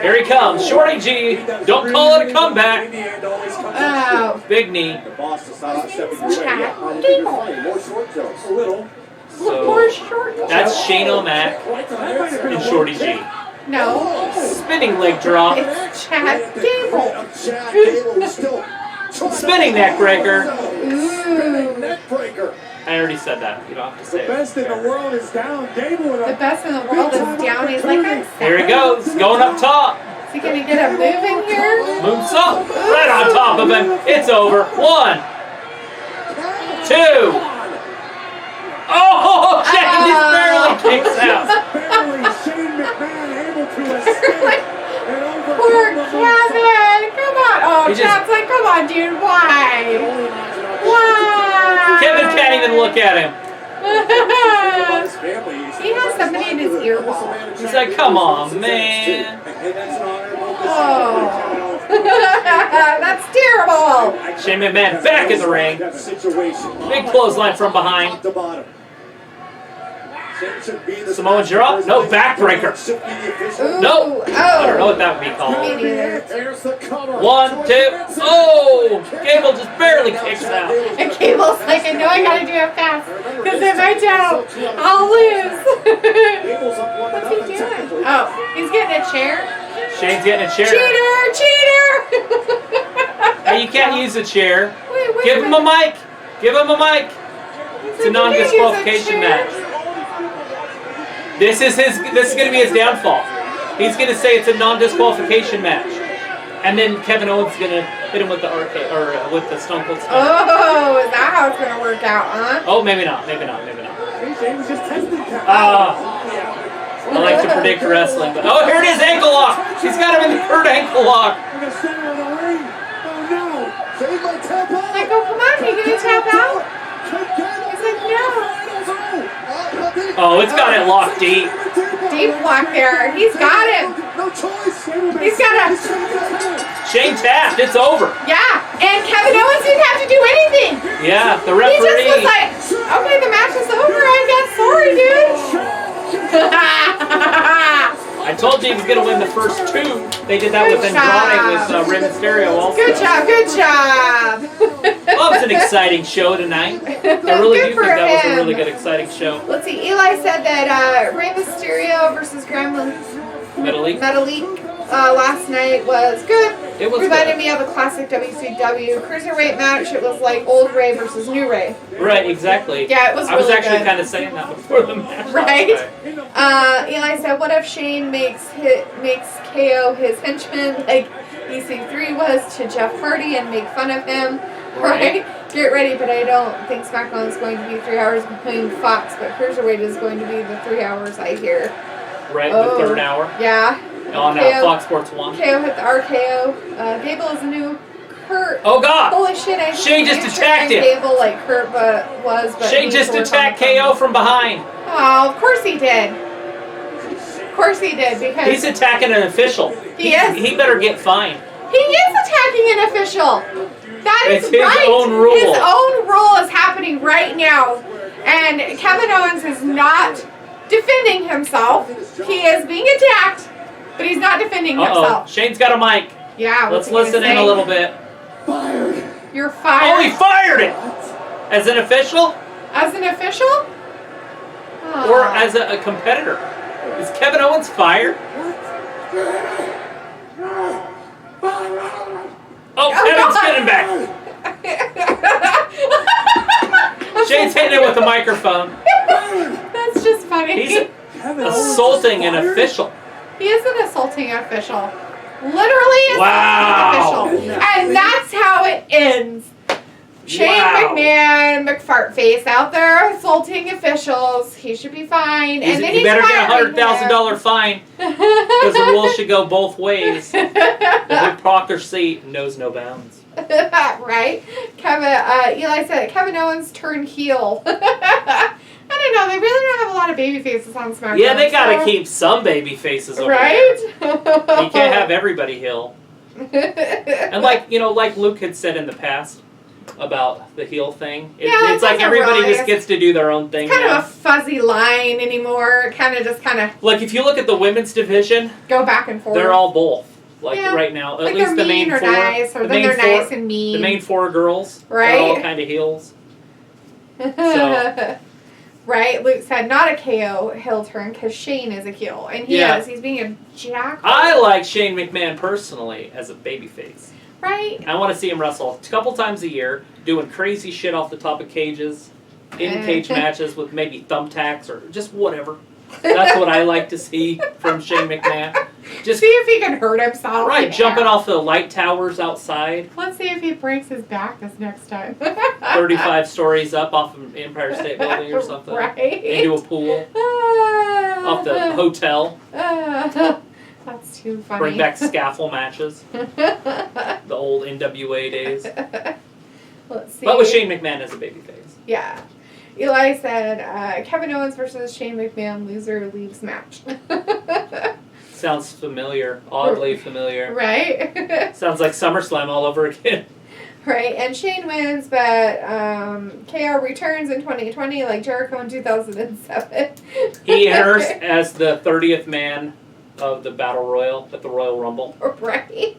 Here he comes. Shorty G. Don't call it a comeback. Oh. Big knee. Chad Gable. Poor short. That's Shane O'Mac and Shorty G. No. Spinning leg drop. It's Chad Gable. Spinning neck breaker. Ooh. I already said that. You don't have to say it. The best in the world is down. Gable The best in the world is down. He's like, I'm sad. Here he goes. Going up top. Is he going to get a move in here? Moves up. Right on top of him. It's over. 1, 2. Oh, Shane just barely kicks out. Poor Kevin. Come on. Oh, He just- Chad's like, come on, dude. Why? Why? Kevin can't even look at him. He has somebody in his ear ball. He's like, come on, man. Oh. That's terrible. Shane McMahon back in the ring. Big clothesline from behind. Samoan drop. No, backbreaker. No. I don't know what that would be called. Me neither. 1, 2. Oh, Gable just barely kicks out. And Cable's like, I know I gotta do it fast. Because if I don't, I'll lose. What's he doing? Oh, he's getting a chair. Shane's getting a chair. Cheater! Cheater! Hey, you can't use a chair. Wait, Give him a mic. Give him a mic. It's a non-disqualification match. This is going to be his downfall. He's going to say it's a non-disqualification match. And then Kevin Owens is going to hit him with the RK or with the Stone Cold Stunner. Oh, is that how it's going to work out, huh? Oh, maybe not. Maybe not. Maybe not. I like to predict wrestling. But, oh, here it is, ankle lock. He's got him in the third ankle lock. Like, oh, come on, you going to tap out? He's like, no. Oh, it's got it locked deep. Deep block there. He's got him. He's got him. Shane tapped. It's over. Yeah, and Kevin Owens didn't have to do anything. Yeah, the He just referee. was like, okay, the match is over, I guess. Sorry, dude. I told you he was going to win the first two. They did that with Andrade with Rey Mysterio also. Good job. Well, it was an exciting show tonight. I really do think that was a really good, exciting show. Let's see. Eli said that Rey Mysterio versus Gremlin Metalik last night was good. It was reminded good. me of a classic WCW cruiserweight match. It was like old Ray versus new Ray. Right, exactly. Yeah, it was I was really actually good. kind of saying that before the match. Right? Eli said, what if Shane makes KO his henchman like EC3 was to Jeff Hardy and make fun of him? Right? Get ready, but I don't think SmackDown is going to be 3 hours behind Fox, but Cruiserweight is going to be the 3 hours I hear. Right, the third hour. Yeah. On Fox Sports 1. KO hit the RKO. Gable is a new Kurt. Oh, God! Holy shit, I Shane just attacked him. Gable like Kurt was, but Shane just attacked KO from behind. Oh, of course he did. Of course he did, because he's attacking an official. He is. He better get fined. He is attacking an official. That is it's his right. own rule. His own rule is happening right now. And Kevin Owens is not defending himself. He is being attacked, but he's not defending himself. Shane's got a mic. Yeah. Let's listen in a little bit. Fired. You're fired. Oh, he fired it! As an official? As an official? Oh. Or as a competitor? Is Kevin Owens fired? Oh, Kevin's getting back. Shane's hitting it with a microphone. That's just funny. He's assaulting an official. He is an assaulting official. Literally assaulting Wow. an official. And that's how it ends. Shane McMahon, McFartface out there assaulting officials. He should be fined. And then he better get a $100,000 fine. Because the rules should go both ways. The hypocrisy knows no bounds. Right? Eli said Kevin Owens turned heel. I don't know. They really don't have a lot of baby faces on SmackDown. Yeah, they gotta keep some baby faces over right? there. You can't have everybody heel. And like Luke had said in the past about the heel thing. It's like everybody just gets to do their own thing. It's kind of a fuzzy line anymore. Kind of. Like if you look at the women's division, go back and forth. They're all both. Right now, at least the main four. Nice, or then they're nice and mean. The main four girls, right? They're all kind of heels. So. Right, Luke said not a KO heel turn because Shane is a heel, and he is. He's being a jack. I like Shane McMahon personally as a babyface. Right. I want to see him wrestle a couple times a year, doing crazy shit off the top of cages, in cage matches with maybe thumbtacks or just whatever. That's what I like to see from Shane McMahon. Just see if he can hurt himself. Right, jumping off the light towers outside. Let's see if he breaks his back this next time. 35 stories up off of Empire State Building or something. Right. Into a pool. Off the hotel. That's too funny. Bring back scaffold matches. The old NWA days. Let's see. But with Shane McMahon as a babyface. Yeah. Eli said, Kevin Owens versus Shane McMahon, loser leaves match. Sounds familiar. Oddly familiar. Right? Sounds like SummerSlam all over again. Right, and Shane wins, but KO returns in 2020 like Jericho in 2007. He enters as the 30th man of the Battle Royal at the Royal Rumble. Right?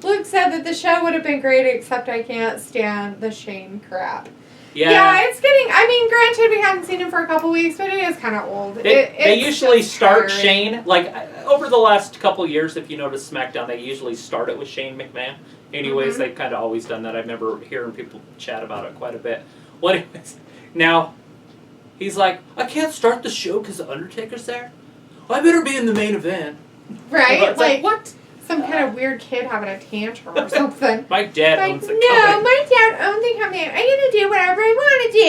Luke said that the show would have been great, except I can't stand the Shane crap. Yeah, it's getting, granted we haven't seen him for a couple weeks, but it is kind of old. They usually start Shane, like, over the last couple years, if you notice SmackDown, they usually start it with Shane McMahon. Anyways, they've kind of always done that. I remember hearing people chat about it quite a bit. Well, anyways, now, he's like, I can't start the show because the Undertaker's there? Well, I better be in the main event. Right? It's like, what? Some kind of weird kid having a tantrum or something. My dad owns the company. No, my dad owns the company. I'm going to do whatever I want to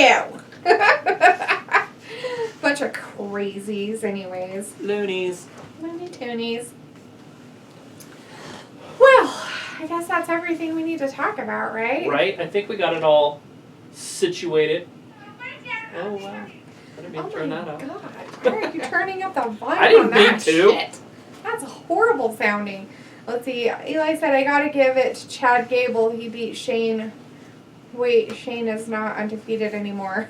do. Bunch of crazies, anyways. Loonies. Looney Toonies. Well, I guess that's everything we need to talk about, right? Right? I think we got it all situated. Oh, wow. I didn't mean to turn that up. Oh, my God. Why are you turning up the volume I didn't on that mean to. shit? That's horrible sounding. Let's see. Eli said, I gotta give it to Chad Gable. He beat Shane. Wait, Shane is not undefeated anymore.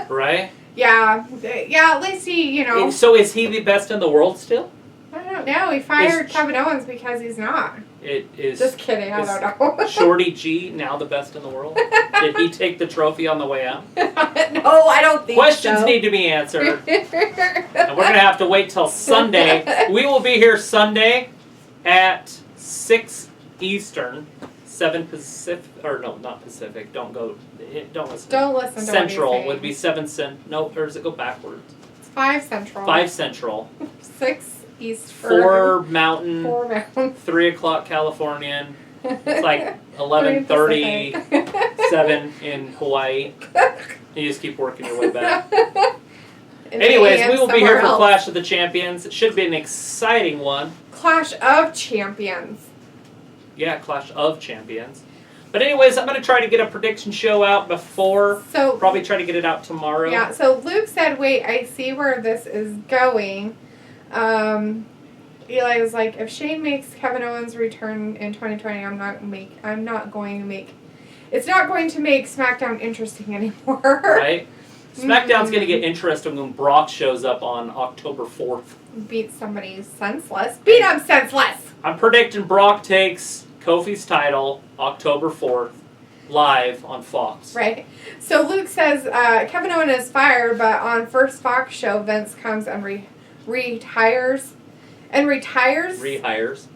Right? Yeah, at least he, So is he the best in the world still? I don't know. He fired Kevin Owens because he's not. It is. Just kidding. I don't know. Shorty G now the best in the world? Did he take the trophy on the way out? No, I don't think Questions so. need to be answered. And we're going to have to wait till Sunday. We will be here Sunday at 6 Eastern, 7 Pacific, or no, not Pacific. Don't listen. Don't listen to Central would be 7 Cent. No, or does it go backwards? It's 5 Central. 5 Central. 6 East. 4 Mountain. 4 Mountain. 3 o'clock Californian. It's like 11:37 in Hawaii. You just keep working your way back. Anyways, we will be here for Clash of the Champions. It should be an exciting one. Clash of Champions. Yeah, Clash of Champions. But anyways, I'm going to try to get a prediction show out before. So probably try to get it out tomorrow. Yeah, so Luke said, wait, I see where this is going. Eli was like, if Shane makes Kevin Owens return in 2020, it's not going to make SmackDown interesting anymore. Right? SmackDown's going to get interesting when Brock shows up on October 4th. Beat somebody senseless. Beat him senseless! I'm predicting Brock takes Kofi's title October 4th live on Fox. Right. So Luke says Kevin Owens is fired, but on first Fox show, Vince comes and retires. And retires? Rehires.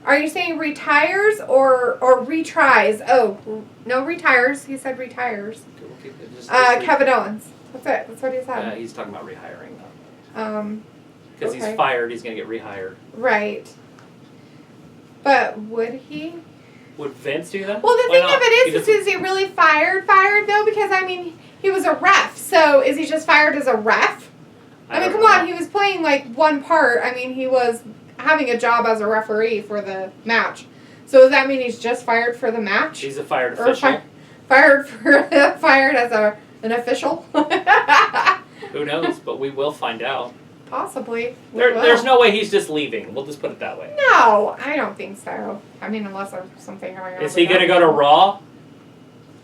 Are you saying retires or retries? Oh, no, retires. He said retires. Kevin Owens. That's it. That's what he said. He's talking about rehiring though. Because he's fired, he's going to get rehired. Right. But would he? Would Vince do that? Well, the thing of it is he really fired though? Because, I mean, he was a ref. So is he just fired as a ref? I mean, come on. He was playing, like, one part. I mean, he was having a job as a referee for the match. So does that mean he's just fired for the match? He's a fired official. Fired as an official? Who knows? But we will find out. Possibly. There's no way he's just leaving. We'll just put it that way. No, I don't think so. I mean, unless there's something going on. Is he going to go to Raw?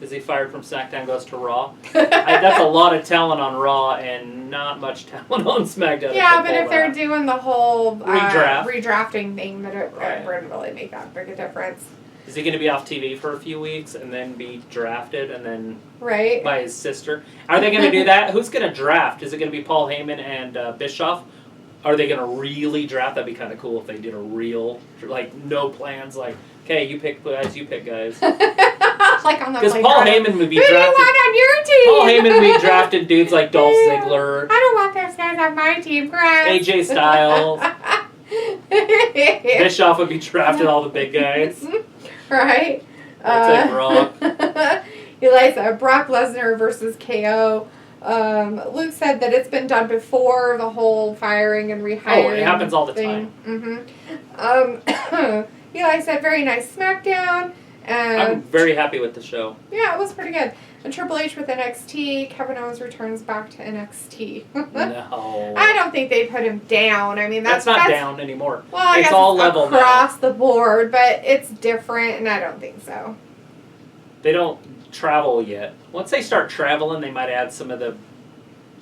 Is he fired from SmackDown, goes to Raw? That's a lot of talent on Raw and not much talent on SmackDown. Yeah, but if they're doing the whole redrafting thing, that it wouldn't really make that big a difference. Is he going to be off TV for a few weeks and then be drafted and then by his sister? Are they going to do that? Who's going to draft? Is it going to be Paul Heyman and Bischoff? Are they going to really draft? That'd be kind of cool if they did a real, like, no plans, like, okay, you pick guys, you pick guys. Like on the because Paul Heyman would be drafted. Who do you want on your team? Paul Heyman would be drafted dudes like Dolph Ziggler. I don't want those guys on my team, Chris. AJ Styles. Bischoff would be drafted all the big guys. Right. I'll take Brock. Elias, Brock Lesnar versus KO. Luke said that it's been done before, the whole firing and rehiring. Oh, it happens all the time. Eli said, very nice SmackDown. I'm very happy with the show. Yeah, it was pretty good. And Triple H with NXT. Kevin Owens returns back to NXT. No. I don't think they put him down. I mean, that's not down anymore. Well, it's all level across the board, but it's different, and I don't think so. They don't travel yet. Once they start traveling, they might add some of the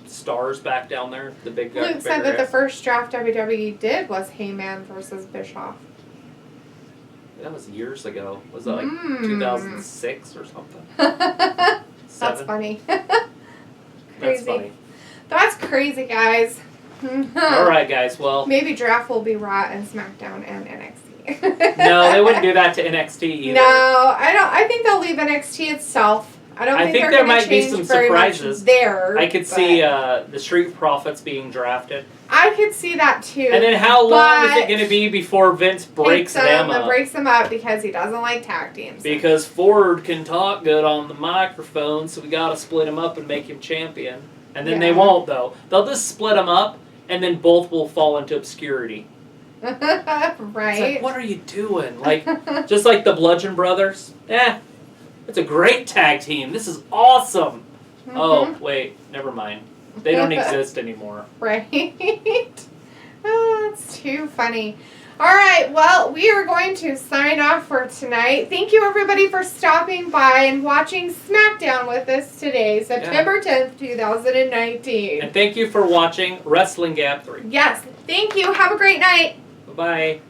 stars back down there. The big guys. Luke said that the first draft WWE did was Heyman versus Bischoff. That was years ago. Was that like 2006 or something? That's funny. Crazy. That's funny. That's crazy, guys. All right, guys. Well, maybe draft will be Raw and SmackDown and NXT. No, they wouldn't do that to NXT either. No, I don't. I think they'll leave NXT itself. I don't think there might be some surprises there. I could see the Street Profits being drafted. I could see that too. And then how long is it going to be before Vince breaks them up? Breaks them up because he doesn't like tag teams. Because Ford can talk good on the microphone, so we got to split him up and make him champion. And then they won't, though. They'll just split him up, and then both will fall into obscurity. Right. It's like, what are you doing? Like, just like the Bludgeon Brothers. It's a great tag team. This is awesome. Oh, wait. Never mind. They don't exist anymore. Right. Oh, that's too funny. All right, well, we are going to sign off for tonight. Thank you, everybody, for stopping by and watching SmackDown with us today, September 10th, 2019. And thank you for watching Wrestling Gab 3. Yes, thank you. Have a great night. Bye-bye.